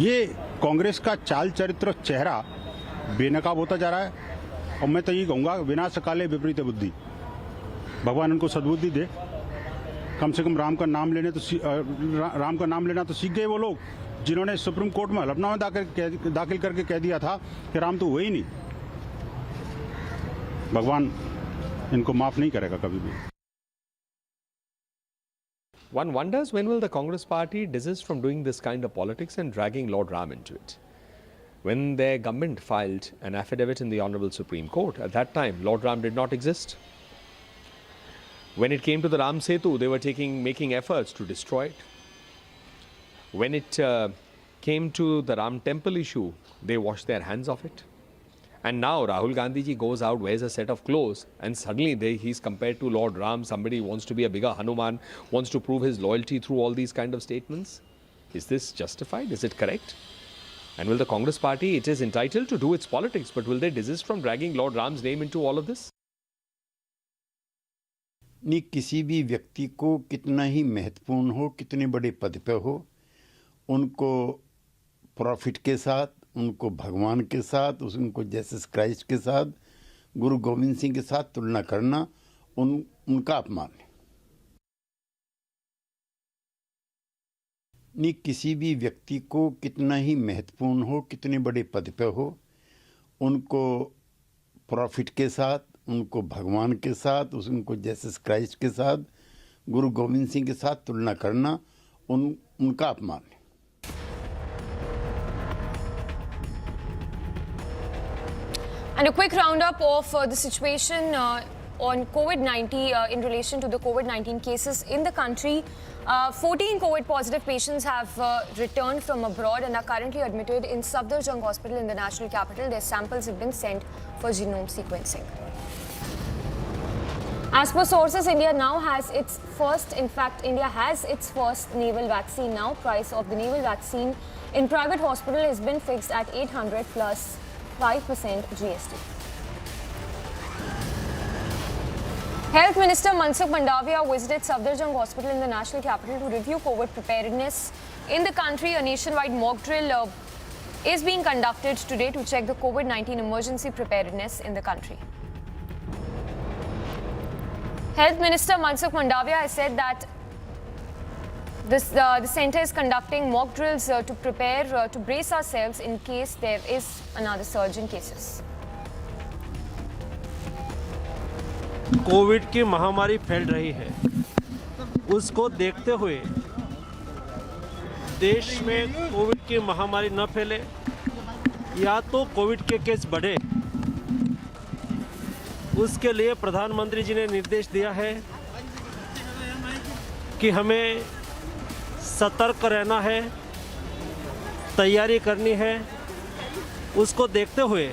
ये कांग्रेस का चाल चरित्र चेहरा बेनकाब होता जा रहा है, और मैं तो ये कहूँगा विनाश काले विपरीत बुद्धि। भगवान उनको सद्बुद्धि दे। कम से कम राम का नाम लेना तो सीख गए वो लोग जिन्होंने सुप्रीम कोर्ट में हलफनामा दाखिल करके कह दिया था कि राम तो हुए ही नहीं। भगवान इनको माफ नहीं करेगा कभी भी। One wonders when will the Congress party desist from doing this kind of politics and dragging Lord Ram into it. When their government filed an affidavit in the Honorable Supreme Court, at that time Lord Ram did not exist. When it came to the Ram Setu, they were making efforts to destroy it. When it came to the Ram temple issue, they washed their hands of it. And now Rahul Gandhi ji goes out, wears a set of clothes, and suddenly he's compared to Lord Ram. Somebody wants to be a bigger Hanuman, wants to prove his loyalty through all these kind of statements. Is this justified? Is it correct? And will the Congress party, it is entitled to do its politics, but will they desist from dragging Lord Ram's name into all of this? नहीं, किसी भी व्यक्ति को कितना ही महत्वपूर्ण हो, कितने बड़े पद पे हो, उनको प्रॉफिट के साथ, उनको भगवान के साथ, उनको जीसस क्राइस्ट के साथ, गुरु गोविंद सिंह के साथ तुलना करना उनका अपमान है। नहीं, किसी भी व्यक्ति को कितना ही महत्वपूर्ण हो, कितने बड़े पद पे हो, उनको प्रॉफिट के साथ, उनको भगवान के साथ, उनको जीसस क्राइस्ट के साथ, गुरु गोविंद सिंह के साथ तुलना करना उनका अपमान है। And a quick roundup of the situation on COVID-19 in relation to the COVID-19 cases in the country. 14 COVID positive patients have returned from abroad and are currently admitted in Safdarjung Hospital in the national capital. Their samples have been sent for genome sequencing. As per sources, India now has its first, in fact, India has its first naval vaccine now. Price of the naval vaccine in private hospital has been fixed at 800 plus 5% GST. Health Minister Mansukh Mandavia visited Safdarjung Hospital in the national capital to review COVID preparedness in the country. A nationwide mock drill is being conducted today to check the COVID-19 emergency preparedness in the country. Health Minister Mansukh Mandavia has said that the centre is conducting mock drills to prepare, to brace ourselves in case there is another surge in cases. Covid की महामारी फैल रही है, उसको देखते हुए देश में कोविड की महामारी न फैले या तो कोविड के केस बढ़े, उसके लिए प्रधानमंत्री जी ने निर्देश दिया है कि हमें सतर्क रहना है, तैयारी करनी है। उसको देखते हुए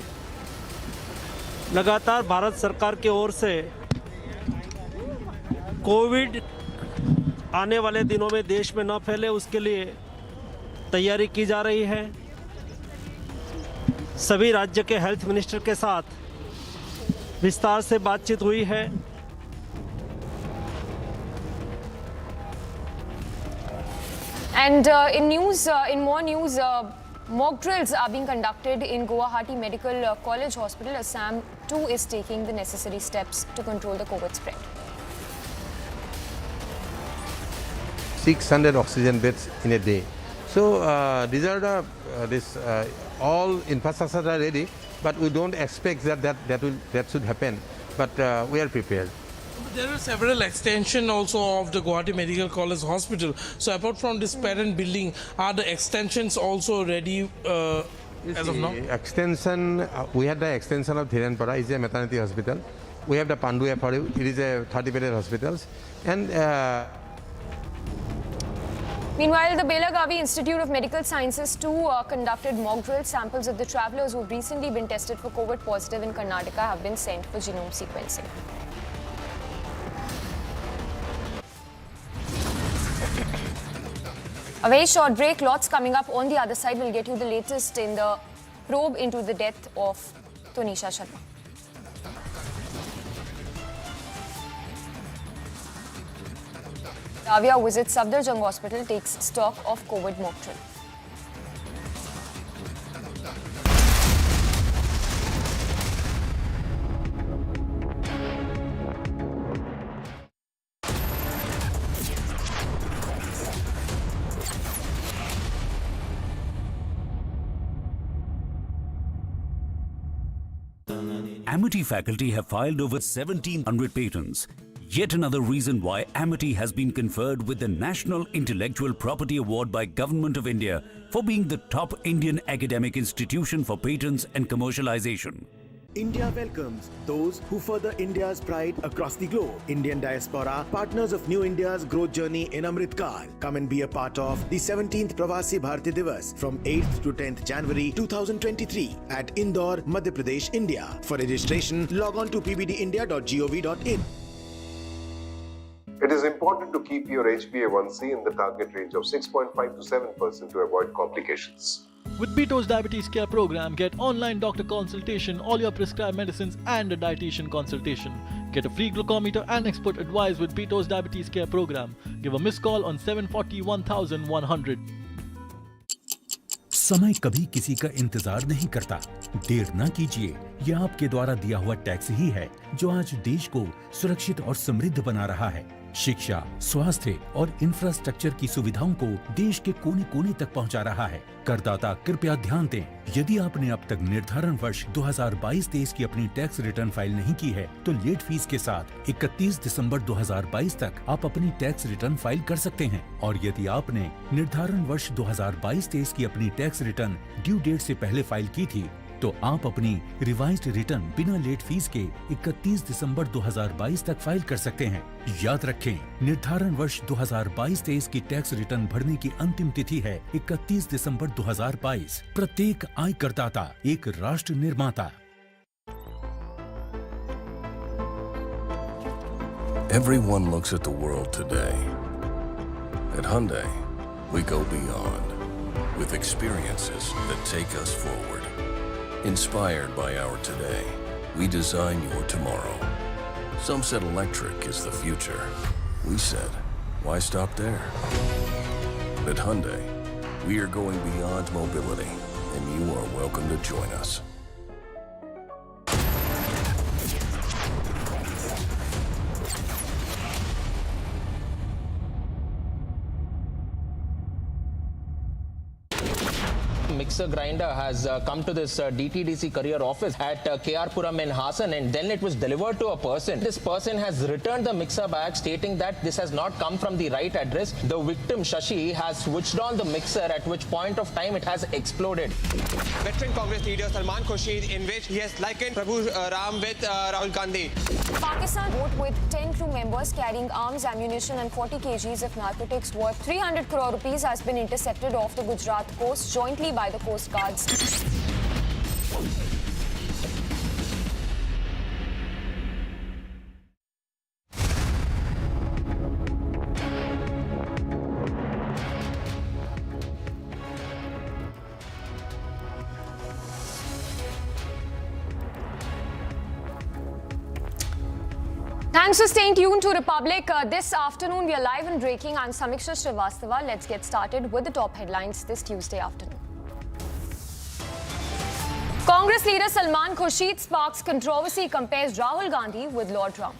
लगातार भारत सरकार की ओर से कोविड आने वाले दिनों में देश में न फैले, उसके लिए तैयारी की जा रही है। सभी राज्य के हेल्थ मिनिस्टर के साथ विस्तार से बातचीत हुई है। And in more news, mock drills are being conducted in Guwahati Medical College Hospital. Assam too is taking the necessary steps to control the COVID spread. 600 oxygen beds in a day. So these are the all infrastructure are ready, but we don't expect that should happen. But we are prepared. There are several extensions also of the Guwahati Medical College Hospital. So apart from this parent building, are the extensions also ready as of now? Extension, we had the extension of Dhirenpara, it's a maternity hospital. We have the Pandu FRU, it is a 30-bedded hospital. And meanwhile, the Belagavi Institute of Medical Sciences too conducted mock drill. Samples of the travellers who have recently been tested for COVID positive in Karnataka have been sent for genome sequencing. A very short break, lots coming up on the other side. We'll get you the latest in the probe into the death of Tunisha Sharma. Davia visits Safdarjung Hospital, takes stock of COVID mock drill. Amity faculty have filed over 1,700 patents. Yet another reason why Amity has been conferred with the National Intellectual Property Award by Government of India for being the top Indian academic institution for patents and commercialization. India welcomes those who further India's pride across the globe. Indian diaspora, partners of New India's growth journey in Amrit Kaal. Come and be a part of the 17th Pravasi Bharti Divas from 8th to 10th January 2023 at Indore, Madhya Pradesh, India. For registration, log on to pbdindia.gov.in. It is important to keep your HbA1c in the target range of 6.5 to 7% to avoid complications. With Beto's Diabetes Care program, get online doctor consultation, all your prescribed medicines and a dietitian consultation. Get a free glucometer and expert advice with Beto's Diabetes Care program. Give a missed call on 740-1100. समय कभी किसी का इंतजार नहीं करता। देर न कीजिए, यह आपके द्वारा दिया हुआ टैक्स ही है जो आज देश को सुरक्षित और समृद्ध बना रहा है। शिक्षा, स्वास्थ्य और इंफ्रास्ट्रक्चर की सुविधाओं को देश के कोने-कोने तक पहुंचा रहा है। करदाता कृपया ध्यान दें, यदि आपने अब तक निर्धारण वर्ष 2022-23 की अपनी टैक्स रिटर्न फाइल नहीं की है, तो लेट फीस के साथ 31 दिसंबर 2022 तक आप अपनी टैक्स रिटर्न फाइल कर सकते हैं। और यदि आपने निर्धारण वर्ष 2022-23 की अपनी टैक्स रिटर्न ड्यू डेट से पहले फाइल की थी, तो आप अपनी रिवाइज्ड रिटर्न बिना लेट फीस के 31 दिसंबर 2022 तक फाइल कर सकते हैं। याद रखें, निर्धारण वर्ष 2022-23 की टैक्स रिटर्न भरने की अंतिम तिथि है 31 दिसंबर 2022। प्रत्येक आय करदाता एक राष्ट्र निर्माता। Everyone looks at the world today. At Hyundai, we go beyond with experiences that take us forward. Inspired by our today, we design your tomorrow. Some said electric is the future. We said, why stop there? At Hyundai, we are going beyond mobility, and you are welcome to join us. Mixer grinder has come to this DTDC career office at KR Puram in Hassan, and then it was delivered to a person. This person has returned the mixer bag stating that this has not come from the right address. The victim Shashi has switched on the mixer, at which point of time it has exploded. Veteran Congress leader Salman Khurshid, in which he has likened Prabhu Ram with Rahul Gandhi. Pakistan boat with 10 crew members carrying arms, ammunition and 40 kgs of narcotics worth 300 crore rupees has been intercepted off the Gujarat coast jointly by the Coast Guards. Thanks for staying tuned to Republic. This afternoon, we are live and breaking. I'm Samiksha Srivastava. Let's get started with the top headlines this Tuesday afternoon. Congress leader Salman Khurshid sparks controversy, compares Rahul Gandhi with Lord Ram.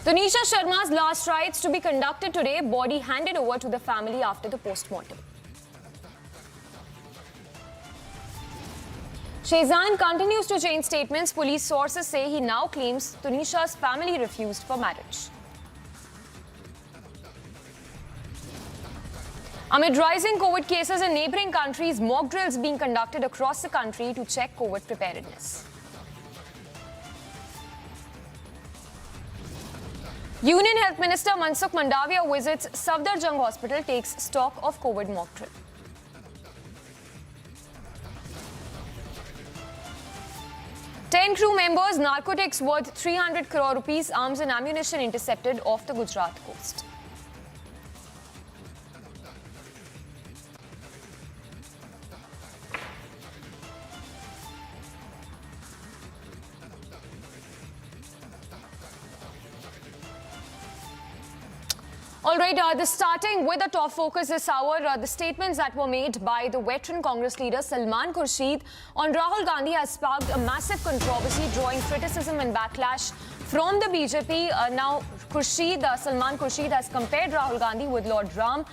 Tunisha Sharma's last rites to be conducted today, body handed over to the family after the post-mortem. Shehzan continues to change statements. Police sources say he now claims Tunisha's family refused for marriage. Amid rising COVID cases in neighbouring countries, mock drills being conducted across the country to check COVID preparedness. Union Health Minister Mansukh Mandavia visits Safdarjung Hospital, takes stock of COVID mock drill. 10 crew members, narcotics worth 300 crore rupees, arms and ammunition intercepted off the Gujarat coast. All right, starting with the top focus this hour, the statements that were made by the veteran Congress leader Salman Khurshid on Rahul Gandhi has sparked a massive controversy, drawing criticism and backlash from the BJP. Now, Salman Khurshid has compared Rahul Gandhi with Lord Ram.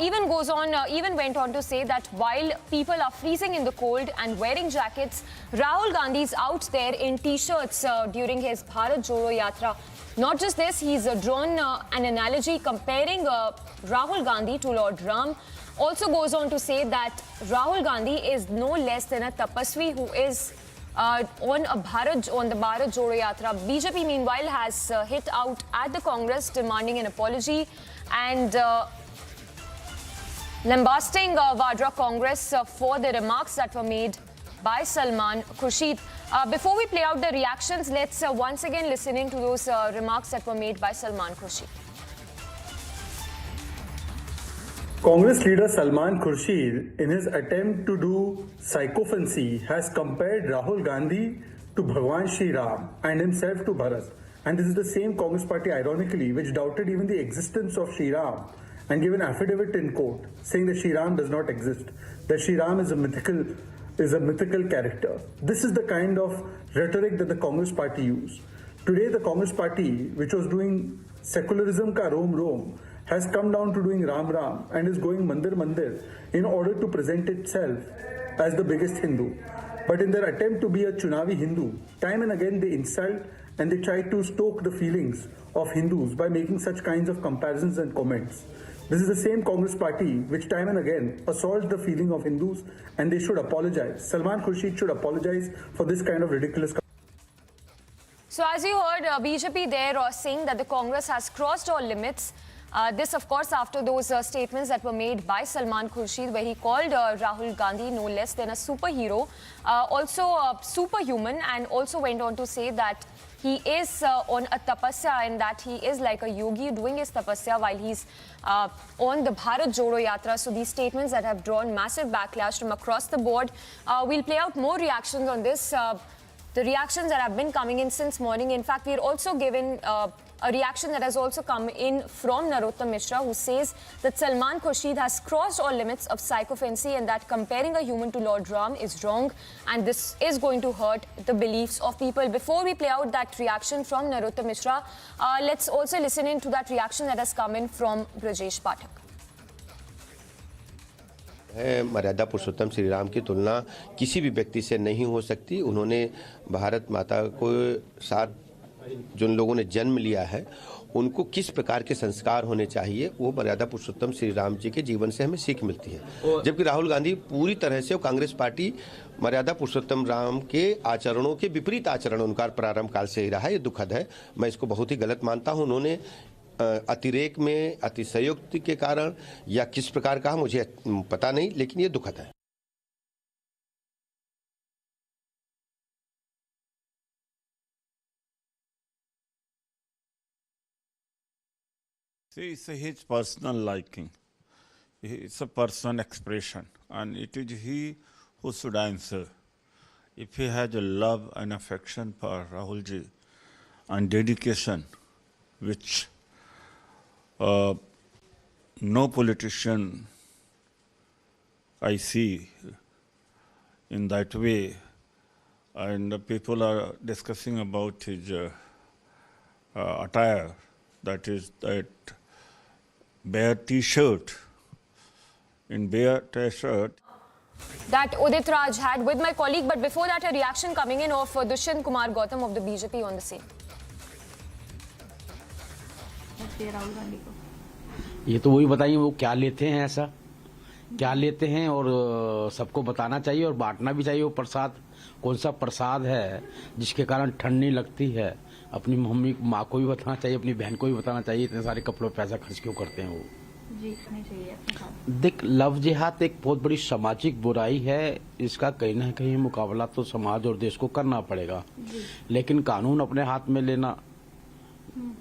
Even went on to say that while people are freezing in the cold and wearing jackets, Rahul Gandhi's out there in T-shirts during his Bharat Jodo Yatra. Not just this, he's drawn an analogy comparing Rahul Gandhi to Lord Ram. Also goes on to say that Rahul Gandhi is no less than a tapasvi who is on the Bharat Jodo Yatra. BJP meanwhile has hit out at the Congress demanding an apology and lambasting Vadra Congress for the remarks that were made by Salman Khurshid. Before we play out the reactions, let's once again listen in to those remarks that were made by Salman Khurshid. Congress leader Salman Khurshid, in his attempt to do psychophancy, has compared Rahul Gandhi to Bhagwan Shri Ram and himself to Bharat. And this is the same Congress party, ironically, which doubted even the existence of Shri Ram and gave an affidavit in court saying that Shri Ram does not exist, that Shri Ram is a mythical character. This is the kind of rhetoric that the Congress party used. Today, the Congress party, which was doing secularism ka Rom, has come down to doing Ram Ram and is going Mandir Mandir in order to present itself as the biggest Hindu. But in their attempt to be a Chunavi Hindu, time and again they insult and they try to stoke the feelings of Hindus by making such kinds of comparisons and comments. This is the same Congress party which time and again assaults the feeling of Hindus, and they should apologize. Salman Khurshid should apologize for this kind of ridiculous. So as you heard, BJP there saying that the Congress has crossed all limits. This, of course, after those statements that were made by Salman Khurshid, where he called Rahul Gandhi no less than a superhero, also superhuman, and also went on to say that he is on a tapasya and that he is like a yogi doing his tapasya while he's on the Bharat Jodo Yatra. So these statements that have drawn massive backlash from across the board. We'll play out more reactions on this. The reactions that have been coming in since morning. In fact, we're also given a reaction that has also come in from Narottam Mishra, who says that Salman Khurshid has crossed all limits of psychophancy and that comparing a human to Lord Ram is wrong and this is going to hurt the beliefs of people. Before we play out that reaction from Narottam Mishra, let's also listen in to that reaction that has come in from Brajesh Pathak. मर्यादा पुरुषोत्तम श्री राम की तुलना किसी भी व्यक्ति से नहीं हो सकती। उन्होंने भारत माता को साथ जिन लोगों ने जन्म लिया है उनको किस प्रकार के संस्कार होने चाहिए वो मर्यादा पुरुषोत्तम श्री राम जी के जीवन से हमें सीख मिलती है। जबकि राहुल गांधी पूरी तरह से कांग्रेस पार्टी मर्यादा पुरुषोत्तम राम के आचरणों के विपरीत आचरण उनका प्रारंभ काल से ही रहा है। ये दुखद है, मैं इसको बहुत ही गलत मानता हूँ। उन्होंने अतिरेक में अतिशयोक्ति के कारण या किस प्रकार का मुझे पता नहीं, लेकिन ये दुखद है। See, it's his personal liking. It's a personal expression, and it is he who should answer. If he has a love and affection for Rahulji and dedication, which no politician I see in that way, and people are discussing about his attire, that is that bare T-shirt, in bare T-shirt. That Udit Raj had with my colleague, but before that a reaction coming in of Dushyant Kumar Gautam of the BJP on the same. ये तो वही बताइए वो क्या लेते हैं, ऐसा क्या लेते हैं और सबको बताना चाहिए और बांटना भी चाहिए। वो प्रसाद कौन सा प्रसाद है जिसके कारण ठंड नहीं लगती है, अपनी मम्मी माँ को भी बताना चाहिए, अपनी बहन को भी बताना चाहिए। इतने सारे कपड़ों पे पैसा खर्च क्यों करते हैं वो। देख, लव जिहाद एक बहुत बड़ी सामाजिक बुराई है। इसका कहीं ना कहीं मुकाबला तो समाज और देश को करना पड़ेगा, लेकिन कानून अपने हाथ में लेना,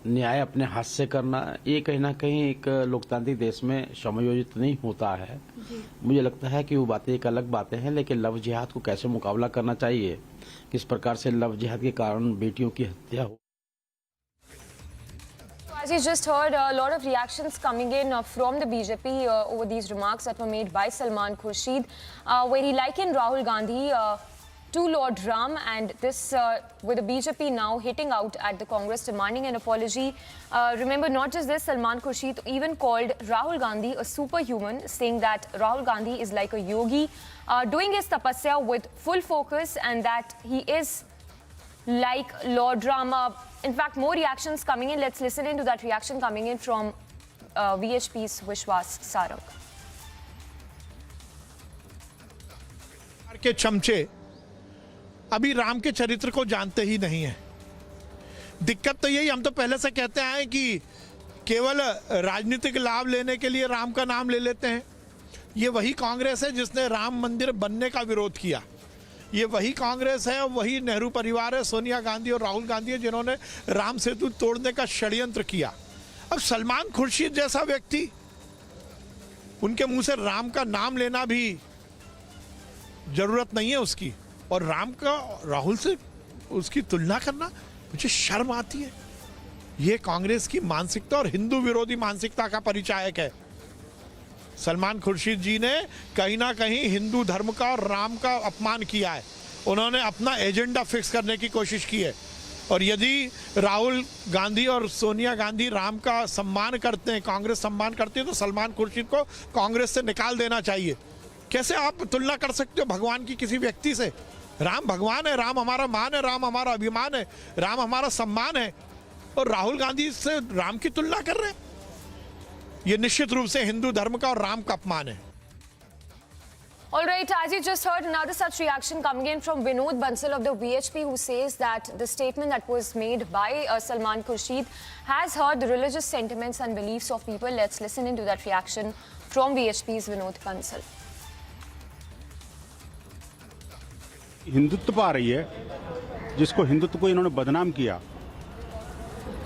न्याय अपने हाथ से करना, ये कहीं ना कहीं एक लोकतांत्रिक देश में समायोजित नहीं होता है। मुझे लगता है कि वो बातें एक अलग बातें हैं, लेकिन लव जिहाद को कैसे मुकाबला करना चाहिए, किस प्रकार से लव जिहाद के कारण बेटियों की हत्या हो। As you just heard, a lot of reactions coming in from the BJP over these remarks that were made by Salman Khurshid, where he likened Rahul Gandhi to Lord Ram, and this with the BJP now hitting out at the Congress demanding an apology. Remember, not just this, Salman Khurshid even called Rahul Gandhi a superhuman, saying that Rahul Gandhi is like a yogi, doing his tapasya with full focus, and that he is like Lord Rama. In fact, more reactions coming in. Let's listen into that reaction coming in from VHP's Vishwas Sarang. के चमचे अभी राम के चरित्र को जानते ही नहीं है। दिक्कत तो यही, हम तो पहले से कहते हैं कि केवल राजनीतिक लाभ लेने के लिए राम का नाम ले लेते हैं। ये वही कांग्रेस है जिसने राम मंदिर बनने का विरोध किया। ये वही कांग्रेस है, वही नेहरू परिवार है, सोनिया गांधी और राहुल गांधी है जिन्होंने राम सेतु तोड़ने का षड्यंत्र किया। अब सलमान खुर्शीद जैसा व्यक्ति, उनके मुंह से राम का नाम लेना भी जरूरत नहीं है उसकी, और राम का राहुल से उसकी तुलना करना, मुझे शर्म आती है। ये कांग्रेस की मानसिकता और हिंदू विरोधी मानसिकता का परिचायक है। सलमान खुर्शीद जी ने कहीं ना कहीं हिंदू धर्म का और राम का अपमान किया है। उन्होंने अपना एजेंडा फिक्स करने की कोशिश की है, और यदि राहुल गांधी और सोनिया गांधी राम का सम्मान करते हैं, कांग्रेस सम्मान करती है, तो सलमान खुर्शीद को कांग्रेस से निकाल देना चाहिए। कैसे आप तुलना कर सकते हो भगवान की किसी व्यक्ति से? राम भगवान है, राम हमारा मान है, राम हमारा अभिमान है, राम हमारा सम्मान है, और राहुल गांधी से राम की तुलना कर रहे हैं। ये निश्चित रूप से हिंदू धर्म का और राम का अपमान है। All right, as you just heard, another such reaction coming in from Vinod Bansal of the VHP, who says that the statement that was made by Salman Khurshid has hurt the religious sentiments and beliefs of people. Let's listen into that reaction from VHP's Vinod Bansal. Hindutva पा रही है, जिसको हिंदुत्व को इन्होंने बदनाम किया,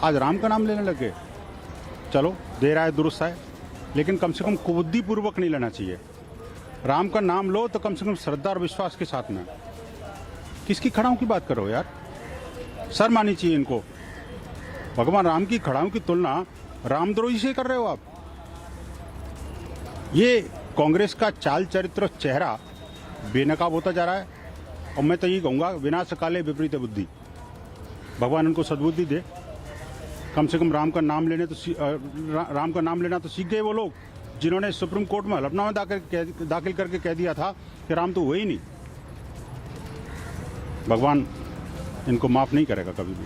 आज राम का नाम लेने लगे। चलो, दे रहा है, दुरुस्त है, लेकिन कम से कम कुबुद्धि पूर्वक नहीं लेना चाहिए। राम का नाम लो तो कम से कम श्रद्धा और विश्वास के साथ में। किसकी खड़ाओं की बात करो यार, शर्म आनी चाहिए इनको। भगवान राम की खड़ाओं की तुलना रामद्रोही से कर रहे हो आप। ये कांग्रेस का चाल चरित्र चेहरा बेनकाब होता जा रहा है, और मैं तो यही कहूँगा, विनाश काले विपरीत बुद्धि। भगवान उनको सद्बुद्धि दे। कम से कम राम का नाम लेना तो सीख गए वो लोग जिन्होंने सुप्रीम कोर्ट में हलफनामा दाखिल करके कह दिया था कि राम तो हुए ही नहीं। भगवान इनको माफ नहीं करेगा कभी भी।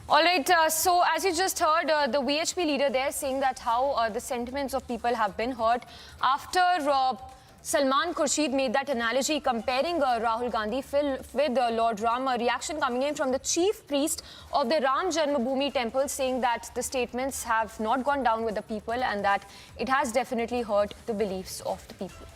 All right, so as you just heard, the VHP leader there saying that how the sentiments of people have been hurt after Salman Khurshid made that analogy comparing Rahul Gandhi with Lord Ram. A reaction coming in from the chief priest of the Ram Janmabhoomi temple saying that the statements have not gone down with the people and that it has definitely hurt the beliefs of the people.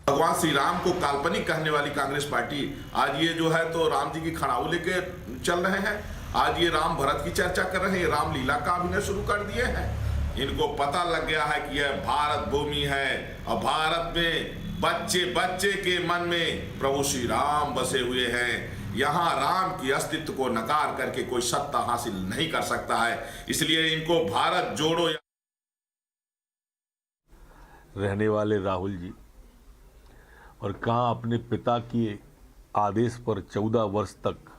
भगवान श्री राम को काल्पनिक कहने वाली Congress party आज ये जो है तो राम जी की खड़ाऊ लेके चल रहे हैं। आज ये राम भरत की चर्चा कर रहे हैं, राम लीला का अभिनय शुरू कर दिए हैं। इनको पता लग गया है कि यह भारत भूमि है और भारत में बच्चे बच्चे के मन में प्रभु श्री राम बसे हुए हैं। यहाँ राम की अस्तित्व को नकार करके कोई सत्ता हासिल नहीं कर सकता है, इसलिए इनको भारत जोड़ो रहने वाले राहुल जी, और कहाँ अपने पिता के आदेश पर 14 वर्ष तक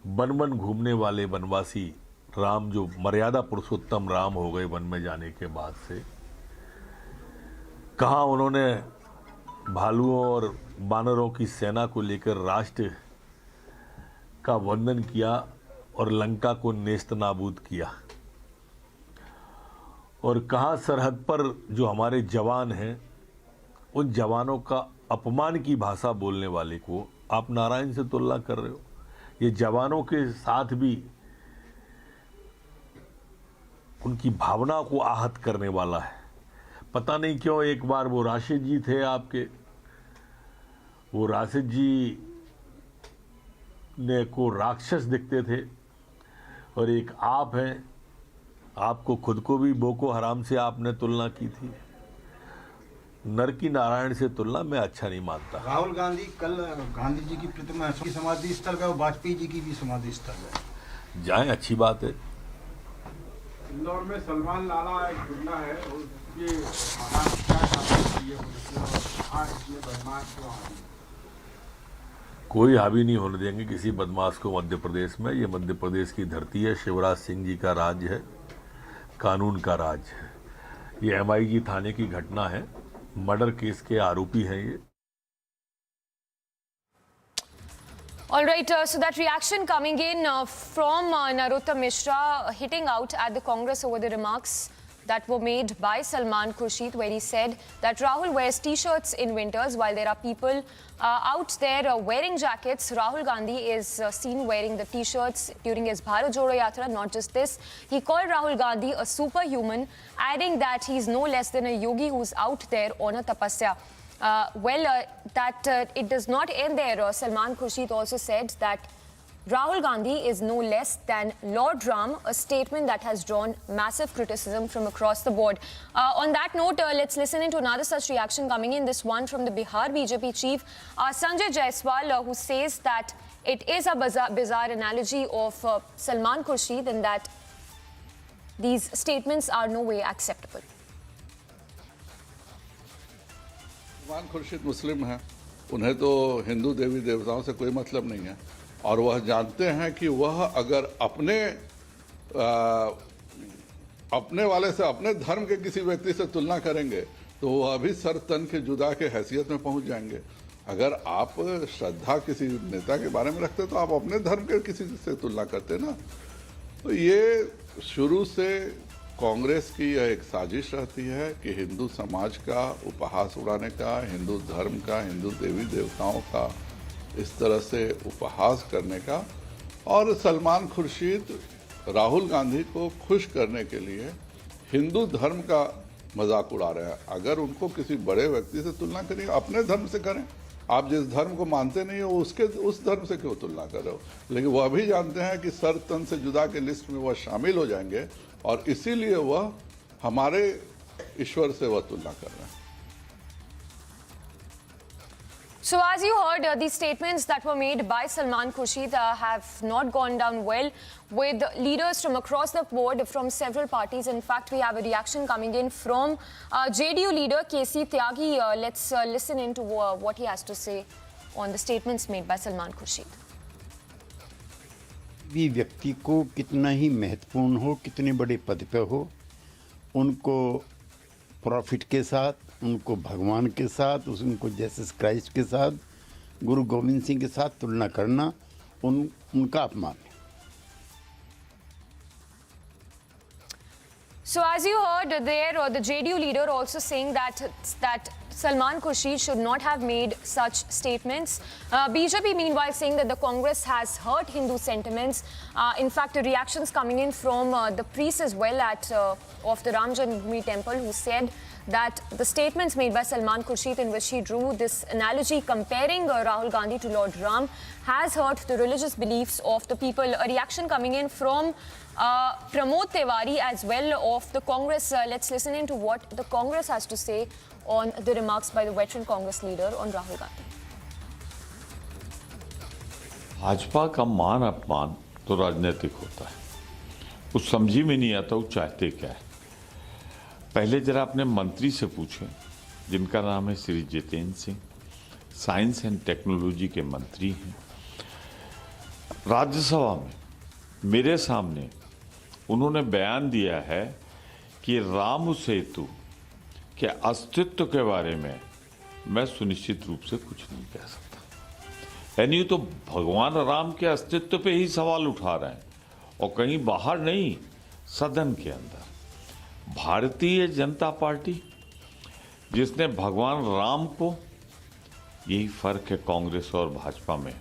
वन वन घूमने वाले वनवासी राम, जो मर्यादा पुरुषोत्तम राम हो गए वन में जाने के बाद से, कहाँ उन्होंने भालुओं और बानरों की सेना को लेकर राष्ट्र का वंदन किया और लंका को नेस्त नाबूद किया, और कहाँ सरहद पर जो हमारे जवान हैं उन जवानों का अपमान की भाषा बोलने वाले को आप नारायण से तुलना कर रहे हो। ये जवानों के साथ भी उनकी भावना को आहत करने वाला है। पता नहीं क्यों एक बार वो राशिद जी थे आपके, वो राशिद जी ने को राक्षस दिखते थे, और एक आप हैं, आपको खुद को भी बोको हराम से आपने तुलना की थी। नर की नारायण से तुलना मैं अच्छा नहीं मानता। राहुल गांधी कल गांधी जी की प्रतिमा की समाधि स्थल गए, वाजपेयी जी की भी समाधि स्थल गए। जाएं, अच्छी बात है। इंदौर में सलमान लाला एक गुंडा है, उसके कोई हावी नहीं होने देंगे किसी बदमाश को मध्य प्रदेश में। ये मध्य प्रदेश की धरती है, शिवराज सिंह जी का राज है, कानून का राज है। ये MIG थाने की घटना है, मर्डर केस के आरोपी हैं ये। All right, so that reaction coming in from Narottam Mishra hitting out at the Congress over the remarks that were made by Salman Khurshid, where he said that Rahul wears T-shirts in winters while there are people out there wearing jackets. Rahul Gandhi is seen wearing the T-shirts during his Bharat Jodo Yatra. Not just this, he called Rahul Gandhi a superhuman, adding that he's no less than a yogi who's out there on a tapasya. It does not end there. Salman Khurshid also said that Rahul Gandhi is no less than Lord Ram, a statement that has drawn massive criticism from across the board. On that note, let's listen into another such reaction coming in, this one from the Bihar BJP chief, Sanjay Jaiswal, who says that it is a bizarre analogy of Salman Khurshid and that these statements are no way acceptable. Salman Khurshid मुस्लिम हैं, उन्हें तो हिंदू देवी देवताओं से कोई मतलब नहीं है, और वह जानते हैं कि वह अगर अपने वाले से, अपने धर्म के किसी व्यक्ति से तुलना करेंगे तो वह भी सर तन के जुदा के हैसियत में पहुंच जाएंगे। अगर आप श्रद्धा किसी नेता के बारे में रखते तो आप अपने धर्म के किसी से तुलना करते ना। तो ये शुरू से कांग्रेस की यह एक साजिश रहती है कि हिंदू समाज का उपहास उड़ाने का, हिंदू धर्म का, हिंदू देवी देवताओं का इस तरह से उपहास करने का, और सलमान खुर्शीद राहुल गांधी को खुश करने के लिए हिंदू धर्म का मजाक उड़ा रहे हैं। अगर उनको किसी बड़े व्यक्ति से तुलना करें, अपने धर्म से करें। आप जिस धर्म को मानते नहीं हो उस धर्म से क्यों तुलना कर रहे हो? लेकिन वह भी जानते हैं कि सर तन से जुदा के लिस्ट में वह शामिल हो जाएंगे, और इसीलिए वह हमारे ईश्वर से वह तुलना कर रहे हैं। So as you heard, these statements that were made by Salman Khurshid have not gone down well with leaders from across the board from several parties. In fact, we have a reaction coming in from JDU leader KC Tyagi. Let's listen into what he has to say on the statements made by Salman Khurshid. भी व्यक्ति को कितना ही महत्वपूर्ण हो, कितने बड़े पद पे हो, उनको प्रॉफिट के साथ, उनको भगवान के साथ, उनको जीसस क्राइस्ट के साथ, गुरु गोविंद सिंह के साथ तुलना करना उनका अपमान है। So as you heard there, the JDU leader also saying that Salman Khurshid should not have made such statements. BJP meanwhile saying that the Congress has hurt Hindu sentiments. In fact, the reactions coming in from the priests as well of the Ram Janmabhoomi temple, who said that the statements made by Salman Khurshid in which he drew this analogy comparing Rahul Gandhi to Lord Ram has hurt the religious beliefs of the people. A reaction coming in from Pramod Tiwari as well of the Congress. Let's listen into what the Congress has to say on the remarks by the veteran Congress leader on Rahul Gandhi. Bhajpa का मान अपमान तो राजनीतिक होता है, कुछ समझी में नहीं आता वो चाहते क्या है। पहले जरा अपने मंत्री से पूछें, जिनका नाम है Shri Jitendra Singh, science and technology के मंत्री हैं। राज्यसभा में मेरे सामने उन्होंने बयान दिया है कि राम सेतु के अस्तित्व के बारे में मैं सुनिश्चित रूप से कुछ नहीं कह सकता। यानी तो भगवान राम के अस्तित्व पे ही सवाल उठा रहे हैं, और कहीं बाहर नहीं, सदन के अंदर। भारतीय जनता पार्टी जिसने भगवान राम को, यही फर्क है कांग्रेस और भाजपा में,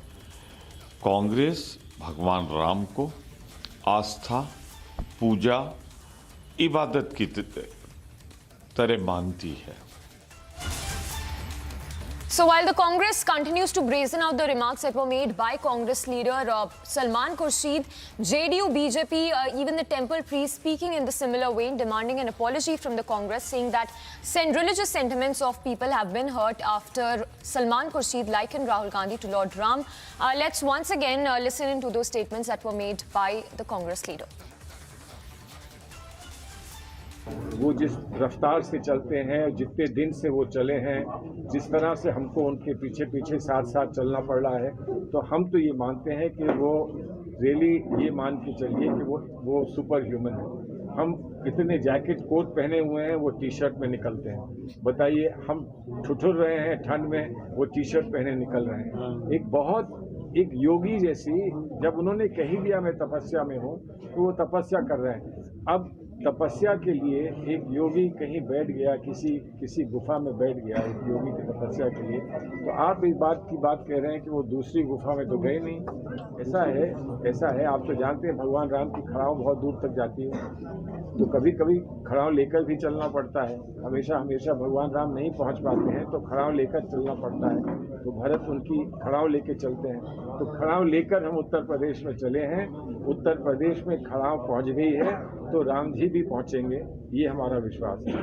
कांग्रेस भगवान राम को आस्था, पूजा, इबादत की तरह मानती है। So while the Congress continues to brazen out the remarks that were made by Congress leader Salman Khurshid, JDU, BJP, even the temple priest speaking in the similar vein, demanding an apology from the Congress, saying that religious sentiments of people have been hurt after Salman Khurshid likened Rahul Gandhi to Lord Ram. Let's once again listen into those statements that were made by the Congress leader. वो जिस रफ्तार से चलते हैं, जितने दिन से वो चले हैं, जिस तरह से हमको उनके पीछे पीछे साथ साथ चलना पड़ रहा है, तो हम तो ये मानते हैं कि वो रियली ये मान के चलिए कि वो सुपर ह्यूमन है। हम इतने जैकेट कोट पहने हुए हैं, वो टी शर्ट में निकलते हैं। बताइए, हम ठुठुर रहे हैं ठंड में, वो टी शर्ट पहने निकल रहे हैं। एक योगी जैसी, जब उन्होंने कही दिया मैं तपस्या में हूँ, तो वो तपस्या कर रहे हैं। अब तपस्या के लिए एक योगी कहीं बैठ गया, किसी गुफा में बैठ गया एक योगी की तपस्या के लिए, तो आप इस बात की बात कह रहे हैं कि वो दूसरी गुफा में तो गए नहीं। ऐसा है। आप तो जानते हैं भगवान राम की खड़ाव बहुत दूर तक जाती है, तो कभी कभी खड़ाव लेकर भी चलना पड़ता है। हमेशा भगवान राम नहीं पहुंच पाते हैं, तो खड़ाव लेकर चलना पड़ता है। तो भरत उनकी खड़ाव लेके चलते हैं, तो खड़ाव लेकर हम उत्तर प्रदेश में चले हैं। उत्तर प्रदेश में खड़ाव पहुंच गई है, तो राम जी भी पहुंचेंगे, ये हमारा विश्वास है।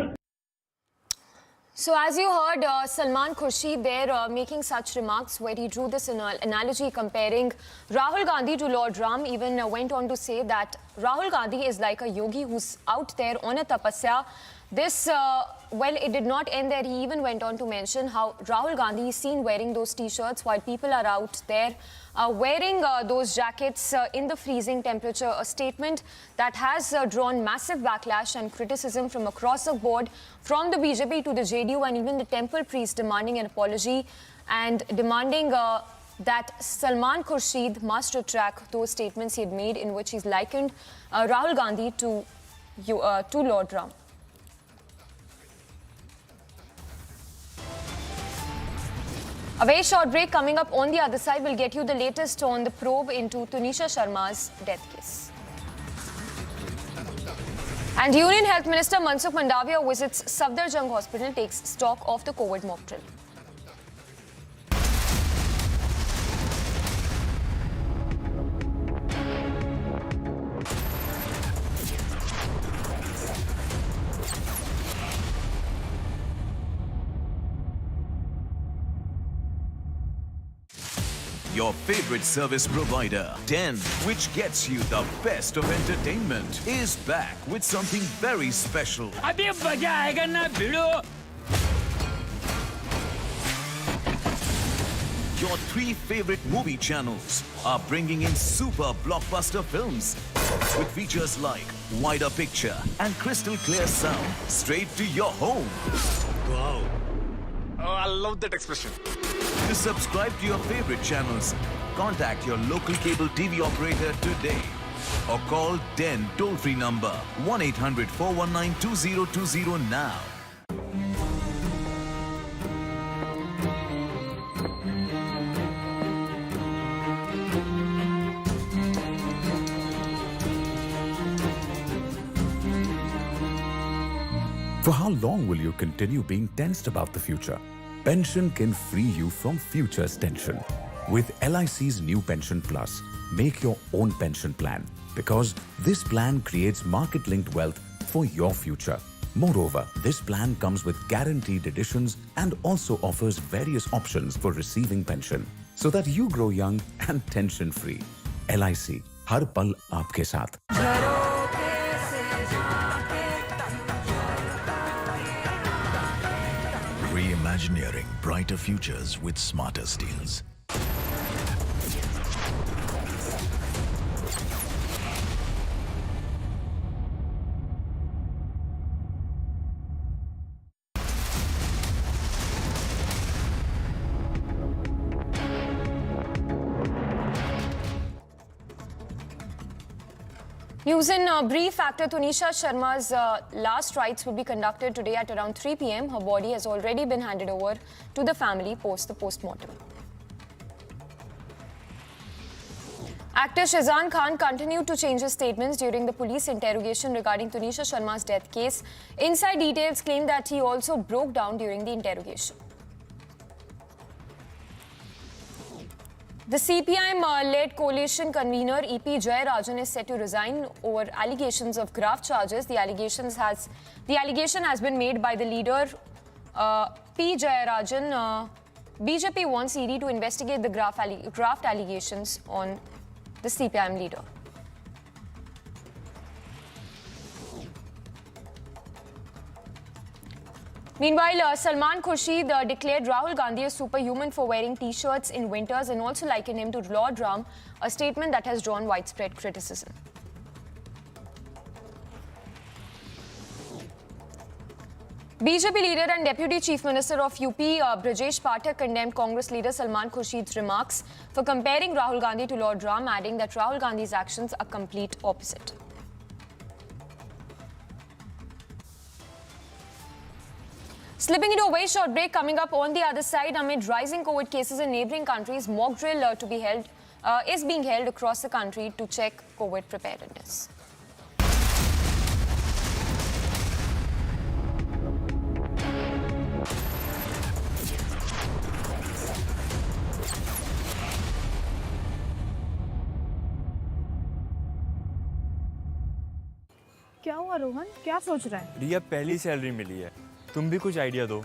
So as you heard Salman Khurshid there making such remarks where he drew this analogy comparing Rahul Gandhi to Lord Ram, even went on to say that Rahul Gandhi is like a yogi who's out there on a tapasya. This, it did not end there. He even went on to mention how Rahul Gandhi is seen wearing those T-shirts while people are out there wearing those jackets in the freezing temperature, a statement that has drawn massive backlash and criticism from across the board, from the BJP to the JDU and even the temple priest demanding an apology and demanding that Salman Khurshid must retract those statements he had made in which he's likened Rahul Gandhi to Lord Ram. A very short break. Coming up on the other side, we'll get you the latest on the probe into Tunisha Sharma's death case. And Union Health Minister Mansukh Mandavia visits Safdarjung Hospital, takes stock of the COVID mock drill. Your favorite service provider, Den, which gets you the best of entertainment, is back with something very special. Your 3 favorite movie channels are bringing in super blockbuster films with features like wider picture and crystal clear sound straight to your home. Wow. Oh, I love that expression. To subscribe to your favorite channels, contact your local cable TV operator today or call Den toll-free number 1-800-419-2020 now. For how long will you continue being tensed about the future? Pension can free you from future's tension. With LIC's new Pension Plus, make your own pension plan because this plan creates market-linked wealth for your future. Moreover, this plan comes with guaranteed additions and also offers various options for receiving pension so that you grow young and tension-free. LIC, हर पल आपके साथ. Reimagineering brighter futures with smarter steels. News in brief, actor Tunisha Sharma's last rites will be conducted today at around 3 p.m. Her body has already been handed over to the family post the post-mortem. Actor Shazan Khan continued to change his statements during the police interrogation regarding Tunisha Sharma's death case. Inside details claim that he also broke down during the interrogation. The CPIM-led coalition convener E.P. Jayarajan is set to resign over allegations of graft charges. The allegation has been made by the leader P. Jayarajan. BJP wants ED to investigate the graft allegations on the CPIM leader. Meanwhile, Salman Khurshid declared Rahul Gandhi a superhuman for wearing t-shirts in winters and also likened him to Lord Ram, a statement that has drawn widespread criticism. BJP leader and Deputy Chief Minister of UP, Brajesh Pathak, condemned Congress leader Salman Khurshid's remarks for comparing Rahul Gandhi to Lord Ram, adding that Rahul Gandhi's actions are complete opposite. Slipping into a very short break, coming up on the other side, amid rising COVID cases in neighbouring countries, mock drill is being held across the country to check COVID preparedness. क्या हुआ रोहन, क्या सोच रहा है? रिया, पहली salary मिली है, तुम भी कुछ आइडिया दो,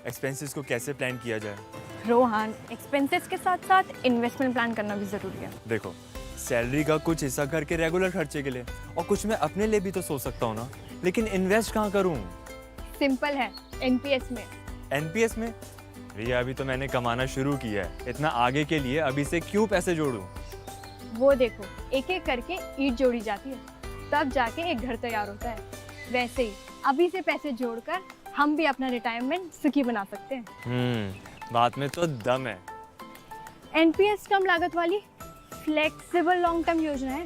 एक्सपेंसेस को कैसे प्लान किया जाए। रोहन, एक्सपेंसेस के साथ साथ इन्वेस्टमेंट प्लान करना भी जरूरी है। देखो, सैलरी का कुछ हिस्सा घर के रेगुलर खर्चे के लिए और कुछ मैं अपने लिए भी तो सोच सकता हूँ ना, लेकिन इन्वेस्ट कहाँ करूँ? सिंपल है, एनपीएस में। एनपीएस में? रिया, अभी तो मैंने कमाना शुरू किया है, इतना आगे के लिए अभी से क्यों पैसे जोड़ूं? वो देखो, एक एक करके ईंट जोड़ी जाती है, तब जाके एक घर तैयार होता है। वैसे ही अभी से पैसे जोड़कर हम भी अपना रिटायरमेंट सुखी बना सकते हैं। बात में तो दम है। एनपीएस कम लागत वाली फ्लेक्सिबल लॉन्ग टर्म योजना है,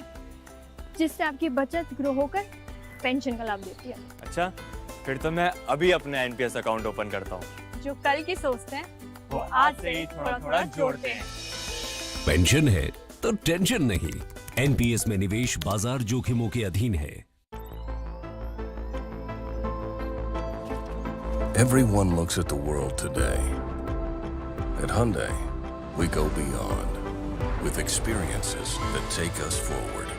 जिससे आपकी बचत ग्रो होकर पेंशन का लाभ देती है। अच्छा, फिर तो मैं अभी अपना एनपीएस अकाउंट ओपन करता हूँ। जो कल की सोचते हैं वो आज से ही थोड़ा थोड़ा जोड़ते हैं। पेंशन है तो टेंशन नहीं। एनपीएस में निवेश बाजार जोखिमों के अधीन है। Everyone looks at the world today. At Hyundai, we go beyond with experiences that take us forward.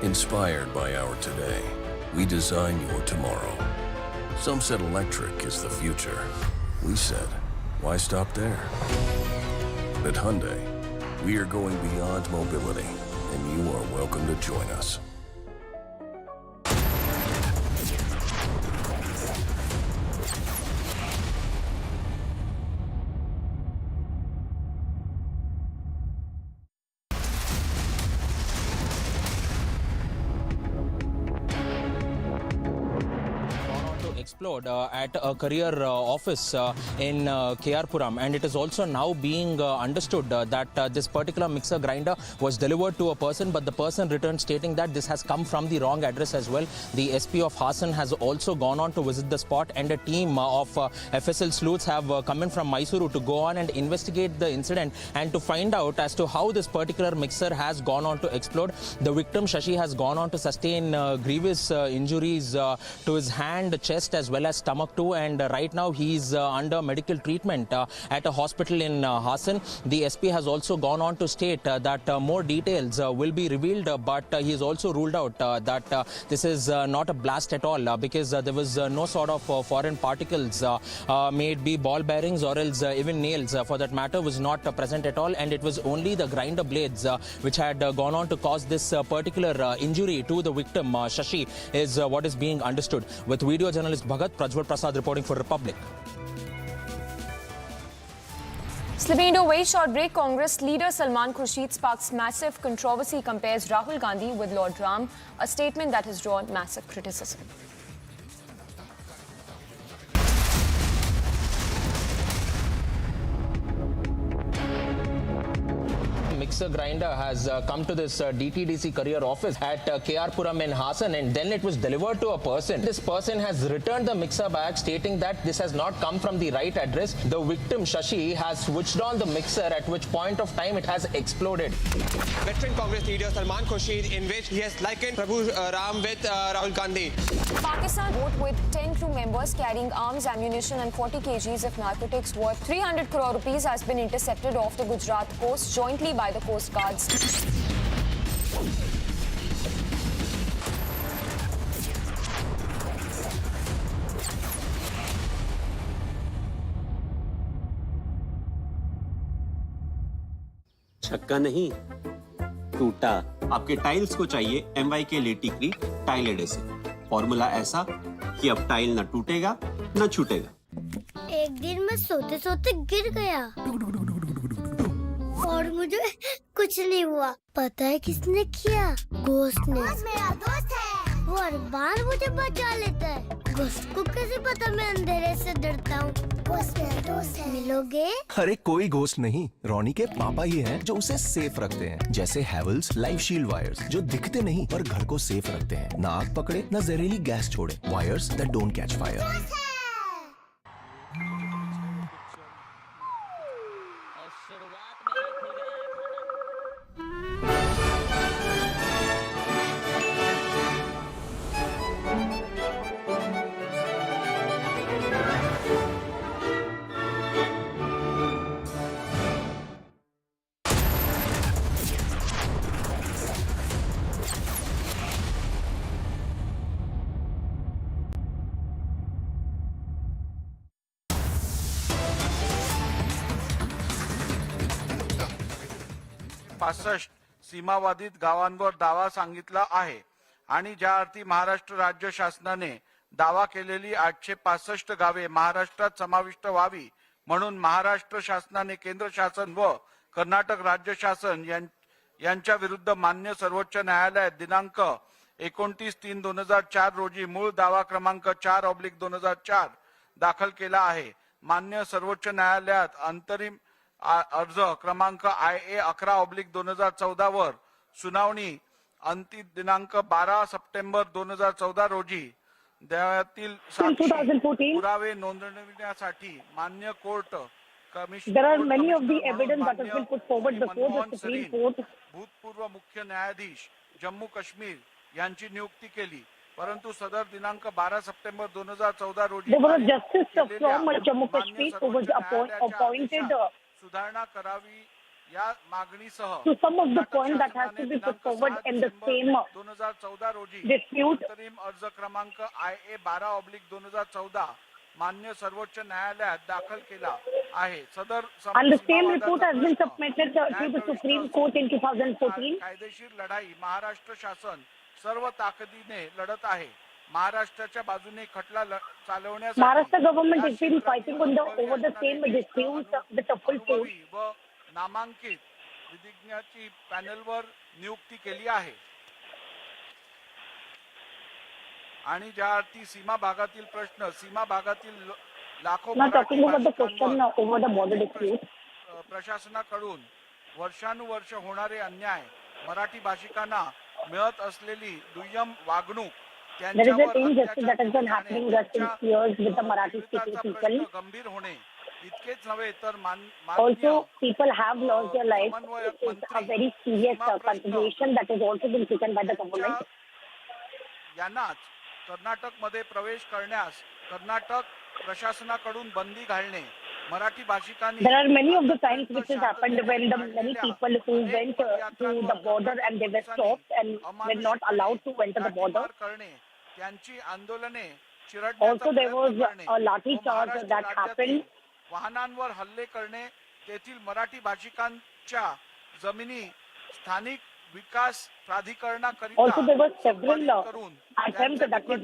Inspired by our today, we design your tomorrow. Some said electric is the future. We said, why stop there? At Hyundai, we are going beyond mobility, and you are welcome to join us. Explored at a career office in KR-Puram, and it is also now being understood that this particular mixer grinder was delivered to a person, but the person returned stating that this has come from the wrong address as well. The SP of Hassan has also gone on to visit the spot, and a team of FSL sleuths have come in from Mysuru to go on and investigate the incident and to find out as to how this particular mixer has gone on to explode. The victim Shashi has gone on to sustain grievous injuries to his hand, chest as well as stomach too, and right now he is under medical treatment at a hospital in Hassan. The SP has also gone on to state that more details will be revealed, but he has also ruled out that this is not a blast at all, because there was no sort of foreign particles, may it be ball bearings or else even nails for that matter, was not present at all, and it was only the grinder blades which had gone on to cause this particular injury to the victim Shashi, is what is being understood. With video journalist Bhagat, Prajwal Prasad reporting for Republic. Slipping into a very short break, Congress leader Salman Khurshid sparks massive controversy, compares Rahul Gandhi with Lord Ram, a statement that has drawn massive criticism. mixer grinder has come to this DTDC courier office at KR Puram in Hassan, and then it was delivered to a person. This person has returned the mixer bag, stating that this has not come from the right address. The victim Shashi has switched on the mixer, at which point of time it has exploded. Veteran Congress leader Salman Khurshid, in which he has likened Prabhu Ram with Rahul Gandhi. Pakistan boat with 10 crew members carrying arms, ammunition and 40 kgs of narcotics worth 300 crore rupees has been intercepted off the Gujarat coast jointly by the Coast Guards. छक्का नहीं टूटा। आपके tiles को चाहिए MY के लिए टिकरी tile adhesive. Formula ऐसा कि अब टाइल न टूटेगा न छूटेगा। एक दिन मैं सोते सोते गिर गया और मुझे कुछ नहीं हुआ। पता है किसने किया? घोस्ट ने। मेरा दोस्त है, वो हर बार मुझे बचा लेता है। घोस्ट को कैसे पता मैं अंधेरे से डरता हूँ? घोस्ट मेरा दोस्त है। मिलोगे? अरे कोई घोस्ट नहीं, रोनी के पापा ही हैं जो उसे सेफ रखते हैं। जैसे हैवेल्स लाइफ शील्ड वायर्स जो दिखते नहीं पर घर को सेफ रखते हैं। ना आग पकड़े न जहरीली गैस छोड़े। Wires that don't catch fire. सीमावादित गावांवर दावा सांगितला आहे आणि ज्या अर्थी महाराष्ट्र राज्य शासनाने दावा केलेली 865 गावे महाराष्ट्रात समाविष्ट व्हावी म्हणून महाराष्ट्र शासनाने केंद्र शासन व कर्नाटक राज्य शासन यांच्या विरुद्ध मान्य सर्वोच्च न्यायालयात दिनांक 29/3/2004 रोजी मूळ दावा क्रमांक 4/2004 दाखल केला आहे। मान्य सर्वोच्च न्यायालयात अंतरिम अर्ज क्रमांक IA 11/2014 वर सुनावणी अंतिम दिनांक 12 सप्टेंबर 2014 रोजी न्यायालयातील साक्षी पुरावे नोंदविण्यासाठी मान्य court There are many of the evidence that has been put forward before the Supreme Court. भूतपूर्व मुख्य न्यायाधीश जम्मू काश्मीर यांची नियुक्ती केली, परंतु सदर दिनांक 12 सप्टेंबर 2014 रोजी There was a justice from Jammu Kashmir who was appointed सुधारणा करावी या मागणीसह to some of the points that has to be put forward in the same 2014 रोजी dispute. अंतरिम अर्ज क्रमांक IA 12/2014 मान्य सर्वोच्च न्यायालयात दाखल केला आहे। सदर And the same report has been submitted to the Supreme Court in 2014. कायदेशीर लढाई महाराष्ट्र शासन सर्व ताकदीने लढत आहे। महाराष्ट्राच्या बाजूने खटला चालवण्यासाठी Maharashtra government has been fighting over the same dispute with the full force. व नामांकित विधिज्ञाची पॅनलवर नियुक्ती केली आहे आणि ज्या अर्थी सीमा भागातील प्रश्न सीमा भागातील लाखो Now talking about the question over the border dispute. प्रशासनाकडून वर्षानुवर्ष होणारे अन्याय मराठी भाषिकांना मिळत असलेली दुय्यम वागणूक There is an injustice that has been happening since years with the Marathi speaking people. गंभीर होणे इतकेच नव्हे तर Also, people have lost their lives. It's a very serious consideration that has also been taken by the government. यांनाच कर्नाटक मध्ये प्रवेश करण्यास कर्नाटक प्रशासनाकडून बंदी घालणे Marathi भाषिकांनी There are many of the times which has happened when the many people who went to the border and they were stopped and were not allowed to enter the border. त्यांची आंदोलने Also, there was a lathi charge that happened. वाहनांवर हल्ले करणे तेथील मराठी भाषिकांच्या जमिनी स्थानिक विकास प्राधिकरणाकरिता Also, there were several attempts that was